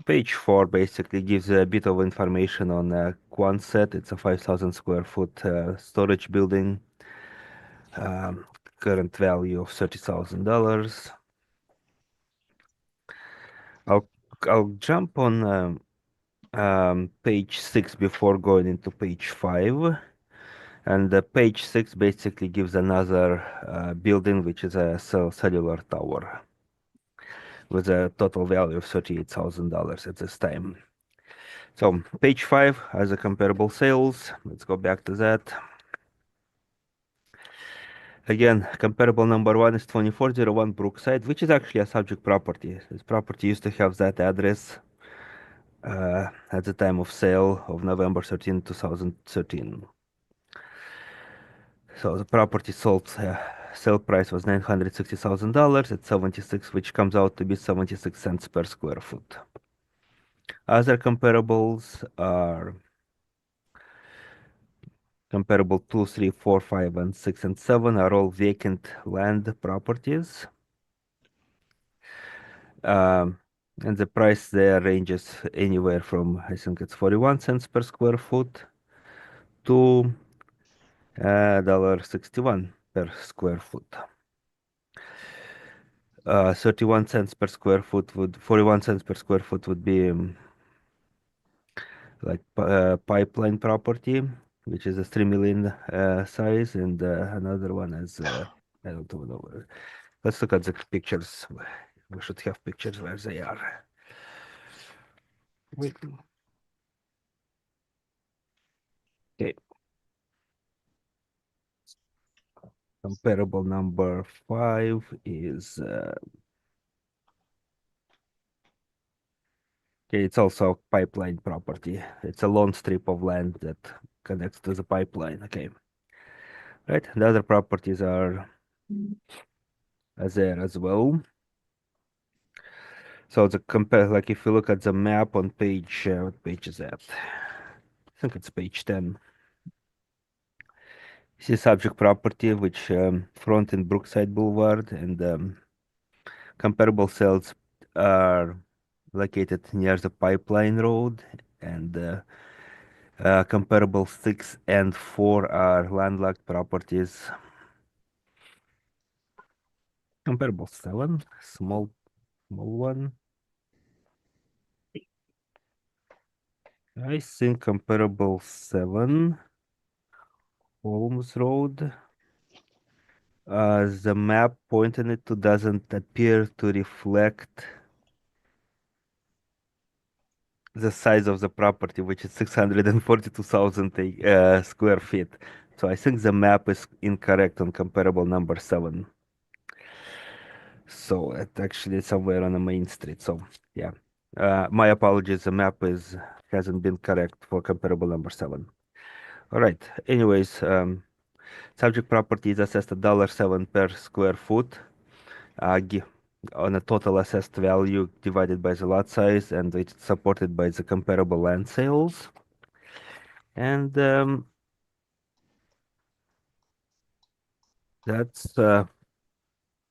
Page 4 basically gives a bit of information on Quonset. It's a 5,000 square foot storage building. Current value of $30,000. I'll jump on page 6 before going into page 5. And page 6 basically gives another building, which is a cellular tower with a total value of $38,000 at this time. So page 5 has a comparable sales. Let's go back to that. Again, comparable number 1 is 2401 Brookside, which is actually a subject property. This property used to have that address at the time of sale of November 13, 2013. So the property sold, sale price was $960,000 at 76, which comes out to be 76 cents per square foot. Other comparables are comparable 2, 3, 4, 5, and 6, and 7 are all vacant land properties. And the price there ranges anywhere from, I think it's 41 cents per square foot to $1.61 per square foot. 31 cents per square foot 41 cents per square foot would be like pipeline property, which is a 3 million size, and another one is I don't know. Let's look at the pictures. We should have pictures where they are. Wait. Okay. Comparable number 5 is Okay, it's also a pipeline property. It's a long strip of land that connects to the pipeline. Okay. Right. The other properties are there as well. So the compare, like if you look at the map on page, what page is that? I think it's page 10. See subject property, which front in Brookside Boulevard, and comparable cells are located near the pipeline road, and comparable 6 and 4 are landlocked properties. Comparable 7, small one. I think comparable 7, Holmes Road. The map pointing it to doesn't appear to reflect the size of the property, which is 642,000 square feet. So I think the map is incorrect on comparable number 7. So it actually is somewhere on the main street. So yeah, my apologies. The map hasn't been correct for comparable number 7. All right. Anyways, subject property is assessed at $7 per square foot. On a total assessed value divided by the lot size, and it's supported by the comparable land sales. And that's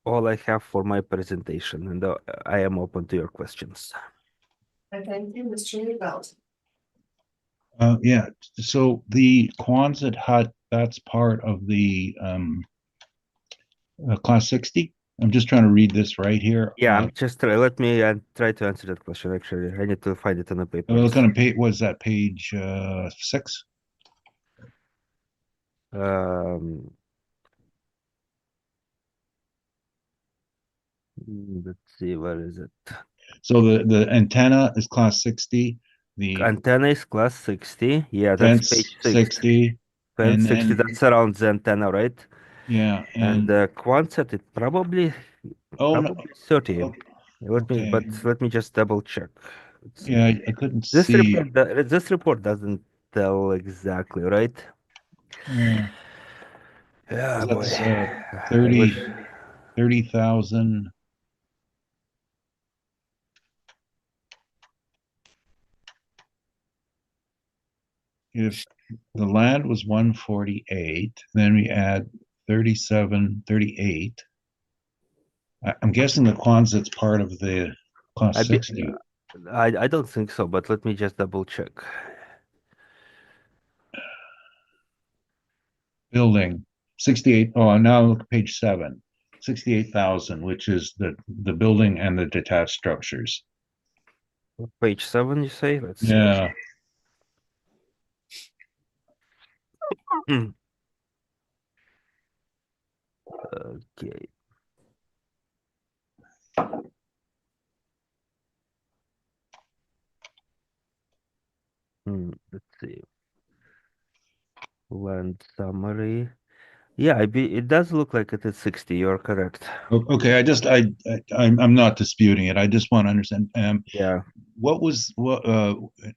all I have for my presentation, and I am open to your questions. And thank you, Mr. Neufeld. Yeah, so the Quonset hut, that's part of the class 60. I'm just trying to read this right here. Yeah, I'm just let me try to answer that question. Actually, I need to find it on the paper. What kind of page was that? Page 6? Let's see, where is it? So the antenna is class 60. The Antenna is class 60. Yeah, that's fence page 6. 60. Fence And 60, then that's around the antenna, right? yeah, And Quonset, it probably oh no, 30. oh, But okay. let me just double check. Let's see. Yeah, I couldn't This see. report, this report doesn't tell exactly, right? Yeah, Yeah, boy. that's I wish. 30,000. If the land was 148, then we add 37, 38. I'm guessing the Quonset's part of the class I, be, 60 I don't think so, but let me just double check. building. 68. Oh, now look at page 7. 68,000, which is the building and the detached structures. Page 7, you say? Let's see. Yeah. Okay. Let's see. Land summary. Yeah, it does look like it is 60. You're correct. Okay, I'm not disputing it. I just want to understand. Yeah.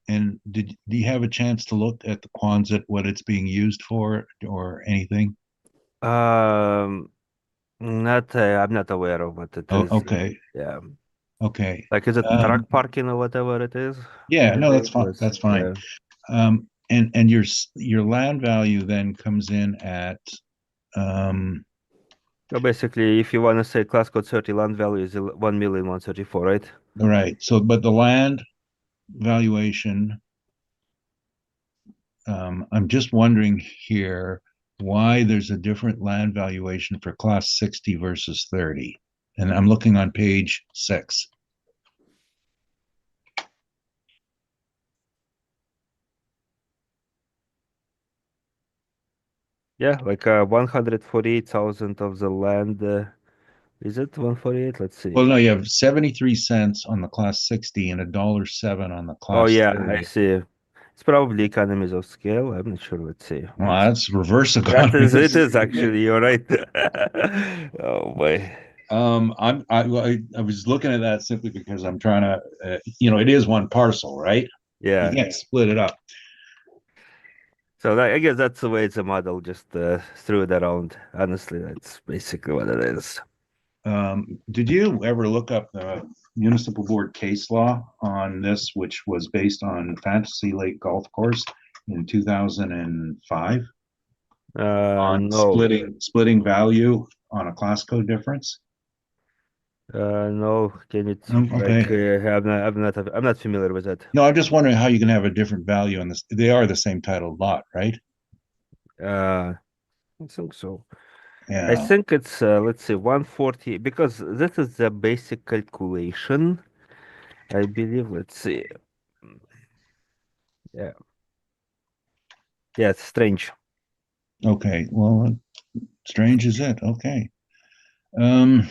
And do you have a chance to look at the Quonset, what it's being used for, or anything? I'm not aware of what it Oh, is. okay, Yeah. okay. Like, is it truck parking or whatever it is? Yeah, no, that's Maybe it fine. was, That's fine. yeah. And your land value then comes in at So basically, if you want to say class code 30 land value is 1,134,000, right? all right. So, but the land valuation, I'm just wondering here why there's a different land valuation for class 60 versus 30. And I'm looking on page 6. Yeah, like 148,000 of the land. Is it 148? Let's see. Well, no, you have 73 cents on the class 60 and $1.07 on the Oh class yeah, 30. I see. It's probably economies of scale. I'm not sure. Let's see. Well, that's reverse That is, economies. it is actually. You're right. Oh boy. I was looking at that simply because I'm trying to, it is one parcel, right? You Yeah. can't split it up. So I guess that's the way it's a model. Just threw it around. Honestly, that's basically what it is. Did you ever look up the municipal board case law on this, which was based on Fantasy Lake Golf Course in 2005 on No. splitting value on a class code difference? No. Can it like Okay. I'm not familiar with that. No, I'm just wondering how you can have a different value on this. They are the same titled lot, right? I think so. I Yeah. think it's let's see 140 because this is the basic calculation. I believe. Let's see. Yeah. Yeah, it's strange. Okay. Well, strange is it? Okay. Um,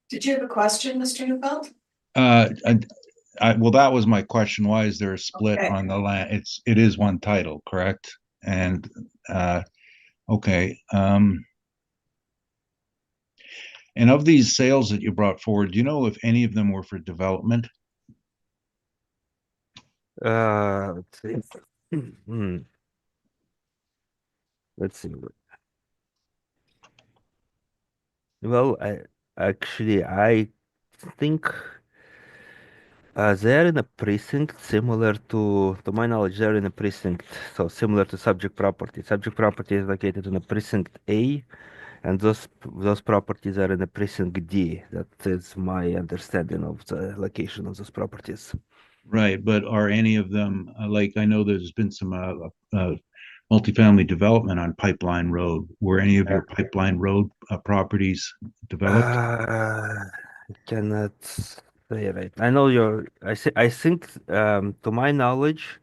Did you have a question, Mr. Neufeld? uh, well, that was my question. Why is there a split Okay. on the land? It is one title, correct? And okay. And of these sales that you brought forward, do you know if any of them were for development? Let's see. Hmm. Let's see. Well, I think they're in a precinct similar to my knowledge, they're in a precinct, so similar to subject property. Subject property is located in a precinct A, and those properties are in a precinct D. That is my understanding of the location of those properties. Right, but are any of them like I know there's been some multifamily development on Pipeline Road. Were any of your Pipeline Road properties developed? I cannot say right. I know I think to my knowledge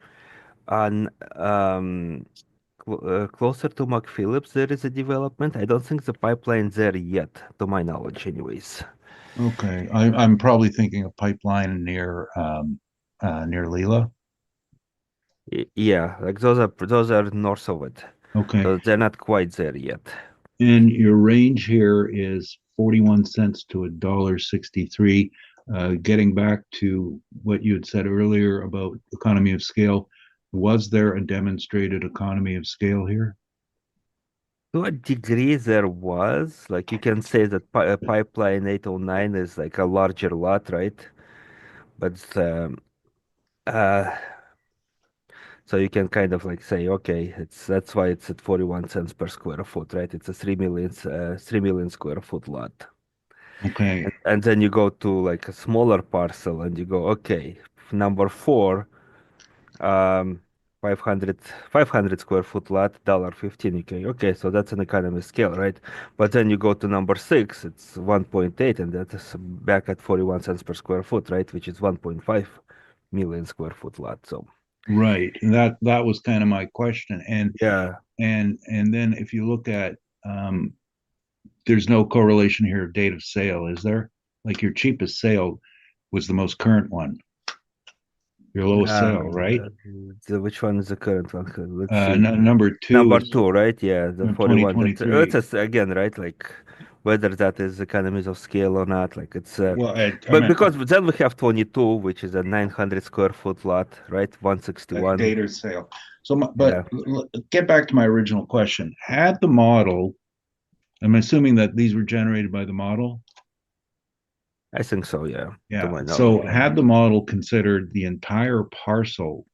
on closer to McPhillips there is a development. I don't think the pipeline's there yet, to my knowledge, anyways. Okay, I'm probably thinking of Pipeline near Leela. Yeah, like those are north of it. Okay, So they're not quite there yet. and your range here is 41 cents to $1.63. Getting back to what you had said earlier about economy of scale, was there a demonstrated economy of scale here? To a degree, there was. Like you can say that pipeline 809 is like a larger lot, right? But uh, so you can kind of like say, okay, that's why it's at 41 cents per square foot, right? It's a 3 million square foot lot. Okay, And then you go to like a smaller parcel and you go, okay, number four, um, 500, 500 square foot lot, $1.15. Okay, so that's an economy scale, right? But then you go to number six, it's 1.8, and that is back at 41 cents per square foot, right? Which is 1.5 million square foot lot. So right. That was kind of my question. yeah. And then if you look at there's no correlation here of date of sale, is there? Like your cheapest sale was the most current one, your lowest sale, right? Which one is the current one? Let's see. Number two Number is two, right? Yeah, the 41. That's 2023. again, right? Like whether that is economies of scale or not. Like it's Well, I but meant because then we have 22, which is a 900 square foot lot, right? like 161. date or sale. So, Yeah, get back to my original question. Had the model, I'm assuming that these were generated by the model. I think so. Yeah, to Yeah. my knowledge. So, had the model considered the entire parcel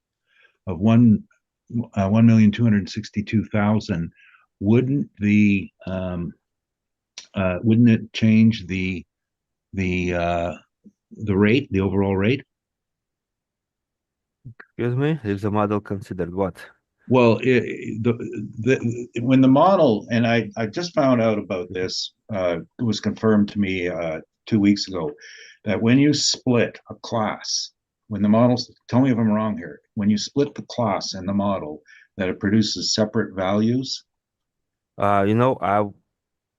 of 1,262,000, wouldn't wouldn't it change the uh, the rate, the overall rate? Excuse me. If the model considered what? Well, when the model, and I just found out about this, it was confirmed to me 2 weeks ago, that when you split a class, when the models, tell me if I'm wrong here, when you split the class in the model, that it produces separate values. You know,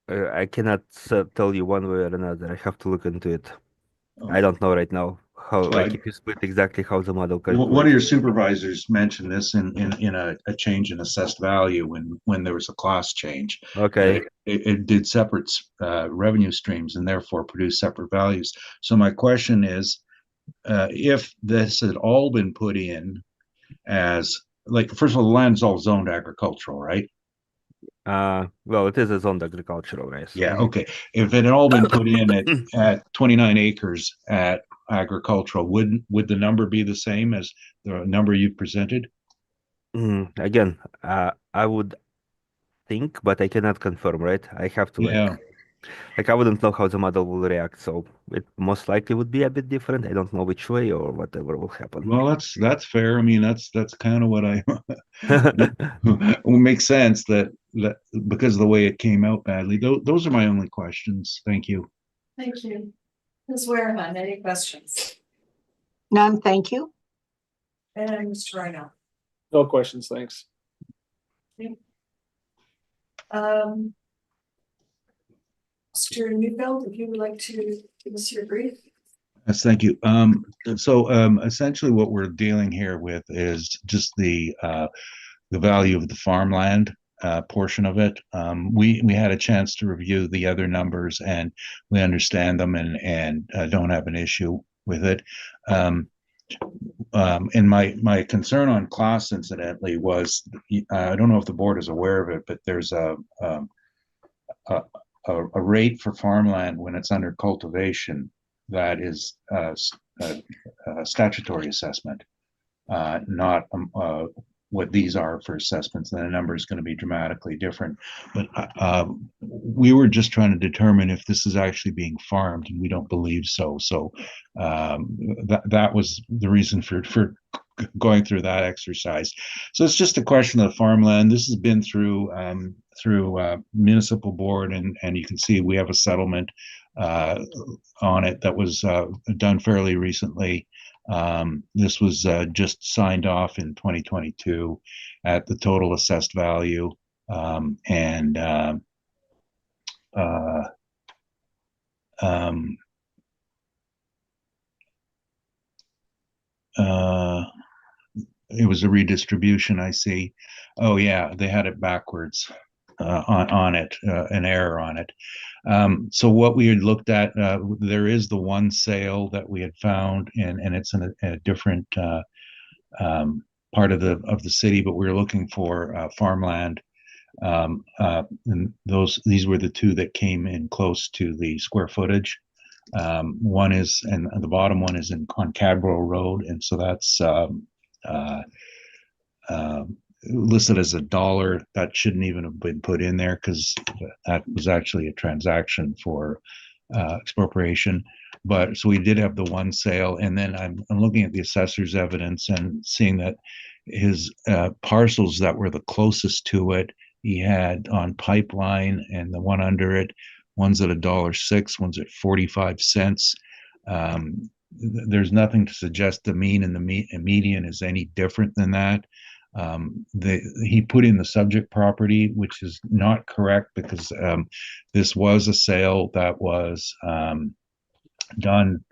I cannot tell you one way or another. I have to look into it. I Oh, don't know right now How, like, Right. if you split exactly how the model One of calculates. your supervisors mentioned this in a change in assessed value when there was a class change. Okay. It did separate revenue streams and therefore produced separate values. So my question is, if this had all been put in as, like, first of all, the land's all zoned agricultural, right? Well, it is a zoned agricultural, right? So Yeah, okay. If it had all been put in at 29 acres at agricultural, would the number be the same as the number you presented? again, I would think, but I cannot confirm, right? I have to Yeah. like I wouldn't know how the model will react, so it most likely would be a bit different. I don't know which way or whatever will happen. Well, that's fair. I mean, that's kind of what I it makes sense that because of the way it came out badly. Those are my only questions. Thank you. Thank you. Ms. Wareman, any questions? None, thank you. And Mr. Rhino. No questions, thanks. Mr. Newfeld, if you would like to give us your brief. Yes, thank you. So essentially what we're dealing here with is just the value of the farmland portion of it. We had a chance to review the other numbers and we understand them and don't have an issue with it. And my concern on class, incidentally, was I don't know if the board is aware of it, but there's a rate for farmland when it's under cultivation that is a statutory assessment, not what these are for assessments. And the number is going to be dramatically different. But we were just trying to determine if this is actually being farmed, and we don't believe so. So that was the reason for going through that exercise. So it's just a question of farmland. This has been through municipal board, and you can see we have a settlement on it that was done fairly recently. This was just signed off in 2022 at the total assessed value, and it was a redistribution, I see. Oh yeah, they had it backwards on it, an error on it. So what we had looked at, there is the one sale that we had found, and it's in a different part of the city, but we were looking for farmland. And these were the two that came in close to the square footage. One is, and the bottom one is on Cadborough Road, and so that's listed as $1. That shouldn't even have been put in there because that was actually a transaction for expropriation. But so we did have the one sale, and then I'm looking at the assessor's evidence and seeing that his parcels that were the closest to it, he had on Pipeline and the one under it, one's at $1.06, one's at 45 cents. There's nothing to suggest the mean and the median is any different than that. He put in the subject property, which is not correct because this was a sale that was done.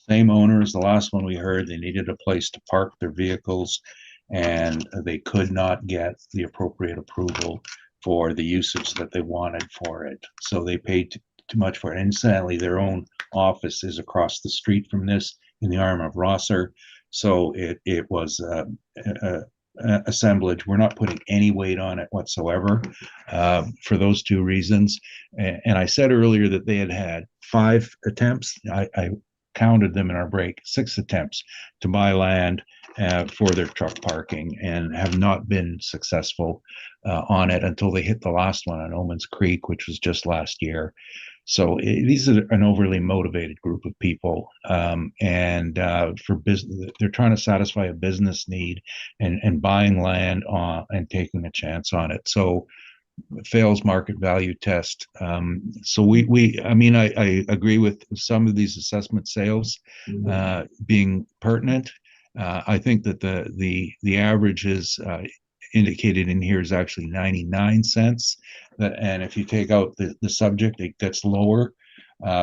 Same owner as the last one we heard. They needed a place to park their vehicles, and they could not get the appropriate approval for the usage that they wanted for it. So they paid too much for it. Incidentally, their own office is across the street from this in the arm of Rosser. So it was assemblage. We're not putting any weight on it whatsoever for those two reasons. And I said earlier that they had 5 attempts. I counted them in our break, 6 attempts to buy land for their truck parking and have not been successful on it until they hit the last one on Omens Creek, which was just last year. So these are an overly motivated group of people, and for business, they're trying to satisfy a business need and buying land on and taking a chance on it. So fails market value test. So I mean, I agree with some of these assessment sales being pertinent. I think that the average is indicated in here is actually 99 cents. And if you take out the subject, it gets lower.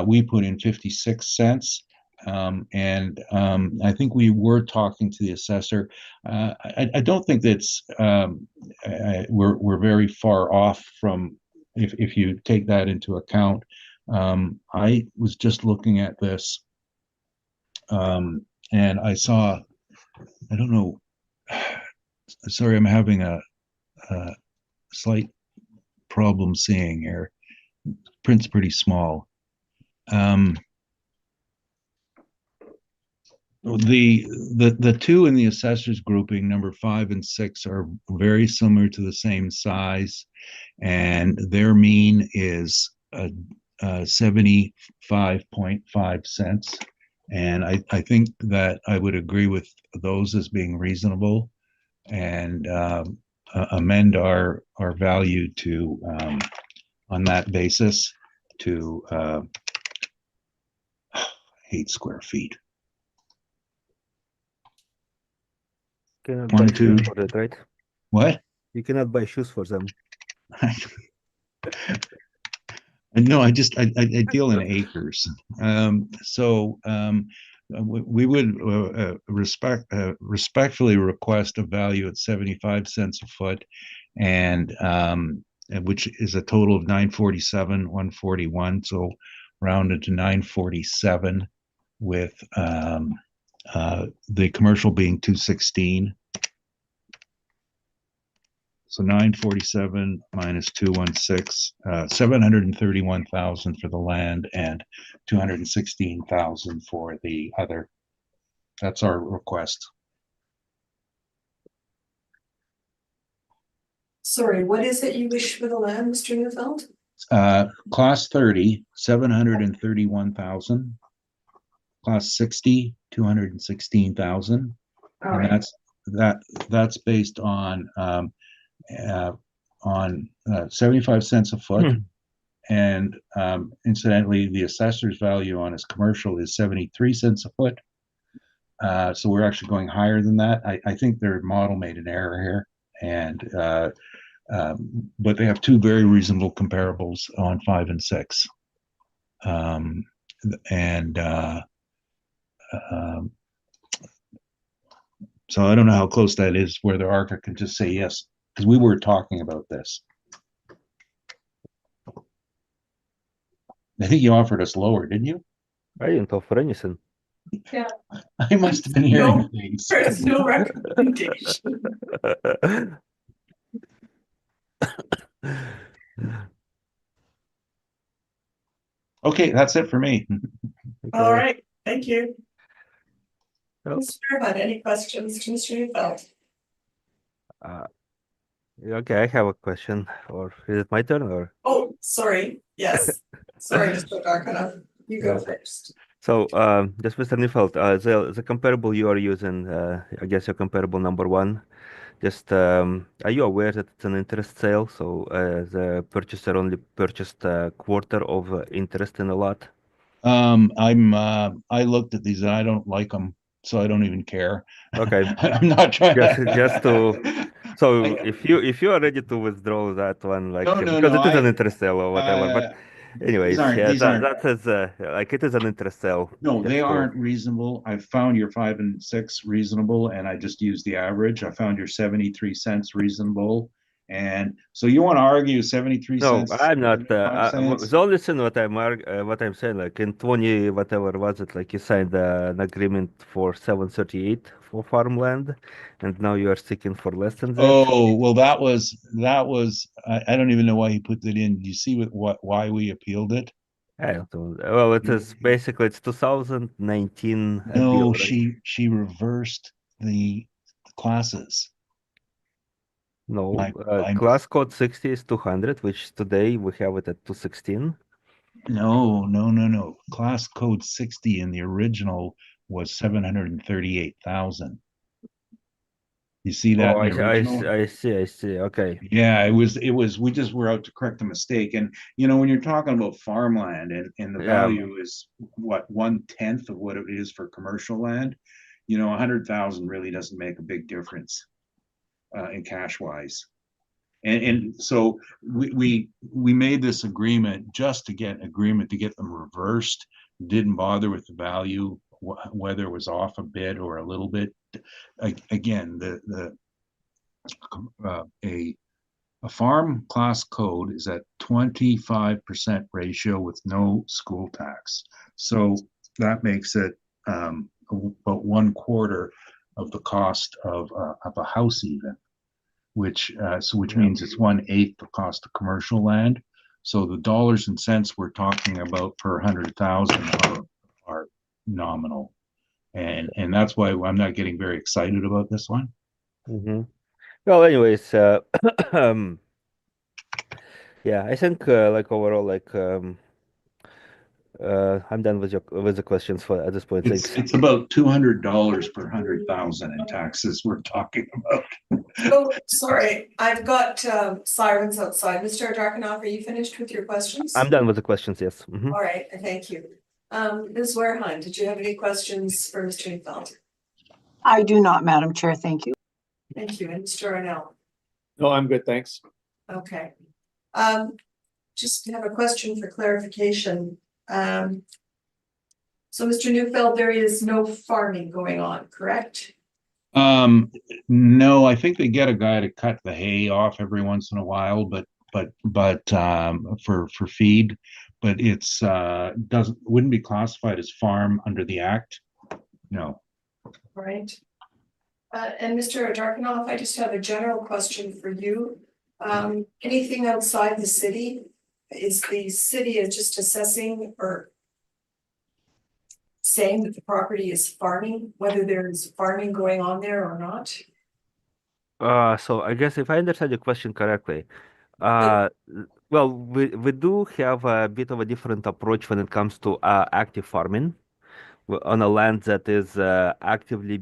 We put in 56 cents. I think we were talking to the assessor. I don't think that's we're very far off from if you take that into account. I was just looking at this, and I saw, I don't know, sorry, I'm having a slight problem seeing here. Print's pretty small. The two in the assessors grouping, number 5 and 6, are very similar to the same size, and their mean is 75.5 cents. And I think that I would agree with those as being reasonable, and amend our value to on that basis to 8 square feet. Cannot One, buy shoes two. for that, right? What? You cannot buy shoes for them. No, I deal in acres. We would respectfully request a value at 75 cents a foot, and which is a total of 947,141. So rounded to 947, with the commercial being 216. So 947 minus 216, 731,000 for the land and 216,000 for the other. That's our request. Sorry, what is it you wish for the land, Mr. Neufeld? Class 30, 731,000. Class 60, 216,000. All And right, that's based on 75 cents a foot. And incidentally, the assessor's value on his commercial is 73 cents a foot. So we're actually going higher than that. I think their model made an error here, and but they have two very reasonable comparables on 5 and 6. So I don't know how close that is where the ARCA can just say yes, because we were talking about this. I think you offered us lower, didn't you? I didn't offer anything. I must have been hearing things. there's no recommendation. Okay, that's it for me. All right, thank you. Well, Mr. Fairhunt, any questions to Mr. Neufeld? okay, I have a question. Or is it my turn? Or Oh, sorry, yes. Sorry, Mr. Darkana, you go Yeah. first. so, just Mr. Neufeld, the comparable you are using, I guess your comparable number 1. Just are you aware that it's an interest sale? So the purchaser only purchased a quarter of interest in a lot. I looked at these and I don't like them, so I don't even care. Okay, I'm not trying just to. So I- if you are ready to withdraw that one, like No, because no, it is an interest sale or whatever. But anyways, yeah, these aren't. that is like it is an interest sale. No, just they to- aren't reasonable. I found your 5 and 6 reasonable, and I just used the average. I found your 73 cents reasonable. And so you want to argue 73 No, cents? I'm not. 75 cents? The only thing what I'm saying, like in 20 whatever was it, like you signed an agreement for 738 for farmland, and now you are sticking for less than that. Oh, well, that was I don't even know why he put that in. Do you see why we appealed it? I don't know. Well, it is basically it's 2019 No, deal, right? she reversed the classes. No, by class code 60 is 200, which today we have it at 216. No. Class code 60 in the original was 738,000. You see that Oh, in the original? I see. Okay. Yeah, it was, we just were out to correct the mistake. And, when you're talking about farmland and the Yeah. value is what, 1/10 of what it is for commercial land, 100,000 really doesn't make a big difference in cash wise. And so we made this agreement just to get agreement to get them reversed. Didn't bother with the value weather was off a bit or a little bit. Again, a farm class code is at 25% ratio with no school tax. So that makes it about 1/4 of the cost of a house even, which means it's 1/8 the cost of commercial land. So the dollars and cents we're talking about per 100,000 are nominal. And that's why I'm not getting very excited about this one. Well, anyways, yeah, I think like overall, like I'm done with the questions for at this point. Thanks. It's about $200 per 100,000 in taxes we're talking about. Oh, sorry, I've got sirens outside. Mr. Darkinoff, are you finished with your questions? I'm done with the questions. Yes. All right, thank you. Ms. Wareheim, did you have any questions for Mr. Neufeld? I do not, Madam Chair. Thank you. Thank you, and Mr. Arnell. No, I'm good, thanks. Okay. Just have a question for clarification. So Mr. Neufeld, there is no farming going on, correct? No, I think they get a guy to cut the hay off every once in a while, but for feed, but it's wouldn't be classified as farm under the act. No. All right. And Mr. Darkinoff, I just have a general question for you. Anything outside the city? Is the city just assessing or saying that the property is farming, whether there's farming going on there or not? So I guess if I understand your question correctly, well, we do have a bit of a different approach when it comes to active farming on a land that is actively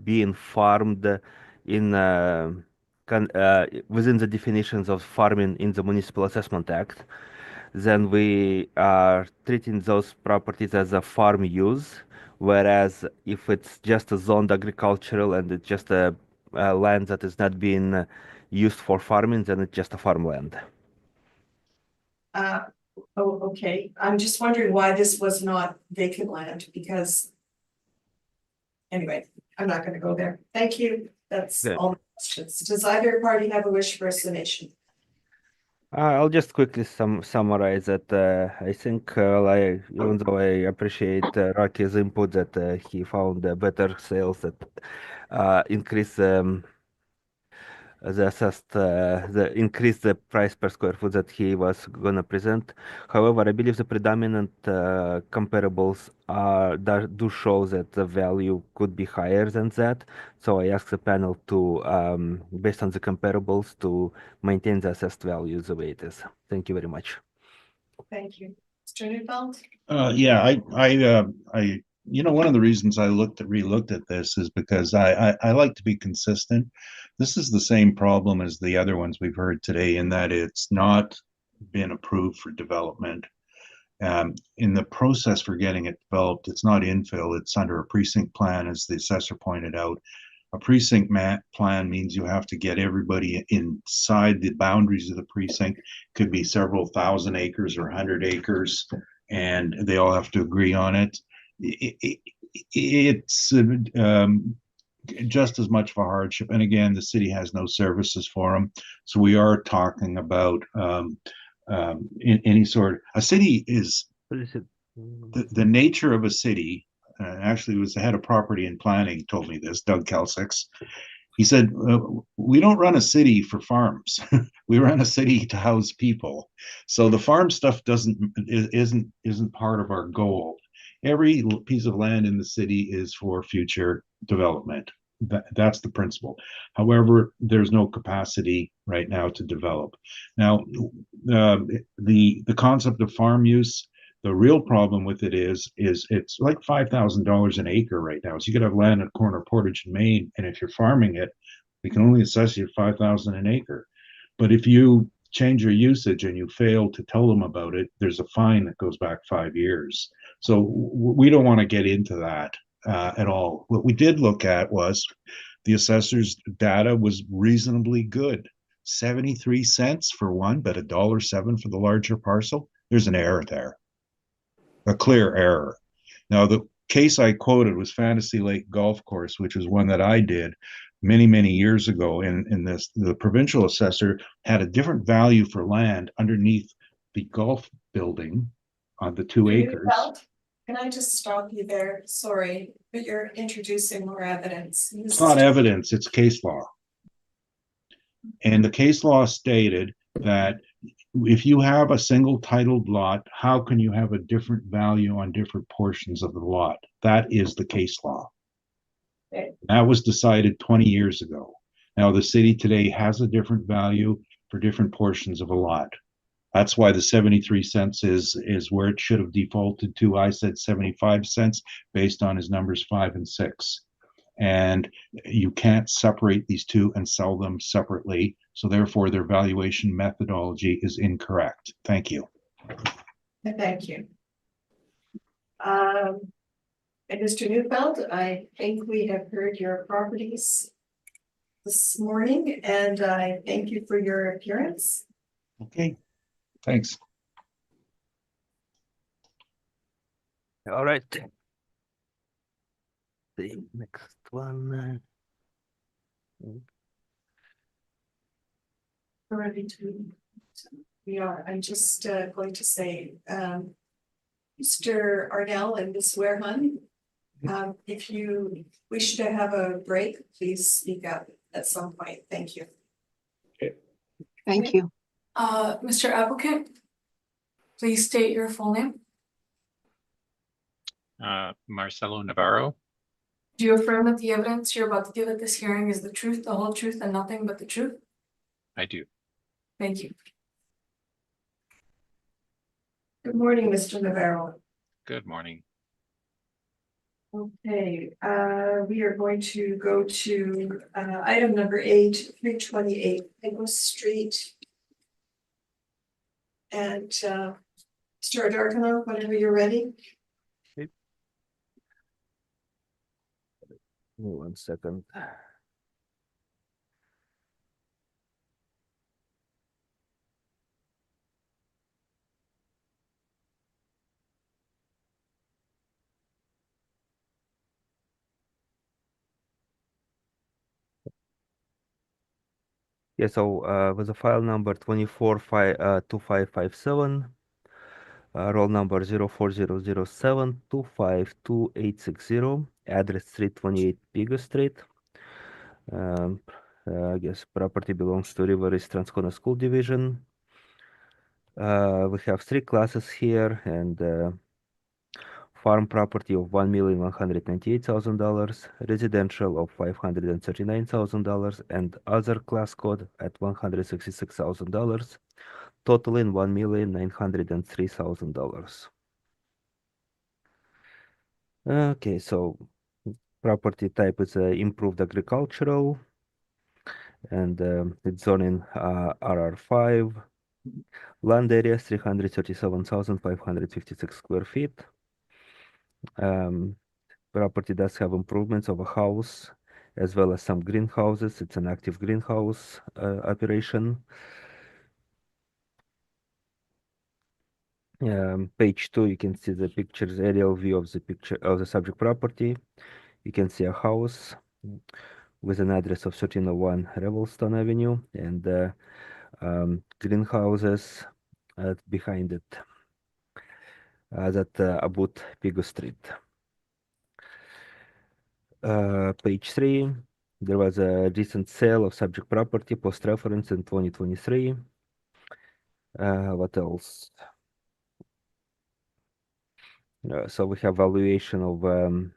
being farmed in within the definitions of farming in the Municipal Assessment Act. Then we are treating those properties as a farm use, whereas if it's just a zoned agricultural and it's just a land that is not being used for farming, then it's just a farmland. Oh, okay. I'm just wondering why this was not vacant land, because anyway, I'm not gonna go there. Thank you. That's Good. all the questions. Does either party have a wish for explanation? I'll just quickly summarize that. I think, even though I appreciate Rocky's input that he found better sales that increase the assessed, the increase the price per square foot that he was gonna present. However, I believe the predominant comparables do show that the value could be higher than that. So I asked the panel to, based on the comparables, to maintain the assessed values the way it is. Thank you very much. Thank you. Mr. Neufeld? Yeah, one of the reasons I re-looked at this is because I like to be consistent. This is the same problem as the other ones we've heard today, in that it's not been approved for development. In the process for getting it developed, it's not infill, it's under a precinct plan, as the assessor pointed out. A precinct plan means you have to get everybody inside the boundaries of the precinct. Could be several thousand acres or 100 acres, and they all have to agree on it. It's just as much of a hardship. And again, the city has no services for them. So we are talking about in any sort. A city is the nature of a city. Actually, it was the head of property and planning told me this, Doug Kelsix. He said, we don't run a city for farms. We run a city to house people. So the farm stuff isn't part of our goal. Every piece of land in the city is for future development. That's the principle. However, there's no capacity right now to develop. Now, the concept of farm use, the real problem with it is it's like $5,000 an acre right now. So you could have land at Corner Portage in Maine, and if you're farming it, we can only assess you $5,000 an acre. But if you change your usage and you fail to tell them about it, there's a fine that goes back 5 years. So we don't want to get into that at all. What we did look at was the assessor's data was reasonably good. 73 cents for one, but $1.07 for the larger parcel. There's an error there. A clear error. Now, the case I quoted was Fantasy Lake Golf Course, which is one that I did many years ago. In this, the provincial assessor had a different value for land underneath the golf building on the 2 acres. Can I just stop you there? Sorry, but you're introducing more evidence. It's not evidence, it's case law. And the case law stated that if you have a single titled lot, how can you have a different value on different portions of the lot? That is the case law. Okay. That was decided 20 years ago. Now the city today has a different value for different portions of a lot. That's why the 73 cents is where it should have defaulted to. I said 75 cents based on his numbers 5 and 6. And you can't separate these two and sell them separately. So therefore their valuation methodology is incorrect. Thank you. Thank you. And Mr. Neufeld, I think we have heard your properties this morning, and I thank you for your appearance. Okay, thanks. All right. The next one. Ready to. We are. I'm just going to say, Mr. Arnell and Ms. Warehun, if you wish to have a break, please speak up at some point. Thank you. Thank you. Mr. Applicant, please state your full name. Marcelo Navarro. Do you affirm that the evidence you're about to give at this hearing is the truth, the whole truth, and nothing but the truth? I do. Thank you. Good morning, Mr. Navarro. Good morning. Okay, we are going to go to item number 8, 328 Nicholas Street. And Mr. Darkano, whenever you're ready. Give me 1 second. Yeah, so with the file number 242557, roll number 04007252860, address 328 Pigo Street. I guess property belongs to River East Transcona School Division. We have 3 classes here, and farm property of $1,198,000, residential of $539,000, and other class code at $166,000, totaling $1,903,000. Okay, so property type is improved agricultural, and it's zoning RR5. Land area 337,556 square feet. Property does have improvements of a house as well as some greenhouses. It's an active greenhouse operation. Page 2, you can see the pictures, aerial view of the picture of the subject property. You can see a house with an address of 1301 Revelstone Avenue, and greenhouses behind it that abut Pigo Street. Page 3, there was a recent sale of subject property post reference in 2023. What else? So we have valuation of a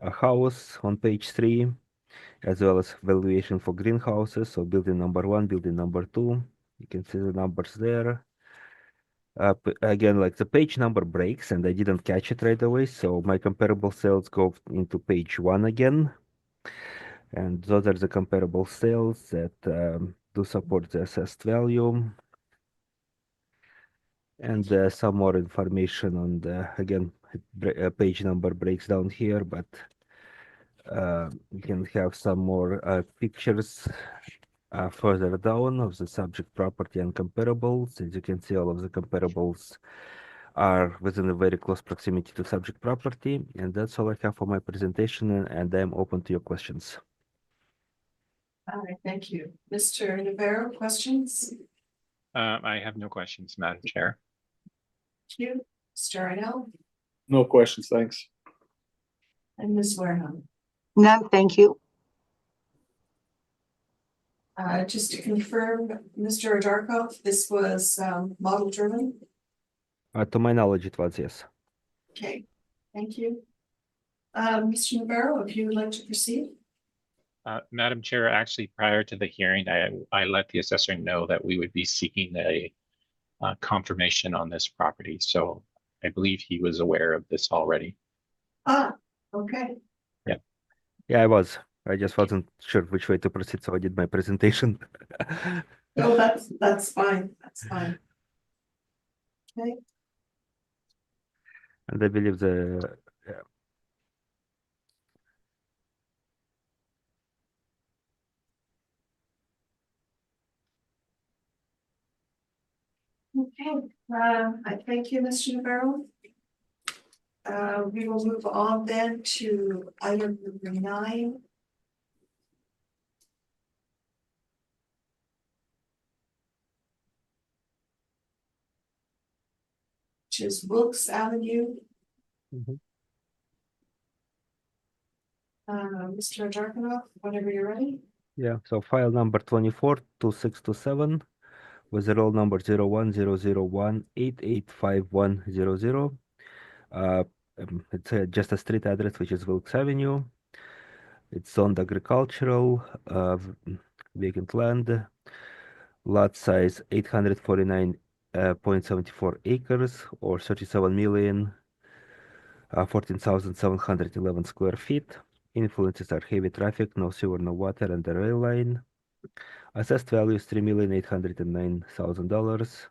house on page 3, as well as valuation for greenhouses. So building number 1, building number 2. You can see the numbers there. Again, like the page number breaks, and I didn't catch it right away. So my comparable sales go into page 1 again. And those are the comparable sales that do support the assessed value. And some more information on the, again, page number breaks down here, but you can have some more pictures further down of the subject property and comparables. As you can see, all of the comparables are within a very close proximity to subject property. And that's all I have for my presentation, and I'm open to your questions. All right, thank you. Mr. Navarro, questions? I have no questions, Madam Chair. Thank you. Mr. Arnell No questions, thanks. and Ms. Wareham. None, thank you. Just to confirm, Mr. Adarkov, this was model driven? To my knowledge, it was yes. Okay, thank you. Mr. Navarro, if you would like to proceed. Madam Chair, actually, prior to the hearing, I let the assessor know that we would be seeking a confirmation on this property. So I believe he was aware of this already. Okay, Yeah, I was. I just wasn't sure which way to proceed, so I did my presentation. no, that's fine, that's fine. Okay, And I believe the okay, I thank you, Mr. Navarro. We will move on then to item number 9. Which is Wilkes Avenue. Mhm. Mr. Darkanoff, whenever you're ready. Yeah, so file number 242627 with the roll number 010018851000. It's just a street address, which is Wilkes Avenue. It's zoned agricultural, vacant land, lot size 849.74 acres or 37,014,711 square feet. Influences are heavy traffic, no sewer, no water, and the rail line. Assessed value is $3,809,000.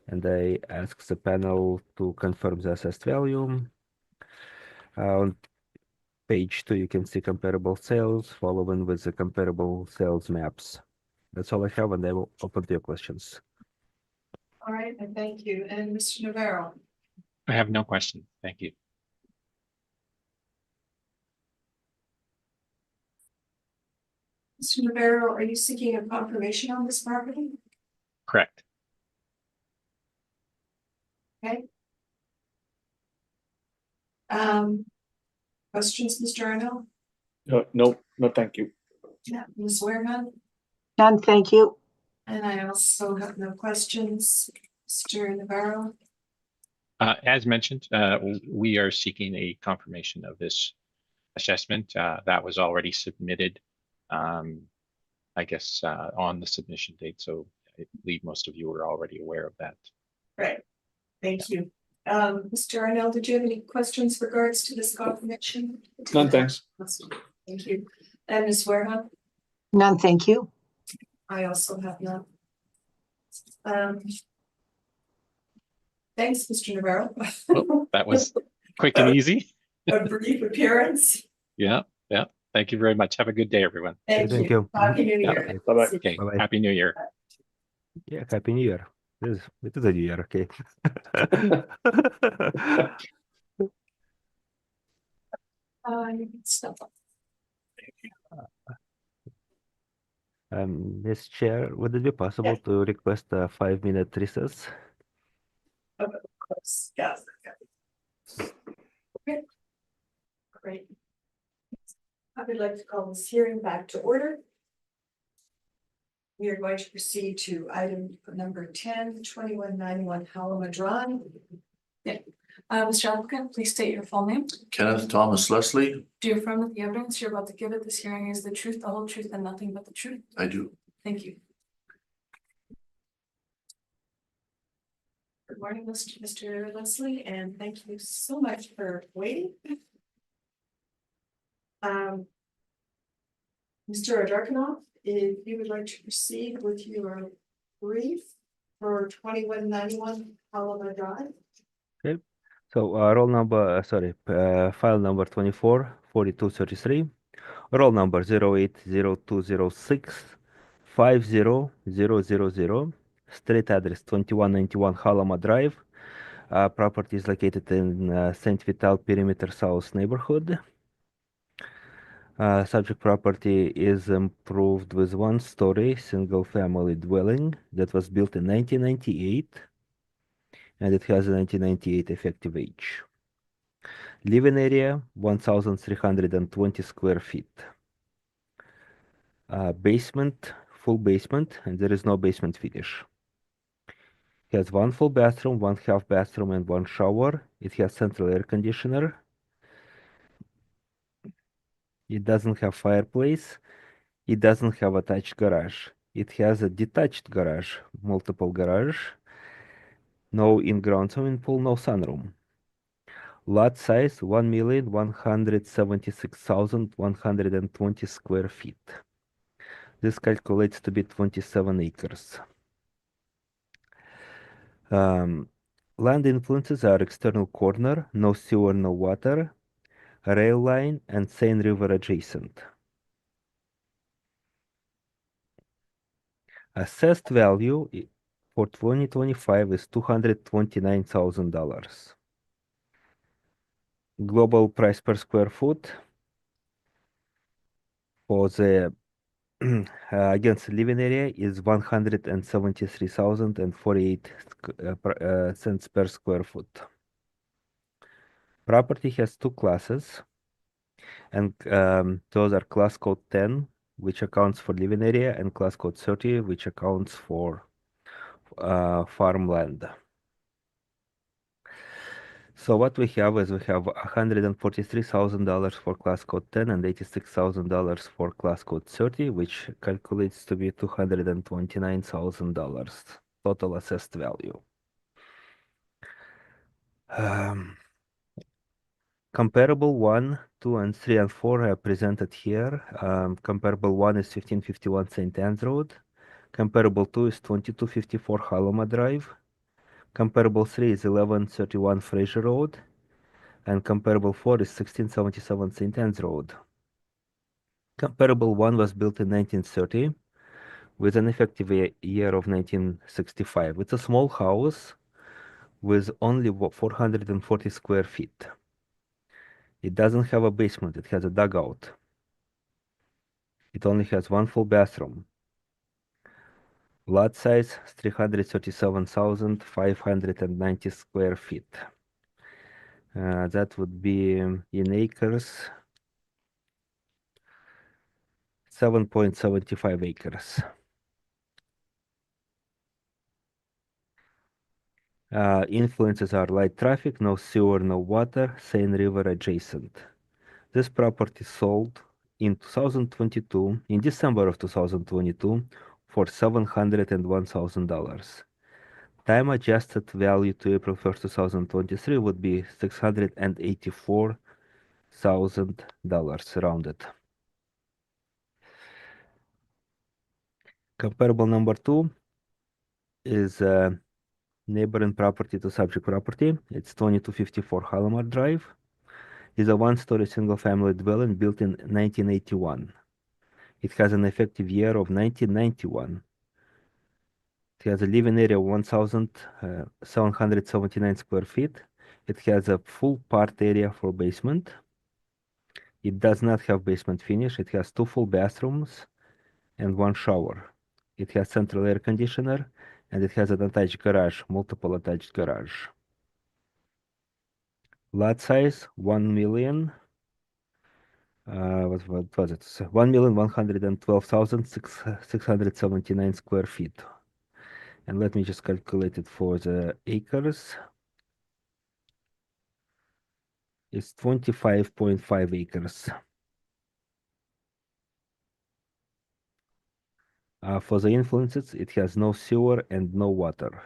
And I ask the panel to confirm the assessed value. On page 2, you can see comparable sales following with the comparable sales maps. That's all I have, and I will open to your questions. All right, and thank you. And Mr. Navarro. I have no questions. Thank you. Mr. Navarro, are you seeking a confirmation on this property? Correct. Okay. Questions, Mr. Arno? No, thank you. Yeah, Ms. Wareham? None, thank you. And I also have no questions. Mr. Navarro? As mentioned, we are seeking a confirmation of this assessment that was already submitted, I guess, on the submission date. So I believe most of you are already aware of that. Right, thank you. Mr. Arnell, did you have any questions regards to this confirmation? None, thanks. Thank you. And Ms. Wareham? None, thank you. I also have none. Thanks, Mr. Navarro. Well, that was quick and easy. A brief appearance. Yeah. Thank you very much. Have a good day, everyone. Thank Thank you. you. Happy New Yeah. Year. Bye-bye. Okay. Bye-bye. Happy New Year. Yeah, Happy New Year. It is a new year, okay. You can step up. Ms. Chair, would it be possible to request a 5-minute recess? Of course, yes. Okay. Great. I would like to call this hearing back to order. We are going to proceed to item number 10, 2191 Halima Drive. Mr. applicant, please state your full name. Kenneth Thomas Leslie, Do you affirm that the evidence you're about to give at this hearing is the truth, the whole truth, and nothing but the truth? I do. Thank you. Good morning, Mr. Leslie, and thank you so much for waiting. Mr. Adarkanoff, if you would like to proceed with your brief for 2191 Halima Drive. So file number 244233, roll number 080206 50000, street address 2191 Halama Drive, Property is located in St. Vital Perimeter South neighborhood. Subject property is improved with one-story single-family dwelling that was built in 1998, and it has a 1998 effective age. Living area 1,320 square feet. Basement, full basement, and there is no basement finish. It has one full bathroom, one half bathroom, and one shower. It has central air conditioner. It doesn't have fireplace. It doesn't have attached garage. It has a detached garage, multiple garage. No in-ground swimming pool, no sunroom. Lot size 1,176,120 square feet. This calculates to be 27 acres. Land influences are external corner, no sewer, no water, rail line, and Seine River adjacent. Assessed value for 2025 is $229,000. Global price per square foot for the against living area is 173,048 cents per square foot. Property has two classes, and those are class code 10, which accounts for living area, and class code 30, which accounts for farmland. So what we have is we have $143,000 for class code 10 and $86,000 for class code 30, which calculates to be $229,000 total assessed value. Comparable 1, 2, and 3, and 4 are presented here. Comparable 1 is 1551 St. Anne's Road. Comparable 2 is 2254 Haloma Drive. Comparable 3 is 1131 Fraser Road. And comparable 4 is 1677 St. Anne's Road. Comparable 1 was built in 1930 with an effective year of 1965. It's a small house with only 440 square feet. It doesn't have a basement, it has a dugout. It only has one full bathroom. Lot size 337,590 square feet. That would be in acres 7.75 acres. Influences are light traffic, no sewer, no water, Seine River adjacent. This property sold in 2022, in December of 2022, for $701,000. Time adjusted value to April 1st, 2023 would be $684,000 rounded. Comparable number 2 is neighboring property to subject property. It's 2254 Halomar Drive. Is a one-story single-family dwelling built in 1981. It has an effective year of 1991. It has a living area of 1,779 square feet. It has a full part area for basement. It does not have basement finish. It has two full bathrooms and one shower. It has central air conditioner, and it has an attached garage, multiple attached garage. Lot size 1,000,000. What was it? 1,112,679 square feet. And let me just calculate it for the acres. It's 25.5 acres. For the influences, it has no sewer and no water.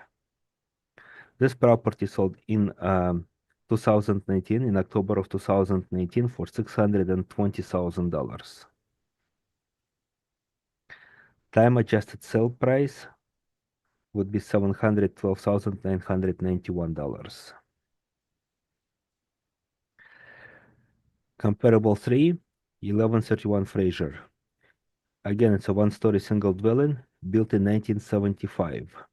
This property sold in 2019, in October of 2019, for $620,000. Time adjusted sale price would be $712,991. Comparable 3, 1131 Fraser. Again, it's a one-story single dwelling built in 1975.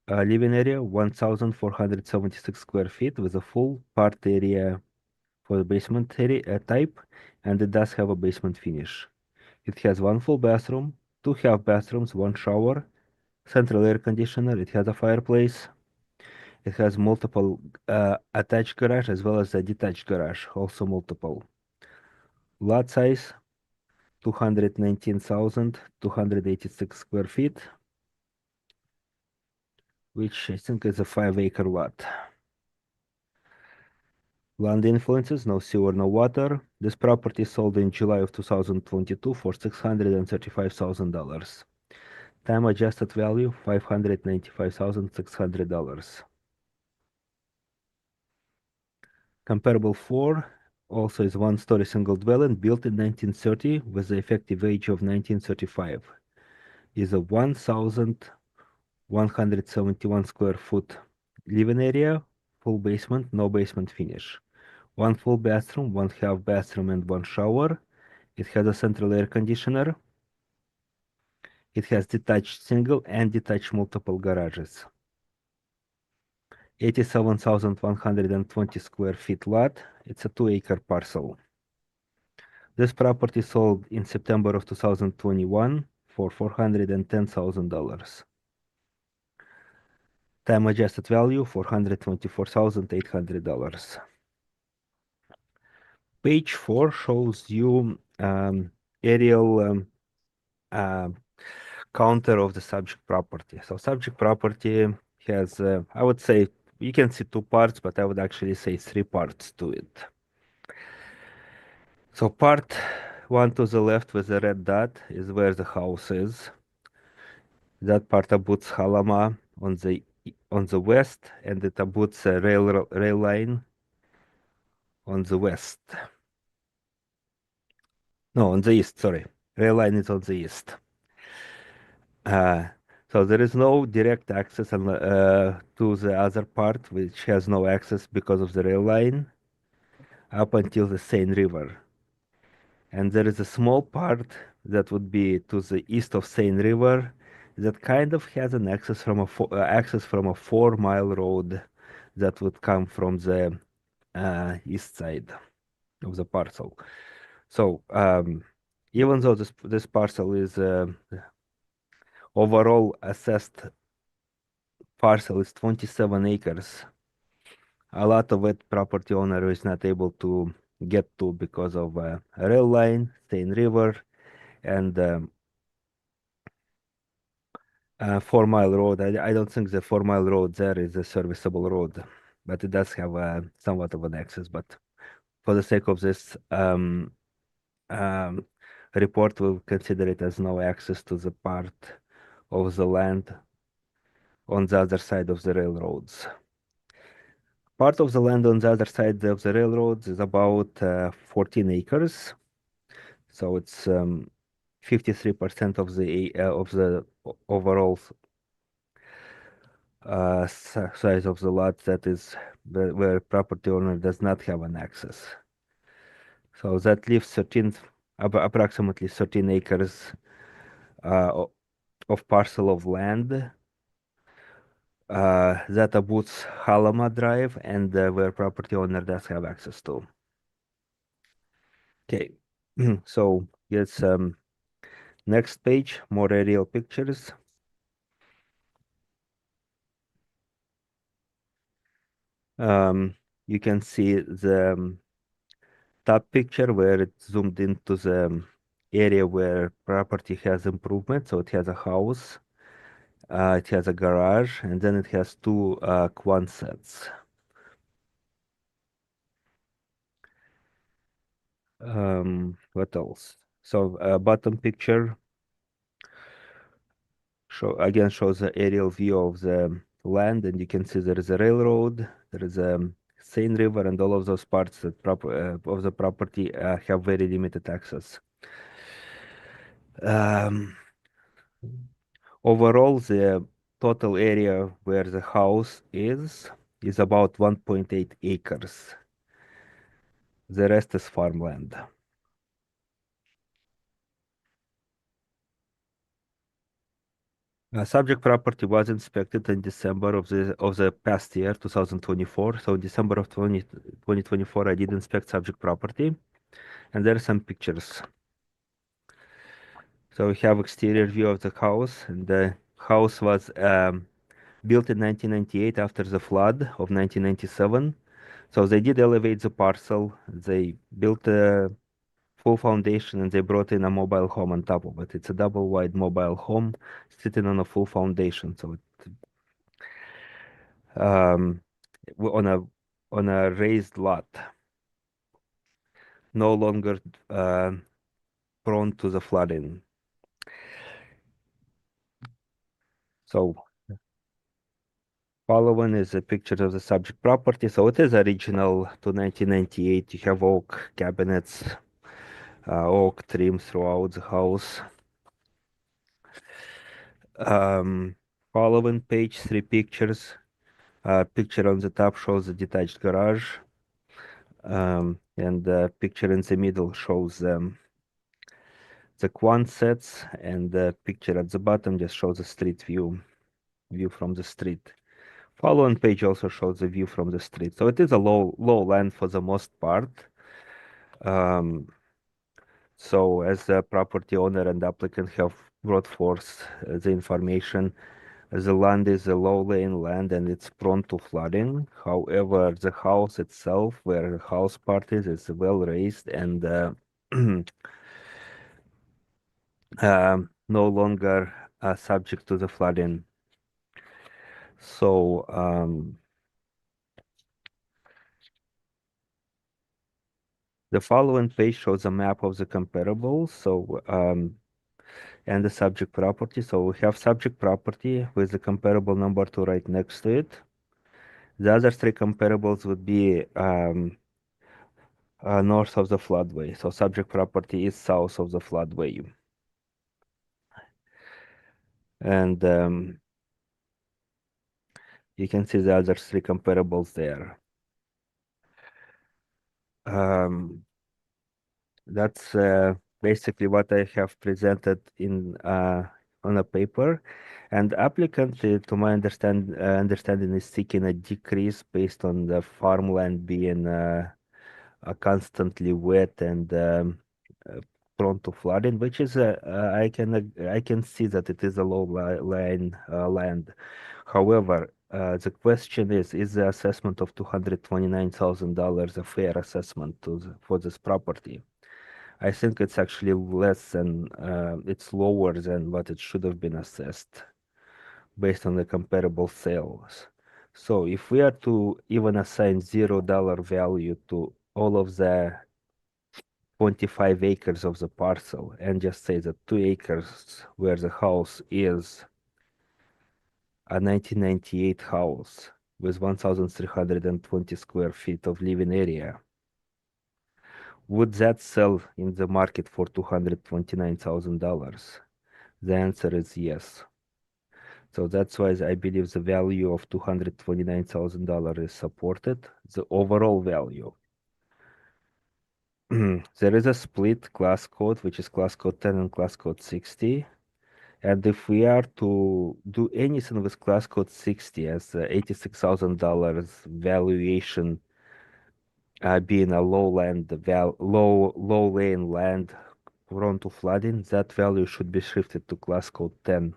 Living area 1,476 square feet with a full part area for the basement area type, and it does have a basement finish. It has one full bathroom, two half bathrooms, one shower, central air conditioner. It has a fireplace. It has multiple attached garage as well as a detached garage, also multiple. Lot size 219,286 square feet, which I think is a 5-acre lot. Land influences, no sewer, no water. This property sold in July of 2022 for $635,000. Time adjusted value $595,600. Comparable 4 also is one-story single dwelling built in 1930 with the effective age of 1935. Is a 1,171 square foot living area, full basement, no basement finish. One full bathroom, one half bathroom, and one shower. It has a central air conditioner. It has detached single and detached multiple garages. 87,120 square feet lot. It's a 2-acre parcel. This property sold in September of 2021 for $410,000. Time adjusted value $424,800. Page 4 shows you aerial counter of the subject property. So subject property has, I would say, you can see 2 parts, but I would actually say 3 parts to it. So part 1 to the left with the red dot is where the house is. That part abuts Halama on the west, and it abuts a rail line on the west. No, on the east, sorry. Rail line is on the east. So there is no direct access to the other part, which has no access because of the rail line, up until the Seine River. And there is a small part that would be to the east of Seine River that kind of has an access from a 4-mile road that would come from the east side of the parcel. So even though this parcel is overall assessed parcel is 27 acres, a lot of it property owner is not able to get to because of a rail line, Seine River, and 4-mile road. I don't think the 4-mile road there is a serviceable road, but it does have somewhat of an access. But for the sake of this report, we'll consider it as no access to the part of the land on the other side of the railroads. Part of the land on the other side of the railroads is about 14 acres. So it's 53% of the overall size of the lot that is where property owner does not have an access. So that leaves approximately 13 acres of parcel of land that abuts Halama Drive and where property owner does have access to. Okay, so yes, next page, more aerial pictures. You can see the top picture where it zoomed into the area where property has improvement. So it has a house, it has a garage, and then it has 2 Quonsets. What else? So bottom picture shows the aerial view of the land, and you can see there is a railroad, there is a Seine River, and all of those parts that of the property have very limited access. Overall, the total area where the house is about 1.8 acres. The rest is farmland. Subject property was inspected in December of the past year, 2024. So in December of 2024, I did inspect subject property, and there are some pictures. So we have exterior view of the house, and the house was built in 1998 after the flood of 1997. So they did elevate the parcel. They built a full foundation and they brought in a mobile home on top of it. It's a double wide mobile home sitting on a full foundation. So um, on a raised lot, no longer prone to the flooding. So following is a picture of the subject property. So it is original to 1998. You have oak cabinets, oak trim throughout the house. Following page, 3 pictures. Picture on the top shows the detached garage. And the picture in the middle shows the Quonsets, and the picture at the bottom just shows the street view from the street. Following page also shows the view from the street. So it is a low land for the most part. So as the property owner and applicant have brought forth the information, the land is a low-lying land and it's prone to flooding. However, the house itself, where the house part is well raised and no longer subject to the flooding. So the following page shows a map of the comparables. So and the subject property. So we have subject property with the comparable number 2 right next to it. The other 3 comparables would be north of the floodway. So subject property is south of the floodway. And you can see the other 3 comparables there. That's basically what I have presented in on a paper. And applicant, to my understanding, is seeking a decrease based on the farmland being constantly wet and prone to flooding, which is I can see that it is a lying land. However, the question is the assessment of $229,000 a fair assessment for this property? I think it's actually less than it's lower than what it should have been assessed based on the comparable sales. So if we are to even assign $0 value to all of the 25 acres of the parcel and just say that 2 acres where the house is a 1998 house with 1,320 square feet of living area, would that sell in the market for $229,000? The answer is yes. So that's why I believe the value of $229,000 is supported, the overall value. There is a split class code, which is class code 10 and class code 60. And if we are to do anything with class code 60 as $86,000 valuation, being a low laying land prone to flooding, that value should be shifted to class code 10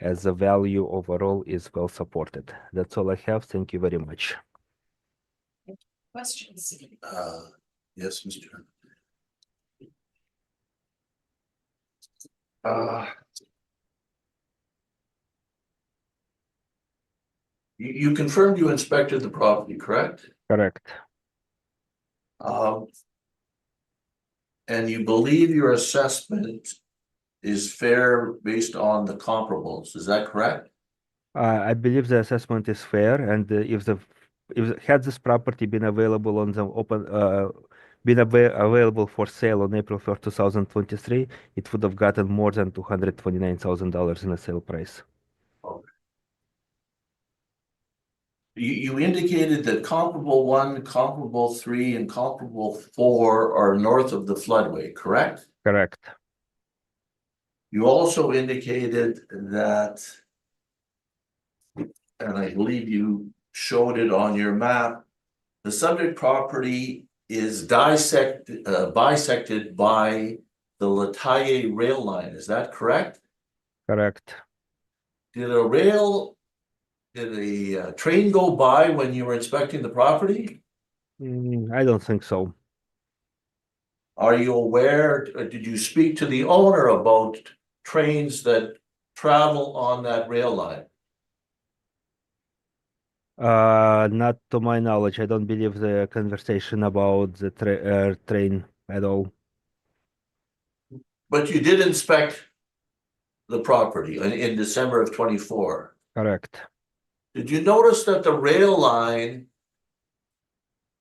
as the value overall is well supported. That's all I have. Thank you very much. Questions? Yes, Mr. You confirmed you inspected the property, correct? Correct. And you believe your assessment is fair based on the comparables, is that correct? I believe the assessment is fair, and if had this property been available on the open, available for sale on April 1st, 2023, it would have gotten more than $229,000 in a sale price. Okay. You indicated that comparable 1, comparable 3, and comparable 4 are north of the floodway, correct? Correct. You also indicated that, and I believe you showed it on your map, the subject property is bisected by the Lataille rail line. Is that correct? Correct. Did a train go by when you were inspecting the property? I don't think so. Are you aware, did you speak to the owner about trains that travel on that rail line? Not to my knowledge. I don't believe the conversation about the train at all. But you did inspect the property in December of 24. Correct. Did you notice that the rail line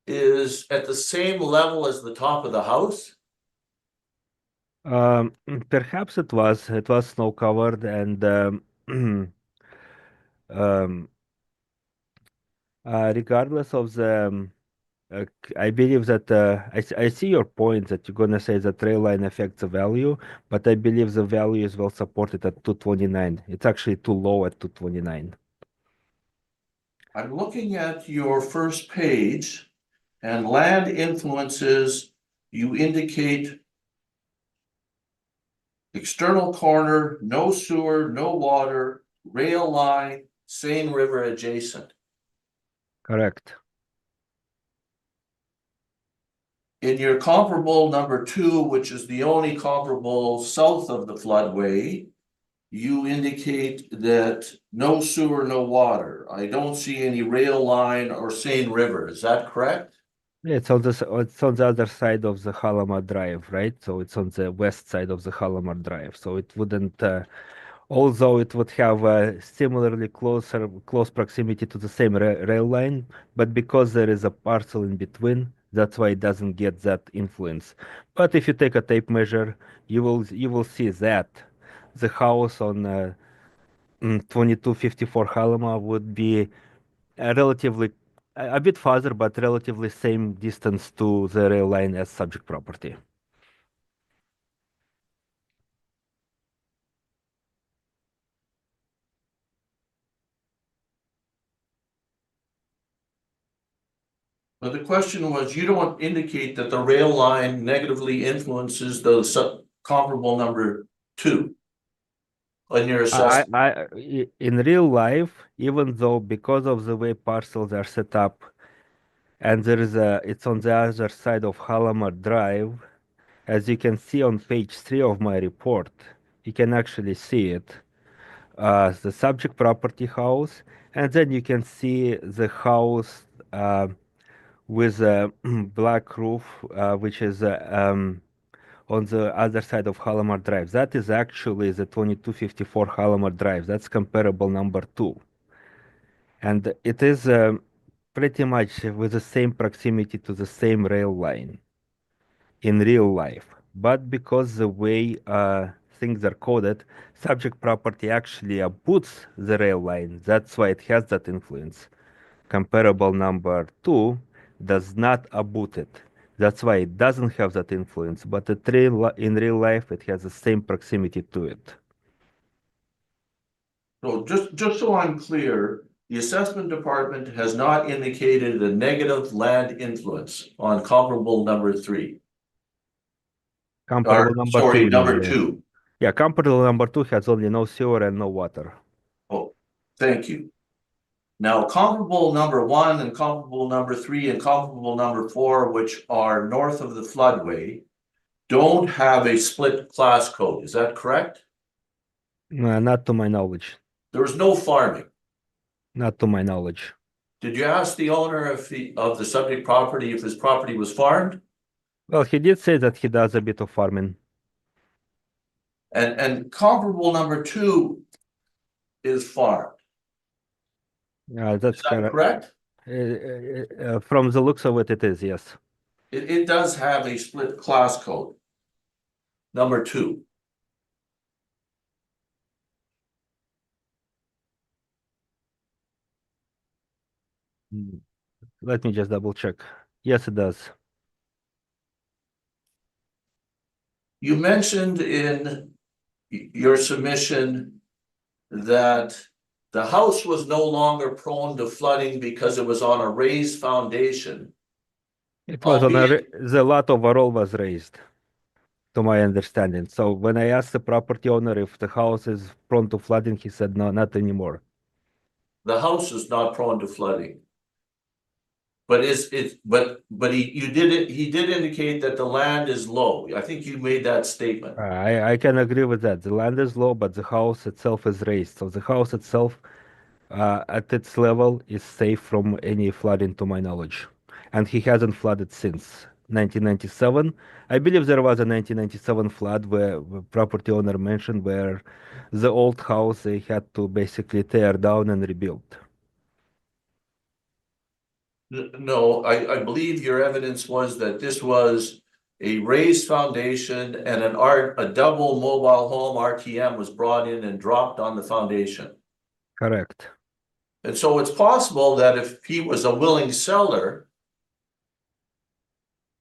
is at the same level as the top of the house? Perhaps it was snow covered and um, regardless of the I believe that I see your point that you're gonna say that rail line affects the value, but I believe the value is well supported at 229. It's actually too low at 229. I'm looking at your first page and land influences, you indicate external corner, no sewer, no water, rail line, Seine River adjacent. Correct. In your comparable number 2, which is the only comparable south of the floodway, you indicate that no sewer, no water. I don't see any rail line or Seine River. Is that correct? It's on the other side of the Halama Drive, right? So it's on the west side of the Halama Drive. So it wouldn't, although it would have a similarly close proximity to the same rail line, but because there is a parcel in between, that's why it doesn't get that influence. But if you take a tape measure, you will see that the house on 2254 Halama would be relatively a bit farther, but relatively same distance to the rail line as subject property. But the question was, you don't indicate that the rail line negatively influences the comparable number 2 on your assessment. In real life, even though because of the way parcels are set up, and it's on the other side of Halamar Drive, as you can see on page 3 of my report, you can actually see it. The subject property house, and then you can see the house with a black roof, which is on the other side of Halamar Drive. That is actually the 2254 Halamar Drive. That's comparable number 2. And it is pretty much with the same proximity to the same rail line in real life. But because the way things are coded, subject property actually abuts the rail line. That's why it has that influence. Comparable number 2 does not abut it. That's why it doesn't have that influence, but in real life, it has the same proximity to it. So just so I'm clear, the assessment department has not indicated a negative land influence on comparable number 3. Comparable number Sorry, 2. number 2. Yeah, comparable number 2 has only no sewer and no water. Oh, thank you. Now, comparable number 1 and comparable number 3 and comparable number 4, which are north of the floodway, don't have a split class code. Is that correct? Not to my knowledge. There was no farming. Not to my knowledge. Did you ask the owner of the subject property if his property was farmed? Well, he did say that he does a bit of farming. And comparable number 2 is farmed. That's Is that correct? From the looks of it, it is, yes. It does have a split class code. Number 2. Let me just double check. Yes, it does. You mentioned in your submission that the house was no longer prone to flooding because it was on a raised foundation. It was on Albeit- the lot overall was raised, to my understanding. So when I asked the property owner if the house is prone to flooding, he said no, not anymore. The house is not prone to flooding. But he did indicate that the land is low. I think you made that statement. I can agree with that. The land is low, but the house itself is raised. So the house itself, at its level, is safe from any flooding, to my knowledge. And he hasn't flooded since 1997. I believe there was a 1997 flood where the property owner mentioned where the old house they had to basically tear down and rebuild. No, I believe your evidence was that this was a raised foundation and a double mobile home RTM was brought in and dropped on the foundation. Correct. And so it's possible that if he was a willing seller,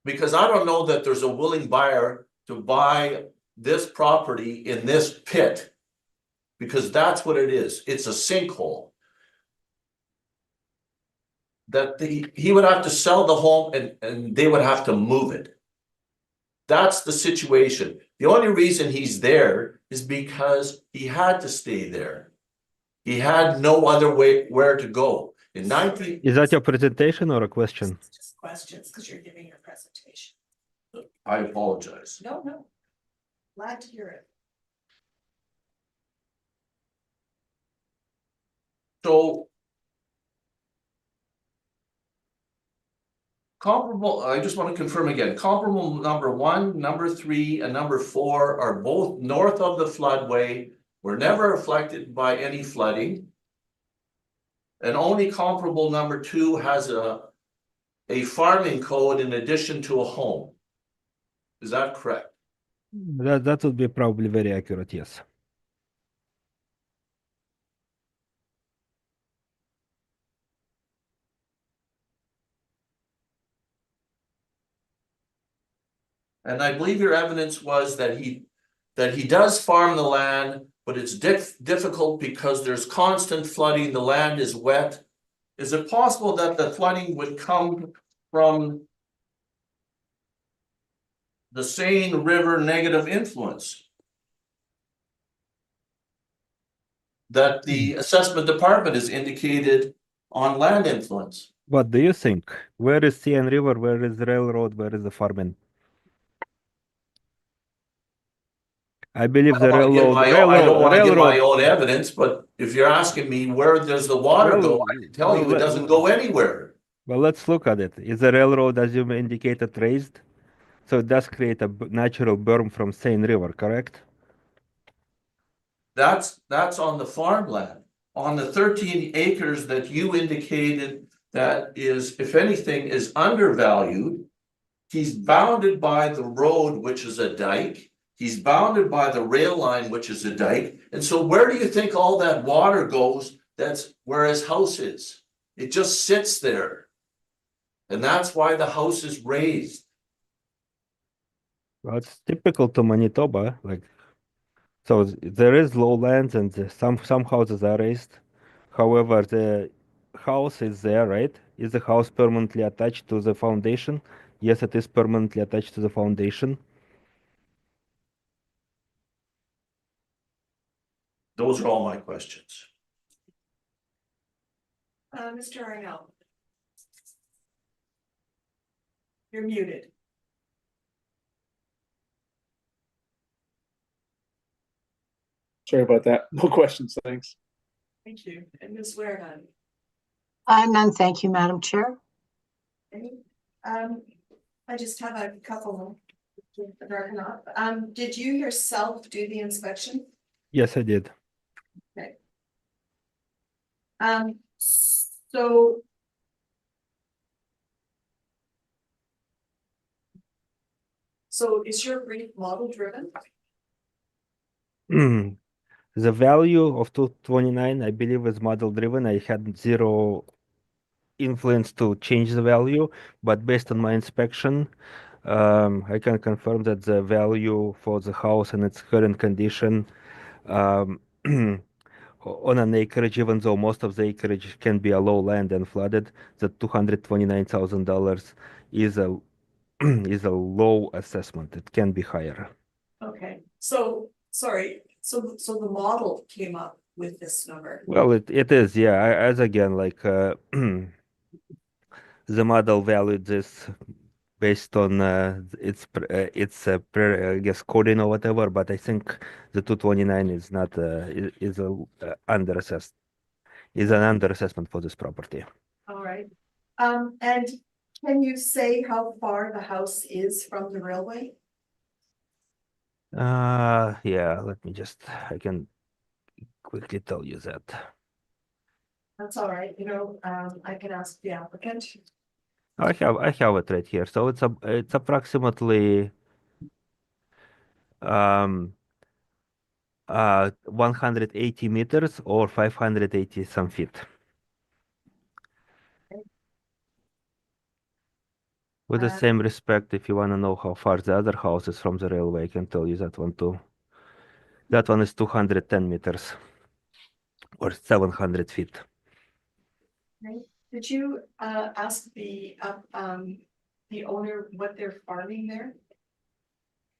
because I don't know that there's a willing buyer to buy this property in this pit, because that's what it is. It's a sinkhole. That he would have to sell the home and they would have to move it. That's the situation. The only reason he's there is because he had to stay there. He had no other way where to go. In 19, Is that your presentation or a question? Just questions, because you're giving your presentation. I apologize. No. Glad to hear it. So comparable, I just want to confirm again, comparable number 1, number 3, and number 4 are both north of the floodway, were never affected by any flooding. And only comparable number 2 has a farming code in addition to a home. Is that correct? That would be probably very accurate, yes. And I believe your evidence was that he does farm the land, but it's difficult because there's constant flooding, the land is wet. Is it possible that the flooding would come from the Seine River negative influence that the assessment department has indicated on land influence? What do you think? Where is Seine River? Where is the railroad? Where is the farming? I believe the I don't railroad, want to give my railroad. own evidence, but if you're asking me where does the water go, I can tell you it doesn't go anywhere. Well, let's look at it. Is the railroad, as you indicated, raised? So it does create a natural berm from Seine River, correct? That's on the farmland. On the 13 acres that you indicated that is, if anything, is undervalued, he's bounded by the road, which is a dike. He's bounded by the rail line, which is a dike. And so where do you think all that water goes? That's where his house is. It just sits there. And that's why the house is raised. Well, it's typical to Manitoba. So there is lowlands and some houses are raised. However, the house is there, right? Is the house permanently attached to the foundation? Yes, it is permanently attached to the foundation. Those are all my questions. Mr. Arnell. You're muted. Sorry about that. No questions, thanks. Thank you. And Ms. Wareham. None, thank you, Madam Chair. Any? I just have a couple. Did you yourself do the inspection? Yes, I did. Okay. So. So is your brief model driven? The value of 229, I believe, is model driven. I had zero influence to change the value, but based on my inspection, I can confirm that the value for the house in its current condition, um, on an acreage, even though most of the acreage can be a low land and flooded, the $229,000 is a is a low assessment. It can be higher. Okay, so, sorry, so the model came up with this number. Well, it is, yeah. As again, like the model valued this based on I guess coding or whatever. But I think the 229 is not is a under assessed is an under assessment for this property. All right. And can you say how far the house is from the railway? Yeah. Let me just I can quickly tell you that. That's all right, I can ask the applicant. I have it right here. So it's approximately 180 meters or 580 some feet. With the same respect, if you want to know how far the other house is from the railway, I can tell you that one too. That one is 210 meters or 700 feet. Right. Did you ask the owner what they're farming there?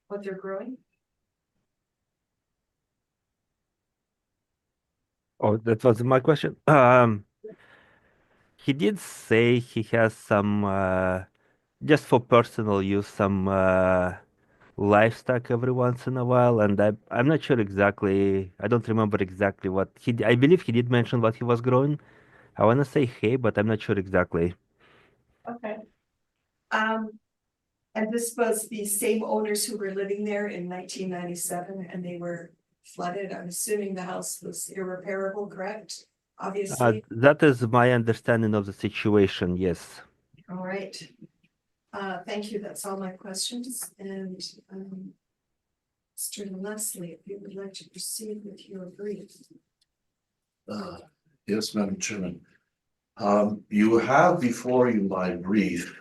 What they're growing? Oh, that was my question. He did say he has some just for personal use, some livestock every once in a while, and I'm not sure exactly. I don't remember exactly what I believe he did mention what he was growing. I want to say hay, but I'm not sure exactly. Okay. And this was the same owners who were living there in 1997 and they were flooded. I'm assuming the house was irreparable, correct? Obviously. That is my understanding of the situation. Yes. All right. Thank you. That's all my questions. And Mr. Leslie, if you would like to proceed with your brief. Yes, Madam Chairman. You have before you my brief.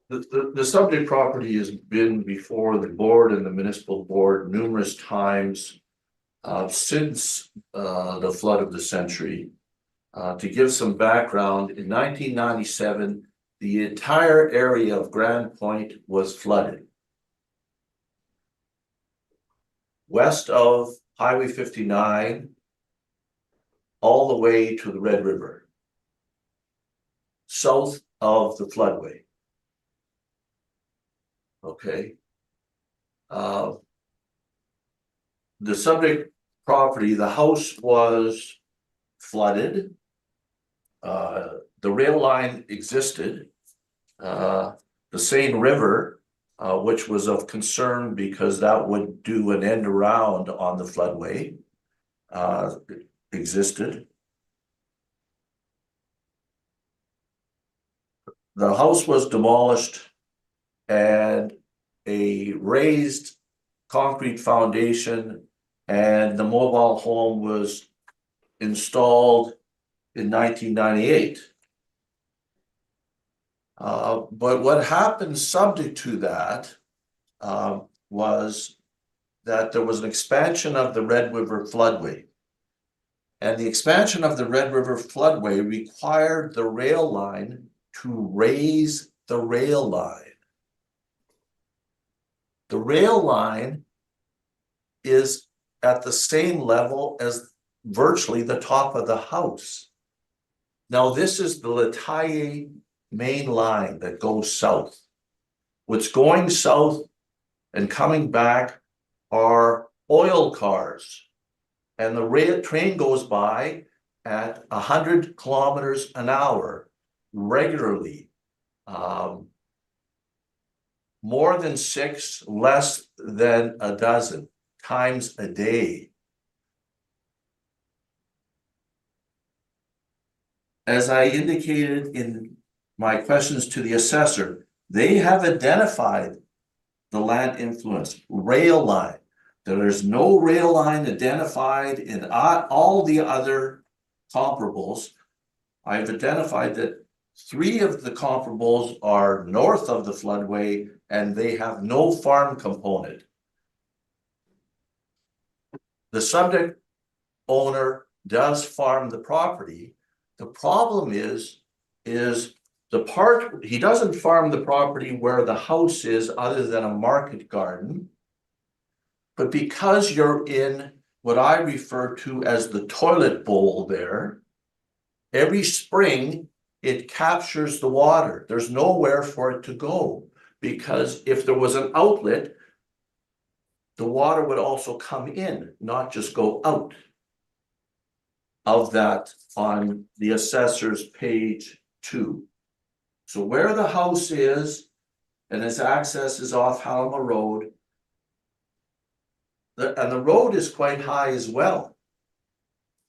The subject property has been before the board and the municipal board numerous times since the flood of the century. To give some background, in 1997, the entire area of Grand Point was flooded. West of Highway 59, all the way to the Red River, south of the floodway. Okay. The subject property, the house was flooded. The rail line existed. The Seine River, which was of concern because that would do an end around on the floodway, existed. The house was demolished and a raised concrete foundation and the mobile home was installed in 1998. But what happened subject to that was that there was an expansion of the Red River floodway. And the expansion of the Red River floodway required the rail line to raise the rail line. The rail line is at the same level as virtually the top of the house. Now, this is the Lataille main line that goes south. What's going south and coming back are oil cars. And the train goes by at 100 kilometers an hour regularly. More than 6, less than a dozen times a day. As I indicated in my questions to the assessor, they have identified the land influence, rail line. There's no rail line identified in all the other comparables. I've identified that 3 of the comparables are north of the floodway and they have no farm component. The subject owner does farm the property. The problem is the part, he doesn't farm the property where the house is other than a market garden. But because you're in what I refer to as the toilet bowl there, every spring it captures the water. There's nowhere for it to go, because if there was an outlet, the water would also come in, not just go out of that on the assessor's page 2. So where the house is and its access is off Halma Road, and the road is quite high as well.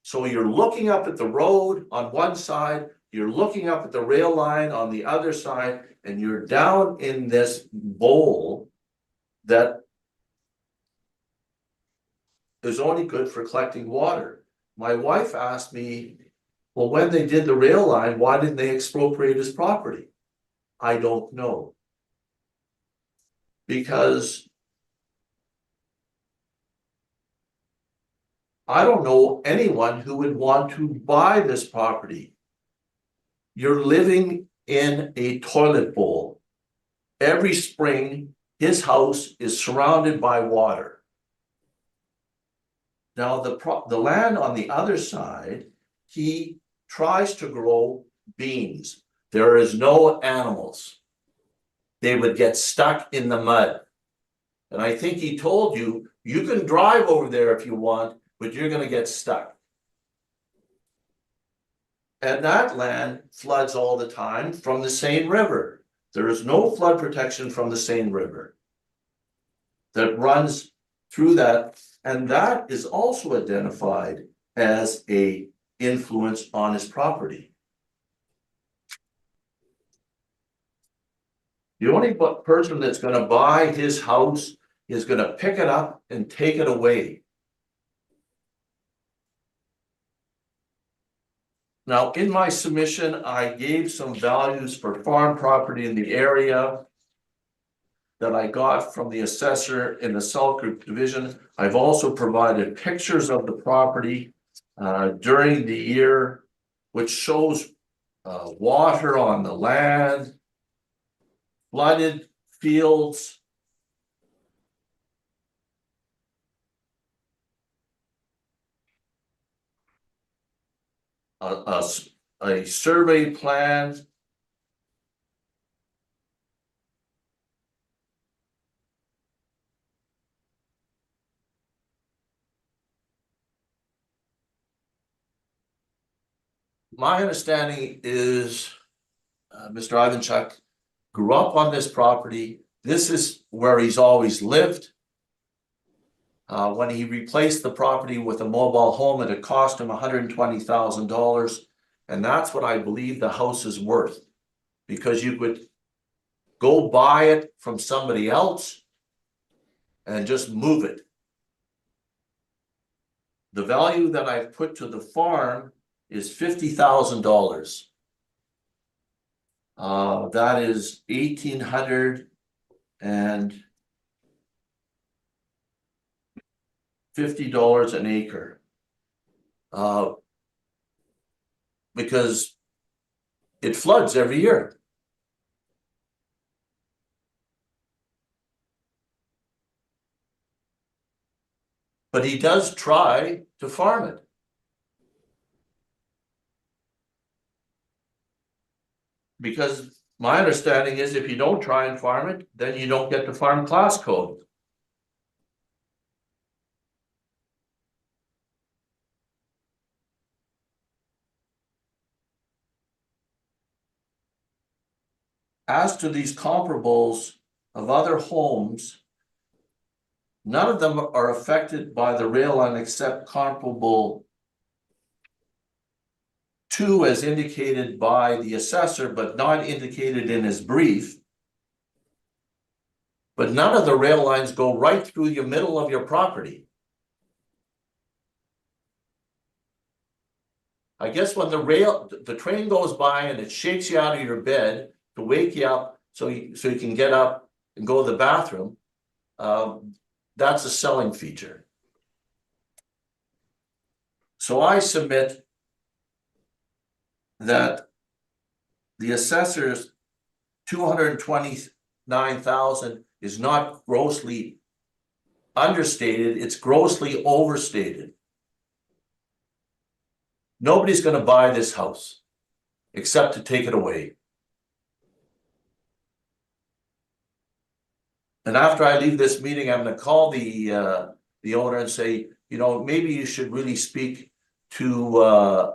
So you're looking up at the road on one side, you're looking up at the rail line on the other side, and you're down in this bowl that is only good for collecting water. My wife asked me, well, when they did the rail line, why didn't they expropriate his property? I don't know. Because I don't know anyone who would want to buy this property. You're living in a toilet bowl. Every spring, his house is surrounded by water. Now, the land on the other side, he tries to grow beans. There is no animals. They would get stuck in the mud. And I think he told you, you can drive over there if you want, but you're going to get stuck. And that land floods all the time from the Seine River. There is no flood protection from the Seine River that runs through that. And that is also identified as an influence on his property. The only person that's going to buy his house is going to pick it up and take it away. Now, in my submission, I gave some values for farm property in the area that I got from the assessor in the South Group division. I've also provided pictures of the property during the year, which shows water on the land, flooded fields, a survey plan. My understanding is Mr. Ivanchuk grew up on this property. This is where he's always lived. When he replaced the property with a mobile home, it cost him $120,000. And that's what I believe the house is worth, because you could go buy it from somebody else and just move it. The value that I've put to the farm is $50,000. That is $1,850 an acre. Because it floods every year. But he does try to farm it. Because my understanding is if you don't try and farm it, then you don't get the farm class code. As to these comparables of other homes, none of them are affected by the rail line except comparable 2 as indicated by the assessor, but not indicated in his brief. But none of the rail lines go right through the middle of your property. I guess when the train goes by and it shakes you out of your bed to wake you up so you can get up and go to the bathroom, that's a selling feature. So I submit that the assessor's 229,000 is not grossly understated, it's grossly overstated. Nobody's gonna buy this house except to take it away. And after I leave this meeting, I'm gonna call the owner and say, you know, maybe you should really speak to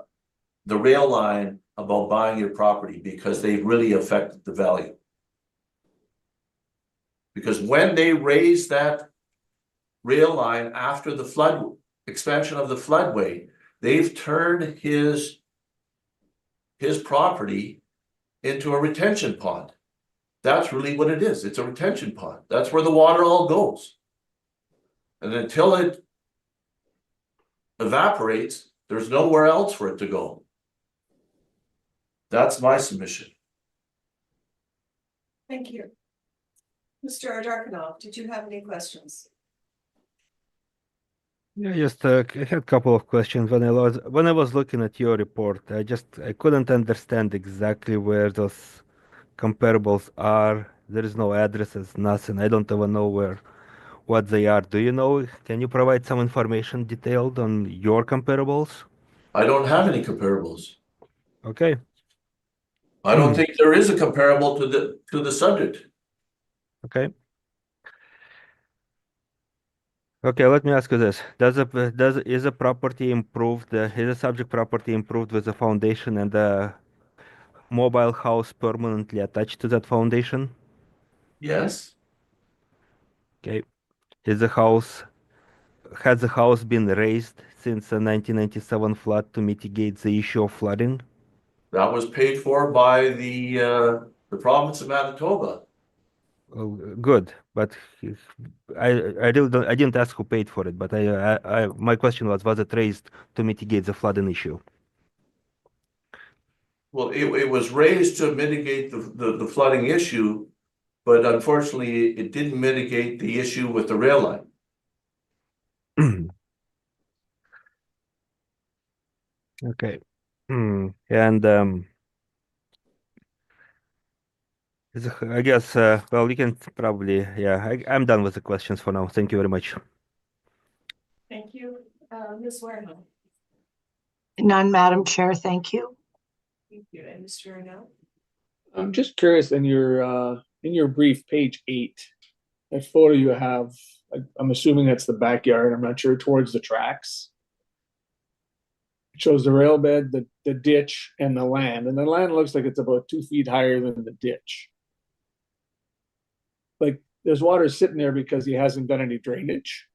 the rail line about buying your property because they've really affected the value. Because when they raised that rail line after the flood expansion of the floodway, they've turned his property into a retention pond. That's really what it is. It's a retention pond. That's where the water all goes. And until it evaporates, there's nowhere else for it to go. That's my submission. Thank you. Mr. Ardarkinoff, did you have any questions? Yeah, just I had a couple of questions when I was looking at your report. I couldn't understand exactly where those comparables are. There is no addresses, nothing. I don't even know what they are. Do you know? Can you provide some information detailed on your comparables? I don't have any comparables. Okay. I don't think there is a comparable to the subject. Okay. Okay, let me ask you this. Is a property improved, is a subject property improved with the foundation and the mobile house permanently attached to that foundation? Yes, Okay. Has the house been raised since the 1997 flood to mitigate the issue of flooding? that was paid for by the province of Manitoba. Oh, good, but I really don't, I didn't ask who paid for it, but my question was it raised to mitigate the flooding issue? Well, it was raised to mitigate the flooding issue, but unfortunately, it didn't mitigate the issue with the rail line. Okay. And I guess well, you can probably, yeah, I'm done with the questions for now. Thank you very much. Thank you. Ms. Wareham. None, Madam Chair, thank you. Thank you. And Mr. Arnell? I'm just curious in your brief, page 8, that photo you have, I'm assuming that's the backyard, I'm not sure, towards the tracks. It shows the rail bed, the ditch, and the land. And the land looks like it's about 2 feet higher than the ditch. Like there's water sitting there because he hasn't done any drainage.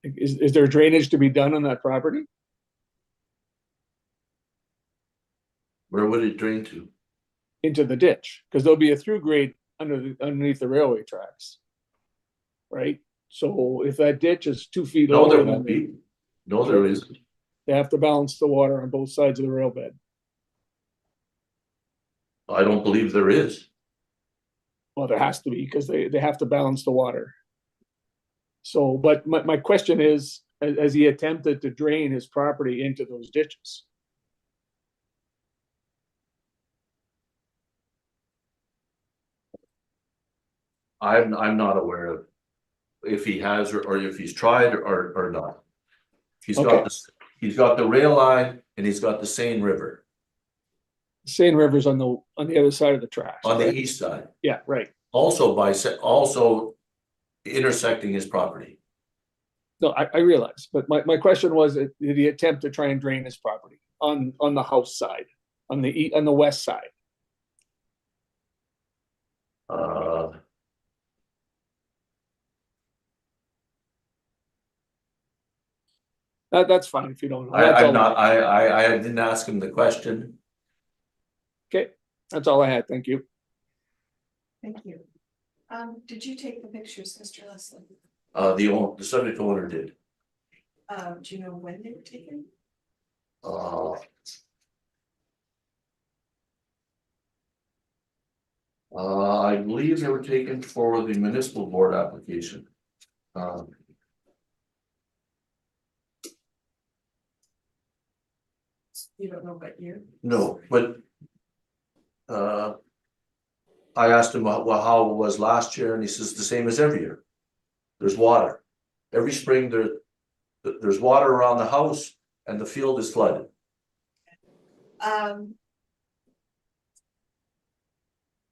Is there drainage to be done on that property? Where would it drain to? Into the ditch, because there'll be a through grade underneath the railway tracks. Right? So if that ditch is 2 feet No, lower there than won't be. No, there isn't. they have to balance the water on both sides of the rail bed. I don't believe there is. Well, there has to be because they have to balance the water. So, but my question is, has he attempted to drain his property into those ditches? I'm not aware of if he has or if he's tried or not. He's Okay. got this, he's got the rail line and he's got the Seine River Seine River's on the other side of the tracks. on the right? east side, Yeah, right. also intersecting his property. No, I realize, but my question was, did he attempt to try and drain his property on the house side, on the west side? That's fine if you don't know. That's I'm all not, I didn't ask him the question. Okay, that's all I had. Thank you. Thank you. Did you take the pictures, Mr. Leslie? The subject owner did. Do you know when they were taken? Uh, I believe they were taken for the municipal board application. You don't know what year? No, but I asked him how it was last year, and he says the same as every year. There's water. Every spring there's water around the house and the field is flooded. And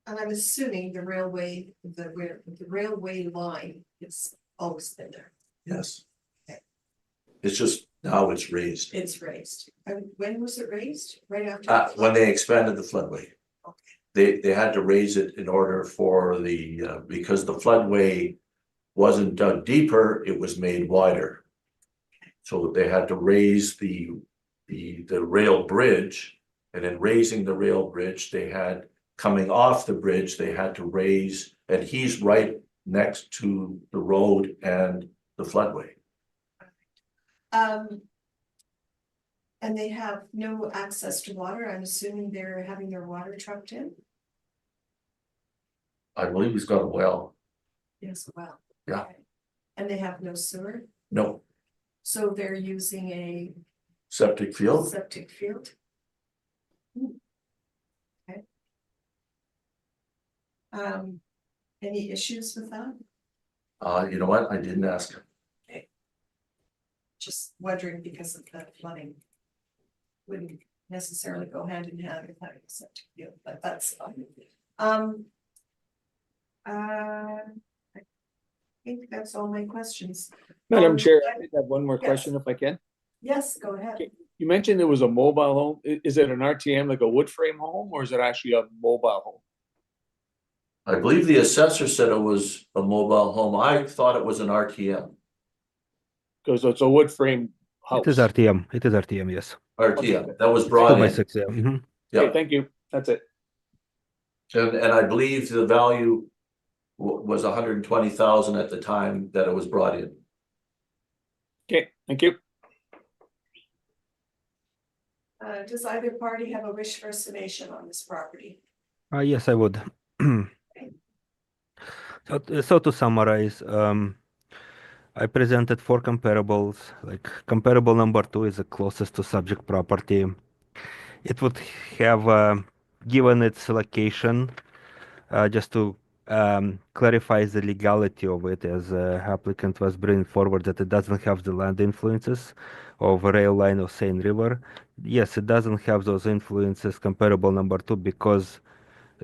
I'm assuming the railway line is always been there. Yes. Okay. It's just now it's raised. It's raised. And when was it raised? Right after? When they expanded the floodway. They had to raise it in order for the, because the floodway wasn't dug deeper, it was made wider. So they had to raise the rail bridge, and in raising the rail bridge, they had, coming off the bridge, they had to raise, and he's right next to the road and the floodway. And they have no access to water. I'm assuming they're having their water trucked in? I believe he's got a well. Yes, well. Yeah. Okay. And they have no sewer, No, so they're using a septic field. septic field? Okay. Any issues with that? You know what? I didn't ask him. Just wondering because of the flooding. Wouldn't necessarily go hand in hand with having a septic field, but that's fine. I think that's all my questions. Madam Chair, I did have one more yes. question if I can. Yes, go ahead. Okay. You mentioned it was a mobile home. Is it an RTM, like a wood frame home, or is it actually a mobile home? I believe the assessor said it was a mobile home. I thought it was an RTM. Because it's a wood frame house. It is RTM. It is RTM, yes. RTM, that was Two brought by in. six, yeah. Mhm. Okay, Yeah, thank you. That's it. and I believe the value was 120,000 at the time that it was brought in. Okay, thank you. Does either party have a wish for summation on this property? Yes, I would. So to summarize, I presented 4 comparables. Like comparable number 2 is the closest to subject property. It would have, given its location, just to clarify the legality of it, as applicant was bringing forward that it doesn't have the land influences of a rail line of Seine River. Yes, it doesn't have those influences, comparable number 2, because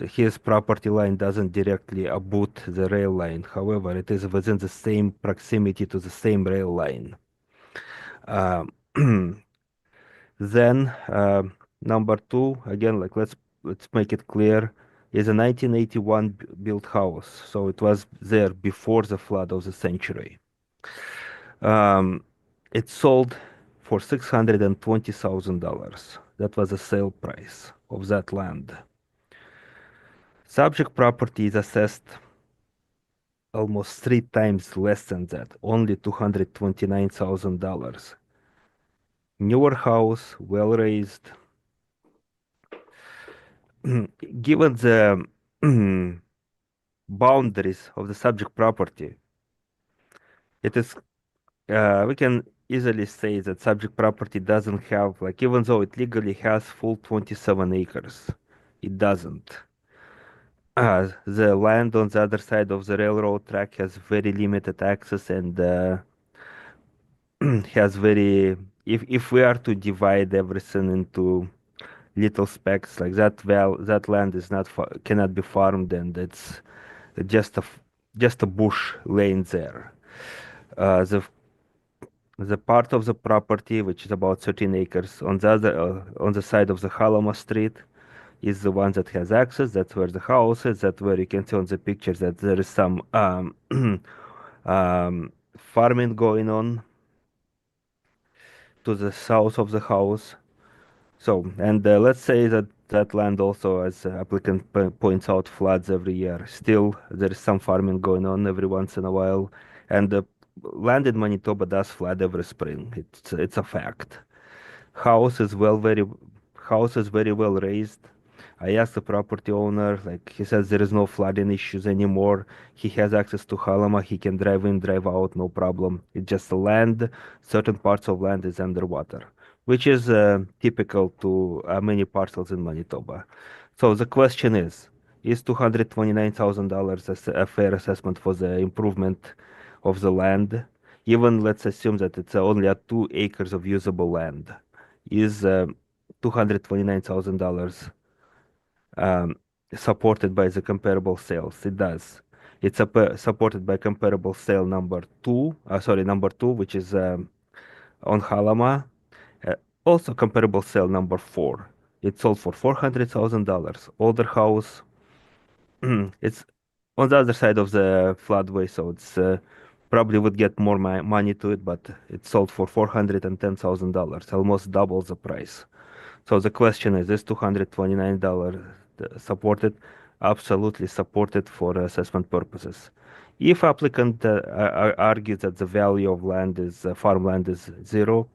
his property line doesn't directly abut the rail line. However, it is within the same proximity to the same rail line. Then number 2, again, like let's make it clear, is a 1981 built house, so it was there before the flood of the century. It sold for $620,000. That was the sale price of that land. Subject property is assessed almost 3 times less than that, only $229,000. Newer house, well raised. Given the boundaries of the subject property, it is we can easily say that subject property doesn't have, like, even though it legally has full 27 acres, it doesn't. The land on the other side of the railroad track has very limited access and has very, if we are to divide everything into little specks like that, that land is not cannot be farmed, and it's just a bush laying there. The part of the property which is about 13 acres on the other on the side of the Halama Street is the one that has access. That's where the house is. That's where you can see on the pictures that there is some farming going on to the south of the house. So, and let's say that that land also, as the applicant points out, floods every year. Still, there is some farming going on every once in a while. And land in Manitoba does flood every spring. It's a fact. House is very well raised. I asked the property owner, like he says there is no flooding issues anymore. He has access to Halama. He can drive in, drive out, no problem. It's just the land, certain parts of land is underwater, which is typical to many parcels in Manitoba. So the question is $229,000 a fair assessment for the improvement of the land? Even let's assume that it's only 2 acres of usable land. Is $229,000 supported by the comparable sales? It does. It's supported by comparable sale number two, which is on Halama. Uh, Also comparable sale number 4. It sold for $400,000. Older house. It's on the other side of the floodway, so it's probably would get more money to it, but it sold for $410,000, almost double the price. So the question is $229 supported? Absolutely supported for assessment purposes. If applicant argues that the value of land is farmland is 0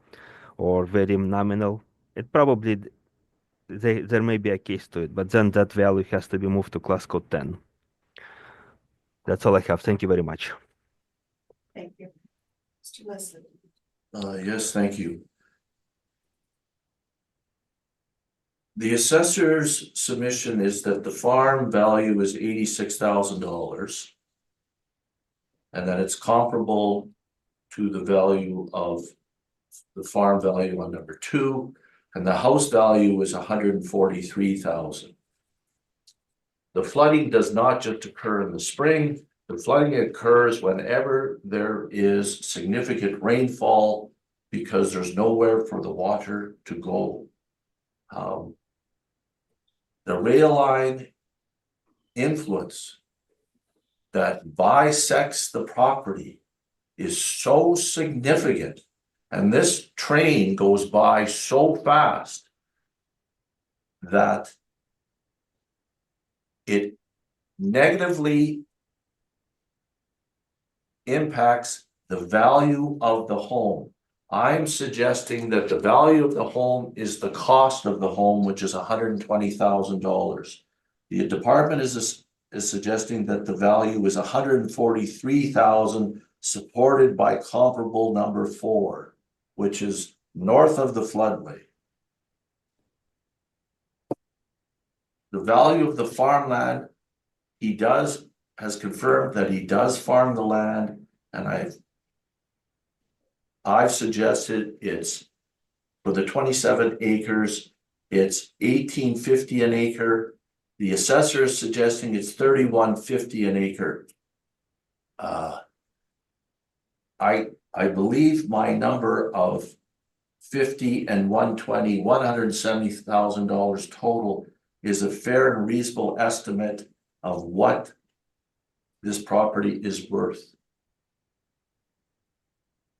or very nominal, it probably there may be a case to it, but then that value has to be moved to class code 10. That's all I have. Thank you very much. Thank you. Mr. Leslie. Yes, thank you. The assessor's submission is that the farm value is $86,000. And that it's comparable to the value of the farm value on number 2, and the house value is $143,000. The flooding does not just occur in the spring. The flooding occurs whenever there is significant rainfall because there's nowhere for the water to go. The rail line influence that bisects the property is so significant, and this train goes by so fast that it negatively impacts the value of the home. I'm suggesting that the value of the home is the cost of the home, which is $120,000. The department is suggesting that the value is $143,000, supported by comparable number 4, which is north of the floodway. The value of the farmland, has confirmed that he does farm the land, and I've suggested it's for the 27 acres, it's $18.50 an acre. The assessor is suggesting it's $31.50 an acre. I believe my number of 50 and 120, $170,000 total is a fair and reasonable estimate of what this property is worth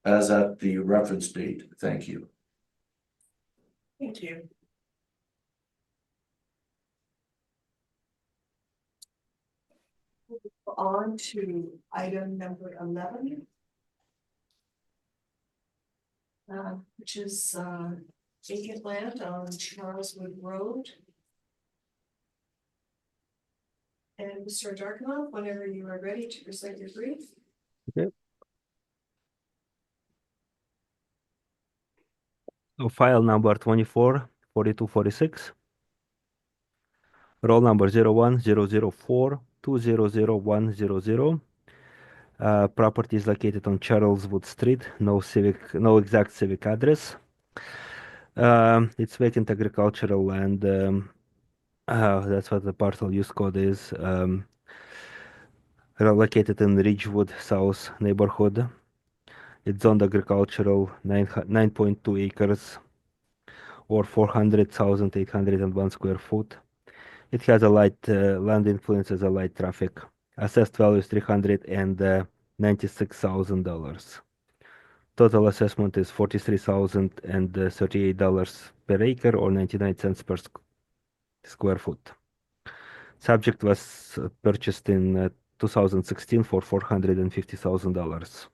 as at the reference date. Thank you. Thank you. On to item number 11. Which is vacant land on Charleswood Road. And Mr. Darkanoff, whenever you are ready to present your brief. Okay. So file number 244246. Roll number 010042000100. Property is located on Charleswood Street. No exact civic address. It's vacant agricultural land. That's what the parcel use code is. Located in Ridgewood South neighborhood. It's zoned agricultural, 9.2 acres or 400,801 square foot. It has a light land influence as a light traffic. Assessed value is $396,000. Total assessment is $43,038 per acre or 99 cents per square foot. Subject was purchased in 2016 for $450,000.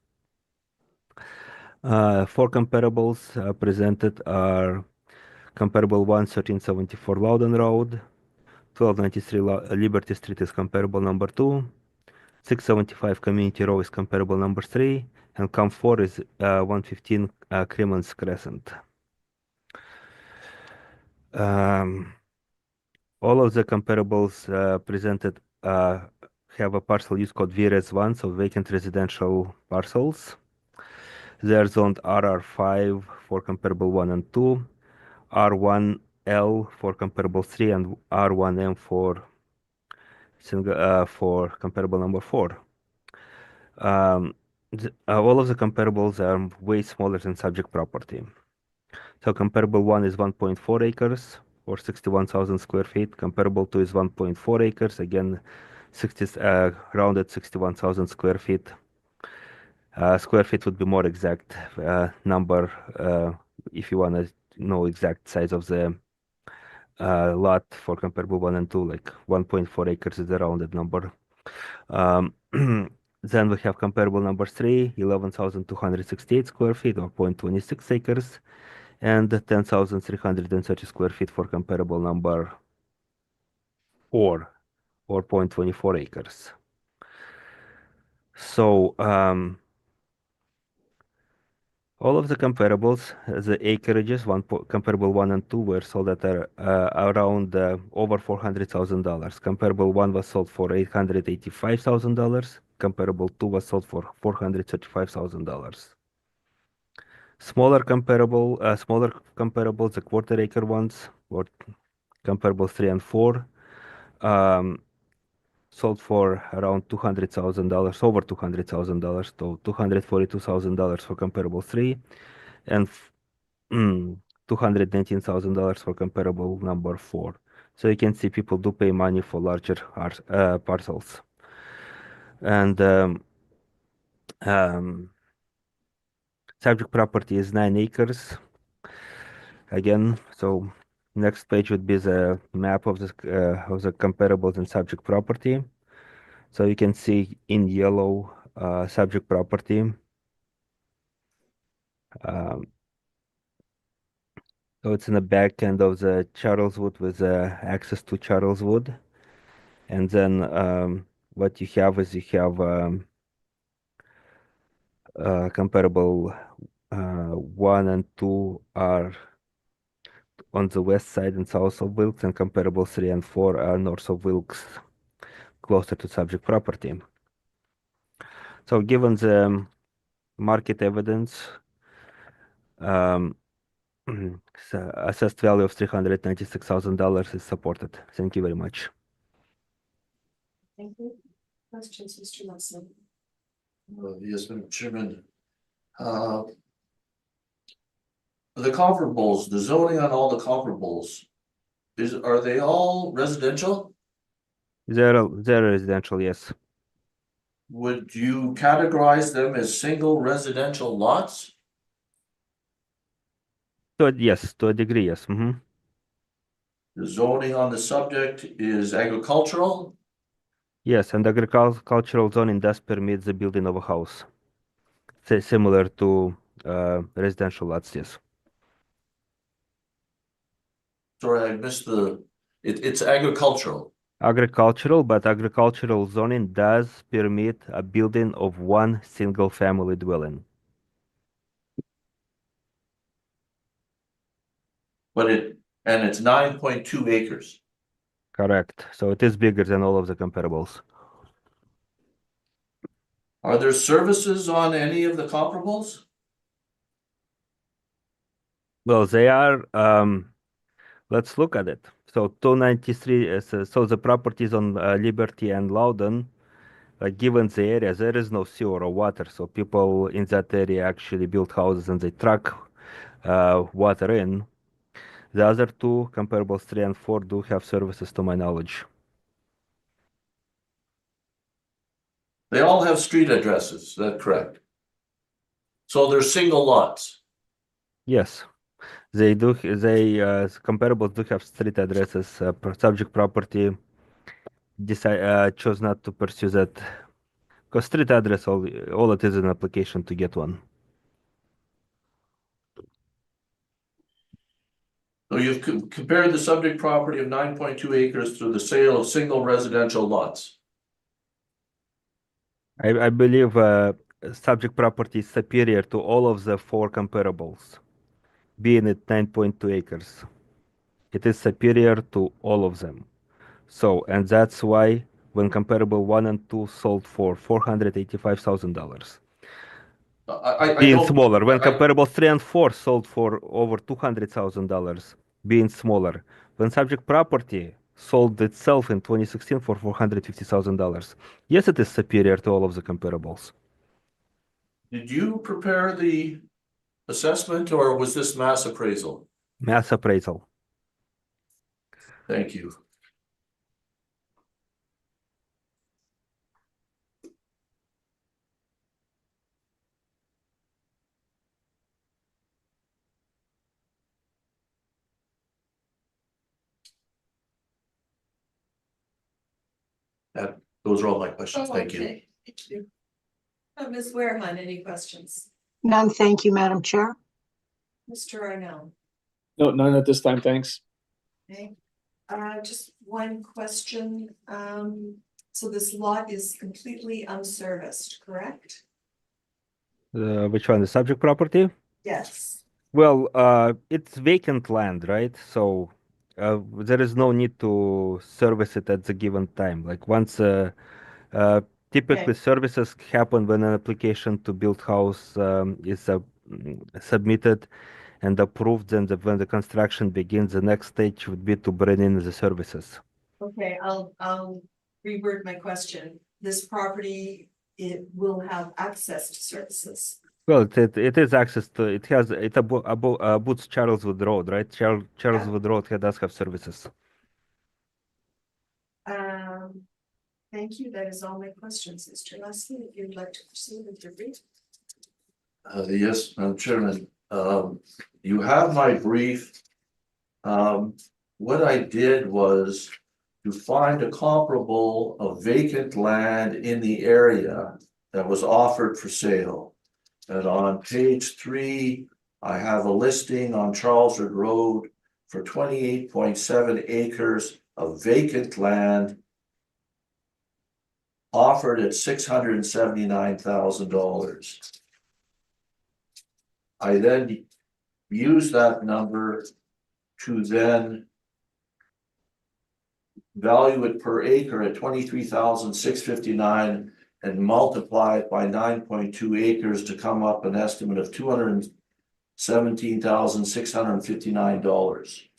Four comparables presented are comparable 1, 1374 Loudon Road, 1293 Liberty Street is comparable number 2, 675 Community Row is comparable number 3, and COM4 is 115 Cremons Crescent. All of the comparables presented have a parcel use code VRES1, so vacant residential parcels. They are zoned RR5 for comparable 1 and 2, R1L for comparable 3, and R1M for comparable number 4. All of the comparables are way smaller than subject property. So comparable 1 is 1.4 acres or 61,000 square feet. Comparable 2 is 1.4 acres, again, rounded 61,000 square feet. Square feet would be more exact number if you want to know exact size of the lot for comparable 1 and 2, like 1.4 acres is the rounded number. Then we have comparable number 3, 11,268 square feet or 0.26 acres, and 10,330 square feet for comparable number 4 or 0.24 acres. So all of the comparables, the acreages, comparable 1 and 2 were sold at around over $400,000. Comparable 1 was sold for $885,000. Comparable 2 was sold for $435,000. Smaller comparables, the quarter acre ones, or comparable 3 and 4, sold for around $200,000, over $200,000, to $242,000 for comparable 3, and $219,000 for comparable number 4. So you can see people do pay money for larger parcels. And subject property is 9 acres. Again, so next page would be the map of the comparables and subject property. So you can see in yellow subject property. So it's in the back end of the Charleswood with access to Charleswood. And then what you have is you have comparable 1 and 2 are on the west side and south of Wilkes, and comparable 3 and 4 are north of Wilkes, closer to subject property. So given the market evidence, assessed value of $396,000 is supported. Thank you very much. Thank you. Questions, Mr. Leslie? Yes, Mr. Chairman. The comparables, the zoning on all the comparables, are they all residential? They're residential, yes. Would you categorize them as single residential lots? Yes, to a degree, yes. The zoning on the subject is agricultural? Yes, and agricultural zoning does permit the building of a house. Similar to residential lots, yes. Sorry, I missed it's agricultural. Agricultural, but agricultural zoning does permit a building of one single family dwelling. And it's 9.2 acres. Correct. So it is bigger than all of the comparables. Are there services on any of the comparables? Well, they are, let's look at it. So 293, so the properties on Liberty and Loudon, given the area, there is no sewer or water. So people in that area actually build houses and they truck water in. The other two, comparables 3 and 4, do have services to my knowledge. They all have street addresses, is that correct? So they're single lots. Yes, they do. Comparables do have street addresses. Subject property chose not to pursue that because street address all it is an application to get one. So you've compared the subject property of 9.2 acres to the sale of single residential lots. I believe subject property is superior to all of the four comparables, being at 9.2 acres. It is superior to all of them. So, and that's why when comparable 1 and 2 sold for $485,000. I Being don't. smaller. When I- comparable 3 and 4 sold for over $200,000, being smaller. When subject property sold itself in 2016 for $450,000. Yes, it is superior to all of the comparables. Did you prepare the assessment or was this mass appraisal? Mass appraisal. Thank you. Those are all my questions. Thank you. Okay, thank you. Ms. Warehan, any questions? None, thank you, Madam Chair. Mr. Arnell? No, none at this time, thanks. Okay, just one question. So this lot is completely unserviced, correct? Which one? The subject property? Yes. Well, it's vacant land, right? So there is no need to service it at the given time. Like once, uh, typically Okay. services happen when an application to build house is submitted and approved. Then when the construction begins, the next stage would be to bring in the services. Okay, I'll reword my question. This property, it will have access to services. Well, it is access to it has it abuts Charleswood Road, right? Charleswood Road does have services. Thank you. That is all my questions. Mr. Leslie, if you'd like to proceed with your brief. Yes, Madam Chairman, you have my brief. What I did was to find a comparable of vacant land in the area that was offered for sale. And on page 3, I have a listing on Charleswood Road for 28.7 acres of vacant land offered at $679,000. I then use that number to then value it per acre at 23,659 and multiply it by 9.2 acres to come up an estimate of $217,659.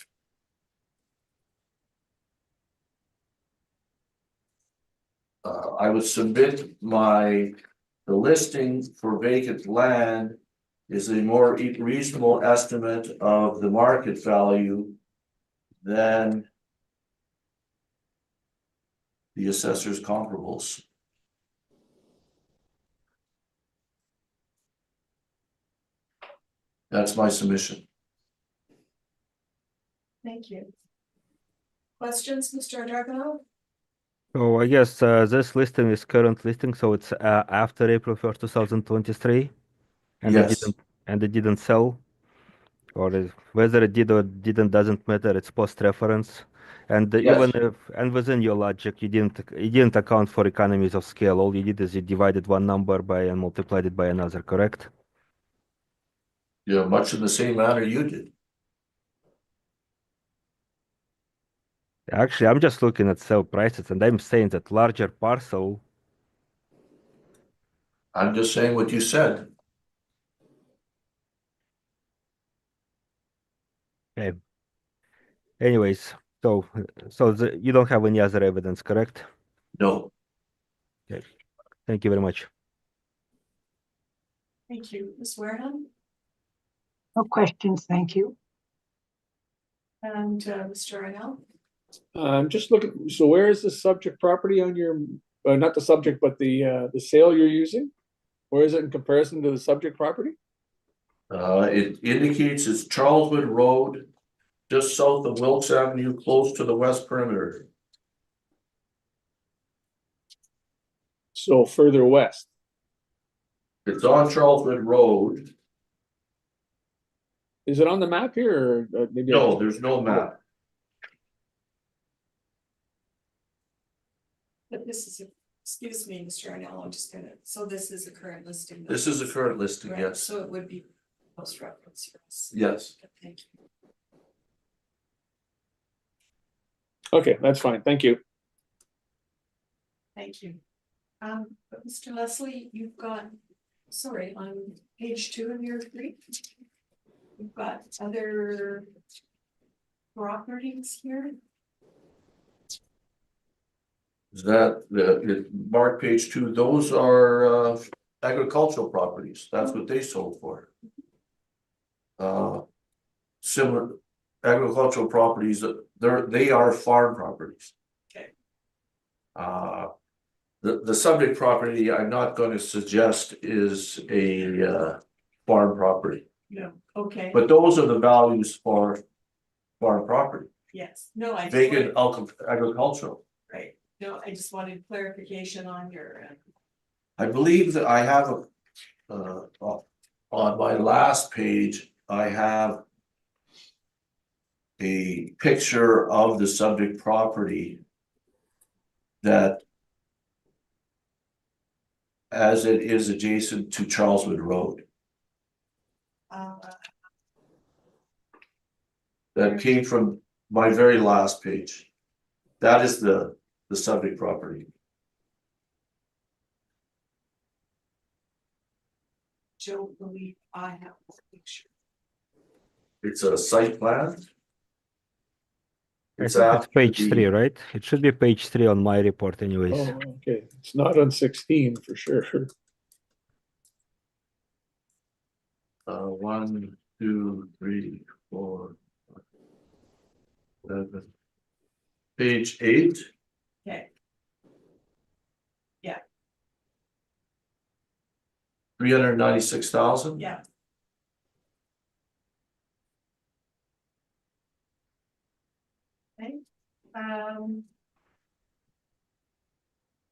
I would submit the listing for vacant land is a more reasonable estimate of the market value than the assessor's comparables. That's my submission. Thank you. Questions, Mr. Dragono? So I guess this listing is current listing, so it's after April 1st, 2023, and Yes. it didn't sell, or whether it did or didn't doesn't matter. It's post reference, and even if and within your logic, you didn't account for economies of scale. All you did is you divided one number by and multiplied it by another. Correct? Yeah, much in the same manner you did. Actually, I'm just looking at sale prices, and I'm saying that larger parcel. I'm just saying what you said. Okay. Anyways, so you don't have any other evidence, correct? No. Okay. Thank you very much. Thank you. Ms. Wareham No questions, thank you. and Mr. Arnell? I'm just looking, so where is the subject property on your, not the subject, but the sale you're using? Where is it in comparison to the subject property? It indicates it's Charleswood Road, just south of Wilkes Avenue, close to the west perimeter. So further west. It's on Charleswood Road. Is it on the map here or maybe? I No, just- there's no map. But this is, excuse me, Mr. Arnell, I'm just gonna, so this is a current listing. This is a current listing, Right, yes. so it would be post reference, yes. Yes. Thank you. Okay, that's fine. Thank you. Thank you. But Mr. Leslie, you've got, sorry, on page 2 of your brief, you've got other properties here. Is that mark page 2, those are agricultural properties, that's what they sold for. Similar agricultural properties, they are farm properties. Okay. The subject property I'm not going to suggest is a farm property, No, okay, but those are the values for farm property. yes, no, I just Vacant wanted, agricultural. right, no, I just wanted clarification on your. I believe that I have on my last page, I have a picture of the subject property that as it is adjacent to Charleswood Road. That came from my very last page. That is the subject property. Don't believe I have a picture. It's a site plan. I It's think it's after page the- 3, right? It should be page 3 on my report anyways. Oh, okay. It's not on 16 for sure. 1, 2, 3, 4, 5, 7. Page 8. Okay, 396,000. yeah. Okay,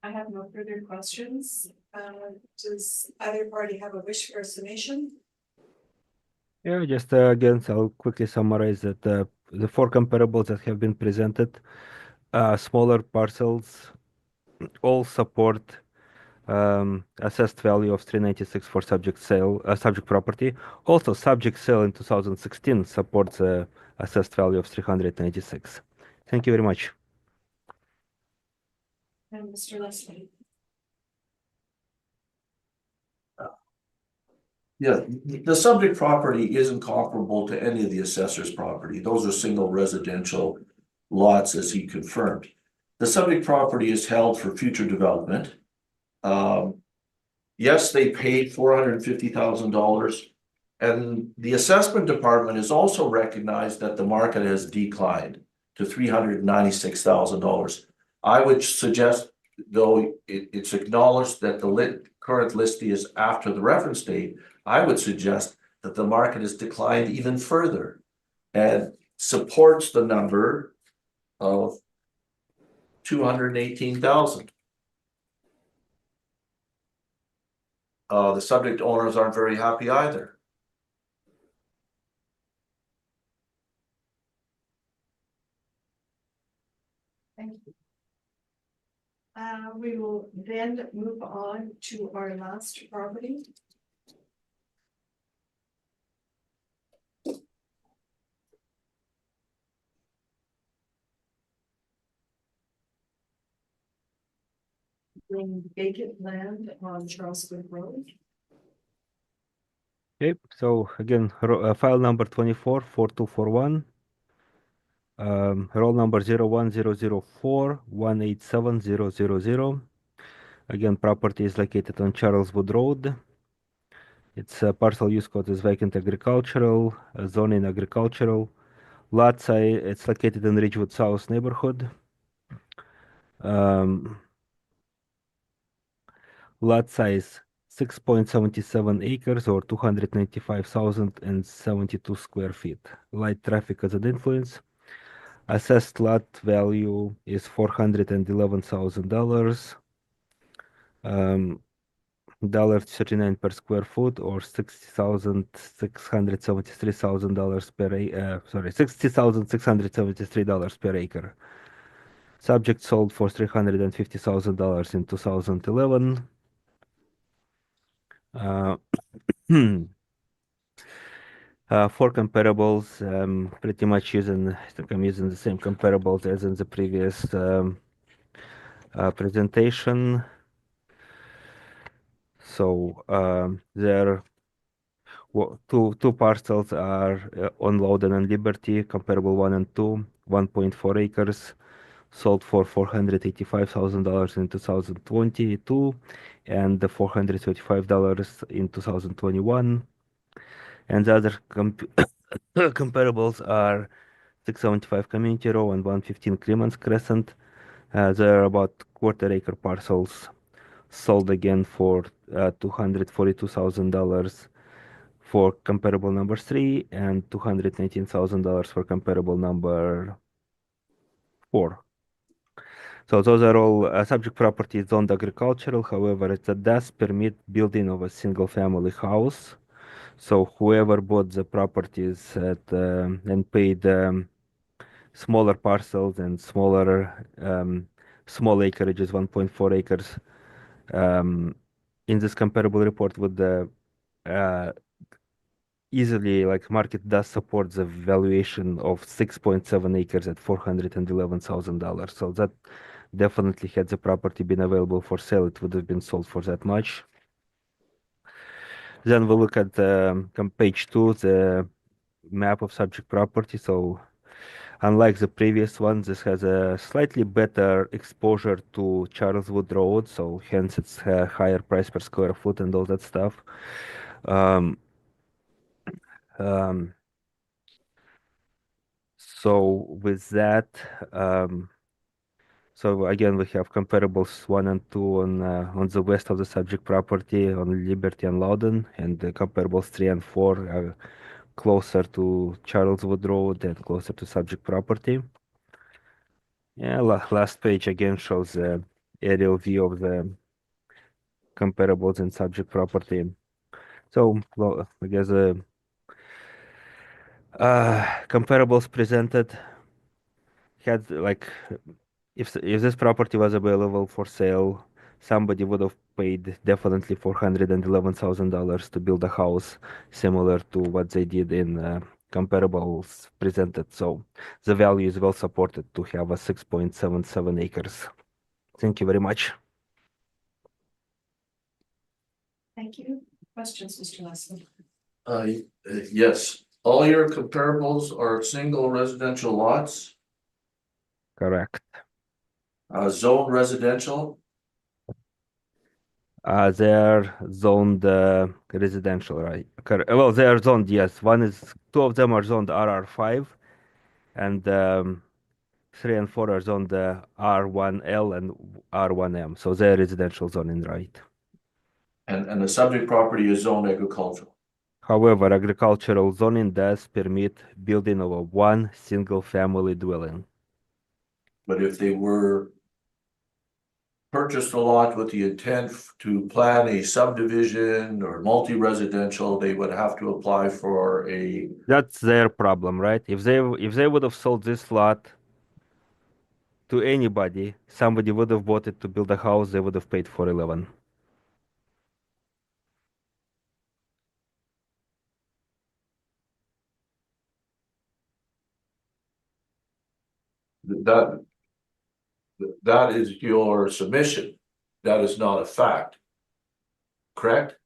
I have no further questions. Does either party have a wish for a summation? Yeah, just again, so I'll quickly summarize that the 4 comparables that have been presented, smaller parcels, all support assessed value of 396 for subject property. Also, subject sale in 2016 supports assessed value of 396. Thank you very much. And Mr. Leslie? Yeah, the subject property isn't comparable to any of the assessor's property. Those are single residential lots, as he confirmed. The subject property is held for future development. Yes, they paid $450,000. And the assessment department has also recognized that the market has declined to $396,000. I would suggest, though it's acknowledged that the current listing is after the reference date, I would suggest that the market has declined even further and supports the number of 218,000. The subject owners aren't very happy either. Thank you. We will then move on to our last property. Being vacant land on Charleswood Road. Okay, so again, file number 244241. Roll number 0100418700. Again, property is located on Charleswood Road. Its parcel use code is vacant agricultural, zoning agricultural. Lot size, it's located in Ridgewood South neighborhood. Lot size 6.77 acres or 295,072 square feet. Light traffic as an influence. Assessed lot value is $411,000. $39 per square foot, or $60,673 per $60,673 per acre. Subject sold for $350,000 in 2011. For comparables, pretty much I think I'm using the same comparables as in the previous presentation. So there two parcels are on Loudon and Liberty, comparable 1 and 2, 1.4 acres, sold for $485,000 in 2022 and $435 in 2021. And the other comparables are 675 Community Row and 115 Clemens Crescent. They're about quarter-acre parcels, sold again for $242,000 for comparable number 3 and $219,000 for comparable number 4. So those are all subject properties zoned agricultural. However, it does permit building of a single-family house. So whoever bought the properties and paid smaller parcels and smaller small acreages, 1.4 acres, in this comparable report would easily, like, market does support the valuation of 6.7 acres at $411,000. So that definitely, had the property been available for sale, it would have been sold for that much. Then we look at page 2, the map of subject property. So unlike the previous one, this has a slightly better exposure to Charleswood Road, so hence it's a higher price per square foot and all that stuff. So with that, so again, we have comparables 1 and 2 on the west of the subject property on Liberty and Loudon, and the comparables 3 and 4 are closer to Charleswood Road and closer to subject property. Yeah, last page again shows the aerial view of the comparables and subject property. So, well, I guess comparables presented had, like, if this property was available for sale, somebody would have paid definitely $411,000 to build a house similar to what they did in comparables presented. So the value is well supported to have a 6.77 acres. Thank you very much. Thank you. Questions, Mr. Leslie? Yes, all your comparables are single residential lots, Correct. zone residential, They're zoned residential, right? Well, they are zoned, yes. Two of them are zoned RR5, and 3 and 4 are zoned R1L and R1M. So they're residential zoning, right? and the subject property is zoned agricultural. However, agricultural zoning does permit building of a one single family dwelling. But if they were purchased a lot with the intent to plan a subdivision or multi-residential, they would have to apply for a. That's their problem, right? If they would have sold this lot to anybody, somebody would have bought it to build a house, they would have paid $411,000. That is your submission. That is not a fact. Correct?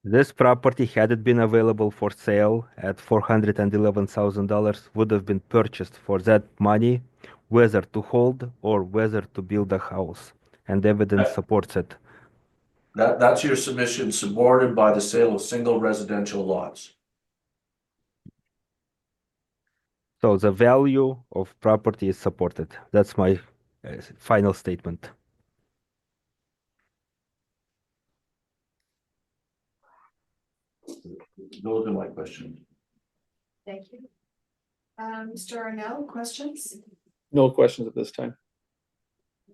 This property, had it been available for sale at $411,000, would have been purchased for that money, whether to hold or whether to build a house, and evidence supports it. That's your submission, supported by the sale of single residential lots. So the value of property is supported. That's my final statement. Those are my questions. Thank you. Mr. Arnell, questions? No questions at this time.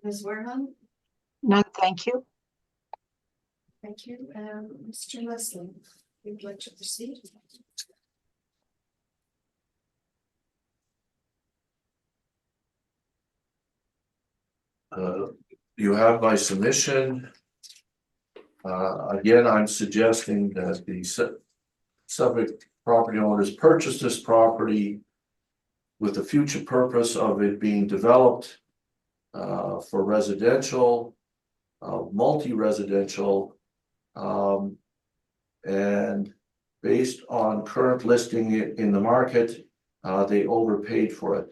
Ms. Wareham? None, thank you. Thank you. Mr. Leslie, you'd like to proceed? You have my submission. Again, I'm suggesting that the subject property owners purchase this property with the future purpose of it being developed for residential, multi-residential, and based on current listing in the market, they overpaid for it.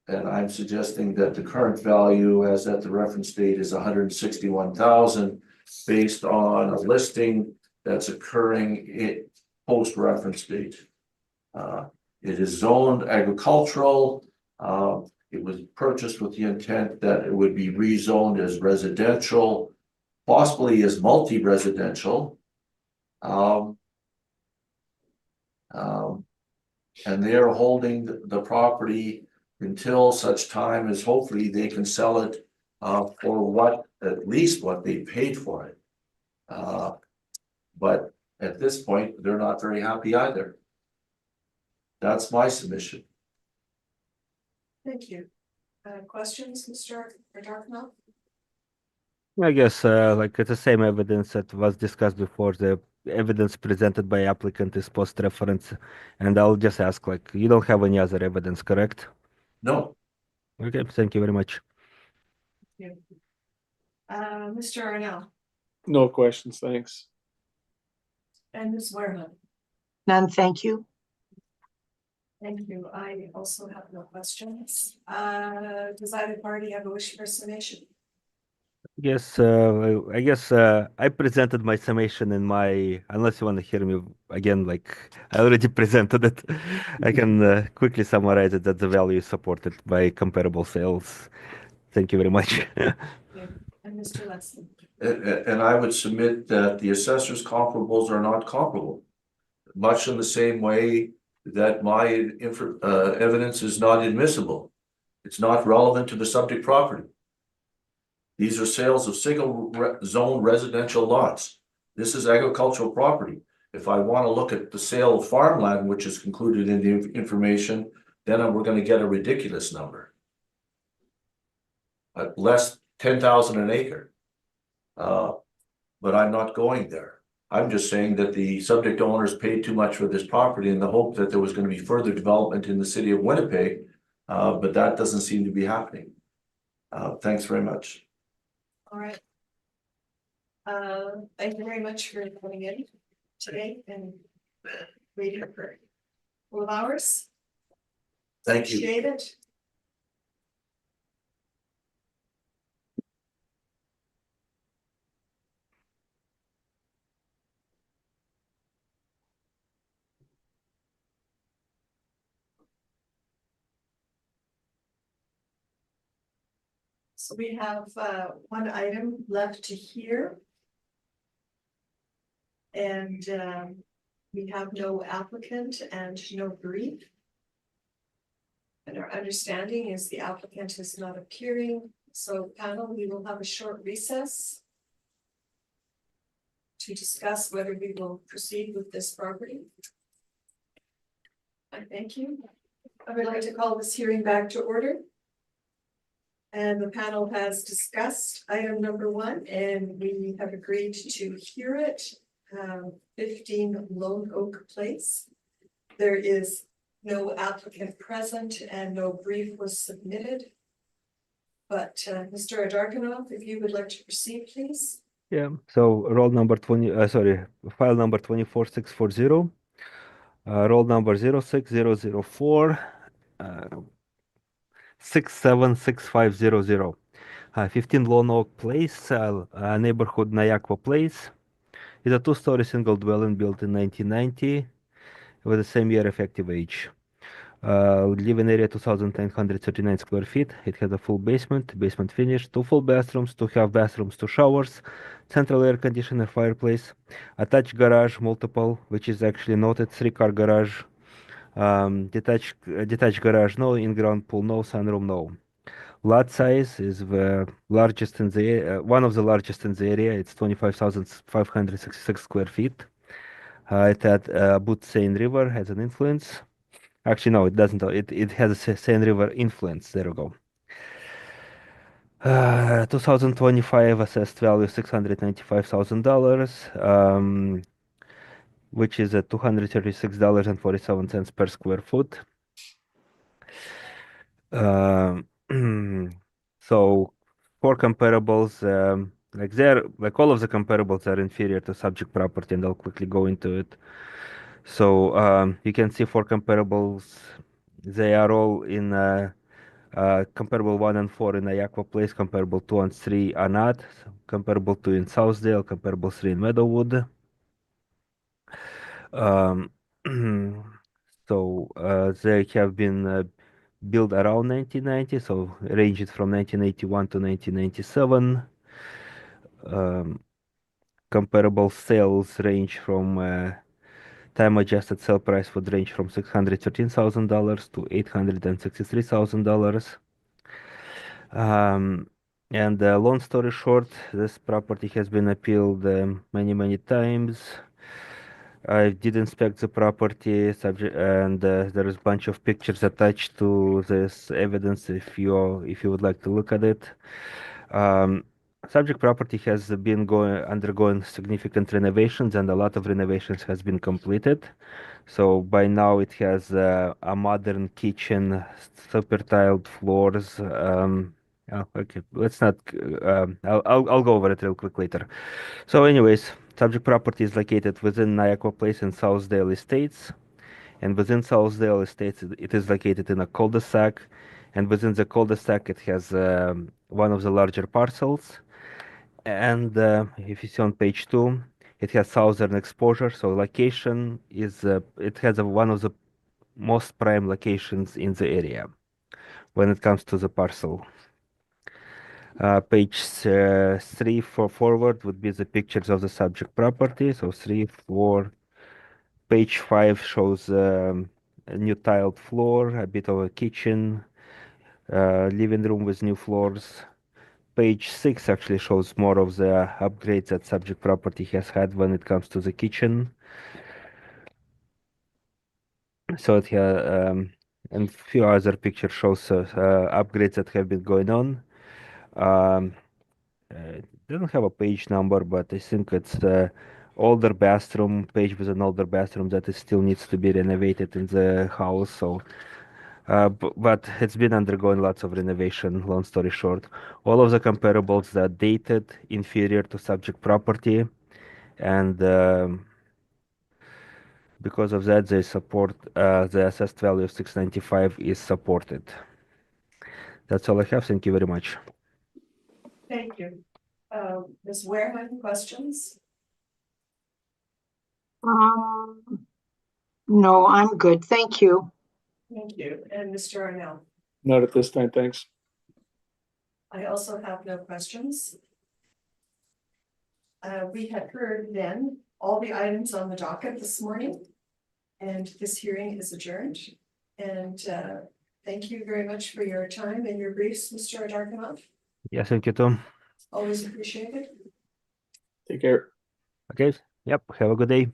And I'm suggesting that the current value as at the reference date is 161,000 based on a listing that's occurring in post-reference date. It is zoned agricultural. It was purchased with the intent that it would be rezoned as residential, possibly as multi-residential. And they are holding the property until such time as hopefully they can sell it for at least what they paid for it. But at this point, they're not very happy either. That's my submission. Thank you. Questions, Mr. Dartmouth? I guess like it's the same evidence that was discussed before. The evidence presented by applicant is post-reference, and I'll just ask, like, you don't have any other evidence, correct? No, Okay, thank you very much. Mr. Arnell No questions, thanks. and Ms. Werman. None, thank you. Thank you. I also have no questions. Does either party have a wish for summation? Yes, I guess I presented my summation in my, unless you want to hear me again, like I already presented it. I can quickly summarize it that the value is supported by comparable sales. Thank you very much. Yeah. And Mr. Leslie? and I would submit that the assessor's comparables are not comparable. Much in the same way that my evidence is not admissible. It's not relevant to the subject property. These are sales of single zone residential lots. This is agricultural property. If I want to look at the sale of farmland, which is concluded in the information, then we're going to get a ridiculous number. Less 10,000 an acre. But I'm not going there. I'm just saying that the subject owners paid too much for this property in the hope that there was going to be further development in the city of Winnipeg, but that doesn't seem to be happening. Thanks very much. All right. Thank you very much for coming in today and waiting for a couple of hours. Thank you. Appreciate it. So we have one item left to hear. And we have no applicant and no brief. And our understanding is the applicant is not appearing, so panel, we will have a short recess to discuss whether we will proceed with this property. I thank you. I would like to call this hearing back to order. And the panel has discussed item number 1, and we have agreed to hear it. 15 Lone Oak Place. There is no applicant present and no brief was submitted. But Mr. Adarkanov, if you would like to proceed, please. Yeah, so roll number 20, file number 24640, roll number 06004, 676500. 15 Lone Oak Place, neighborhood Nayakwa Place. Is a two-story single dwelling built in 1990 with the same year effective age. Living area 2,939 square feet. It has a full basement finished, 2 full bathrooms, 2 half bathrooms, 2 showers, central air conditioner, fireplace, attached garage, multiple, which is actually noted, 3-car garage, detached garage, no, in-ground pool, no, sunroom, no. Lot size is the largest in the one of the largest in the area. It's 25,566 square feet. It had Boot Seine River has an influence. Actually, no, it doesn't. It has a Seine River influence. There we go. 2025 assessed value $695,000, which is at $236.47 per square foot. Um, so for comparables, like all of the comparables are inferior to subject property, and I'll quickly go into it. So you can see for comparables, they are all in comparable 1 and 4 in Ayaqua Place, comparable 2 and 3 are not, so comparable 2 in Southdale, comparable 3 in Meadowwood. Um, so they have been built around 1990, so ranged from 1981 to 1997. Comparable sales range from time adjusted sale price would range from $613,000 to $863,000. And long story short, this property has been appealed many times. I did inspect the property subject, and there is a bunch of pictures attached to this evidence if you would like to look at it. Subject property has been undergoing significant renovations, and a lot of renovations has been completed. So by now it has a modern kitchen, super tiled floors. Okay, let's not. I'll go over it real quick later. So, anyways, subject property is located within Ayaqua Place in Southdale Estates, and within Southdale Estates, it is located in a cul-de-sac, and within the cul-de-sac, it has one of the larger parcels. And if you see on page 2, it has southern exposure. So location is it has one of the most prime locations in the area when it comes to the parcel. Page 3 for forward would be the pictures of the subject property. So 3, 4. Page 5 shows a new tiled floor, a bit of a kitchen, living room with new floors. Page 6 actually shows more of the upgrades that subject property has had when it comes to the kitchen. So it and a few other pictures shows upgrades that have been going on. It doesn't have a page number, but I think it's older bathroom, page with an older bathroom that it still needs to be renovated in the house. So but it's been undergoing lots of renovation, long story short. All of the comparables that are dated inferior to subject property, and because of that, they support the assessed value of 695 is supported. That's all I have. Thank you very much. Thank you. Ms. Ware, any questions? No, I'm good. Thank you. Thank you. And Mr. Arnell? Not at this time, thanks. I also have no questions. We had heard then all the items on the docket this morning, and this hearing is adjourned. And thank you very much for your time and your briefs, Mr. Darkinov. Yes, thank you, Tom. Always appreciated. Take care. Okay. Yep. Have a good day.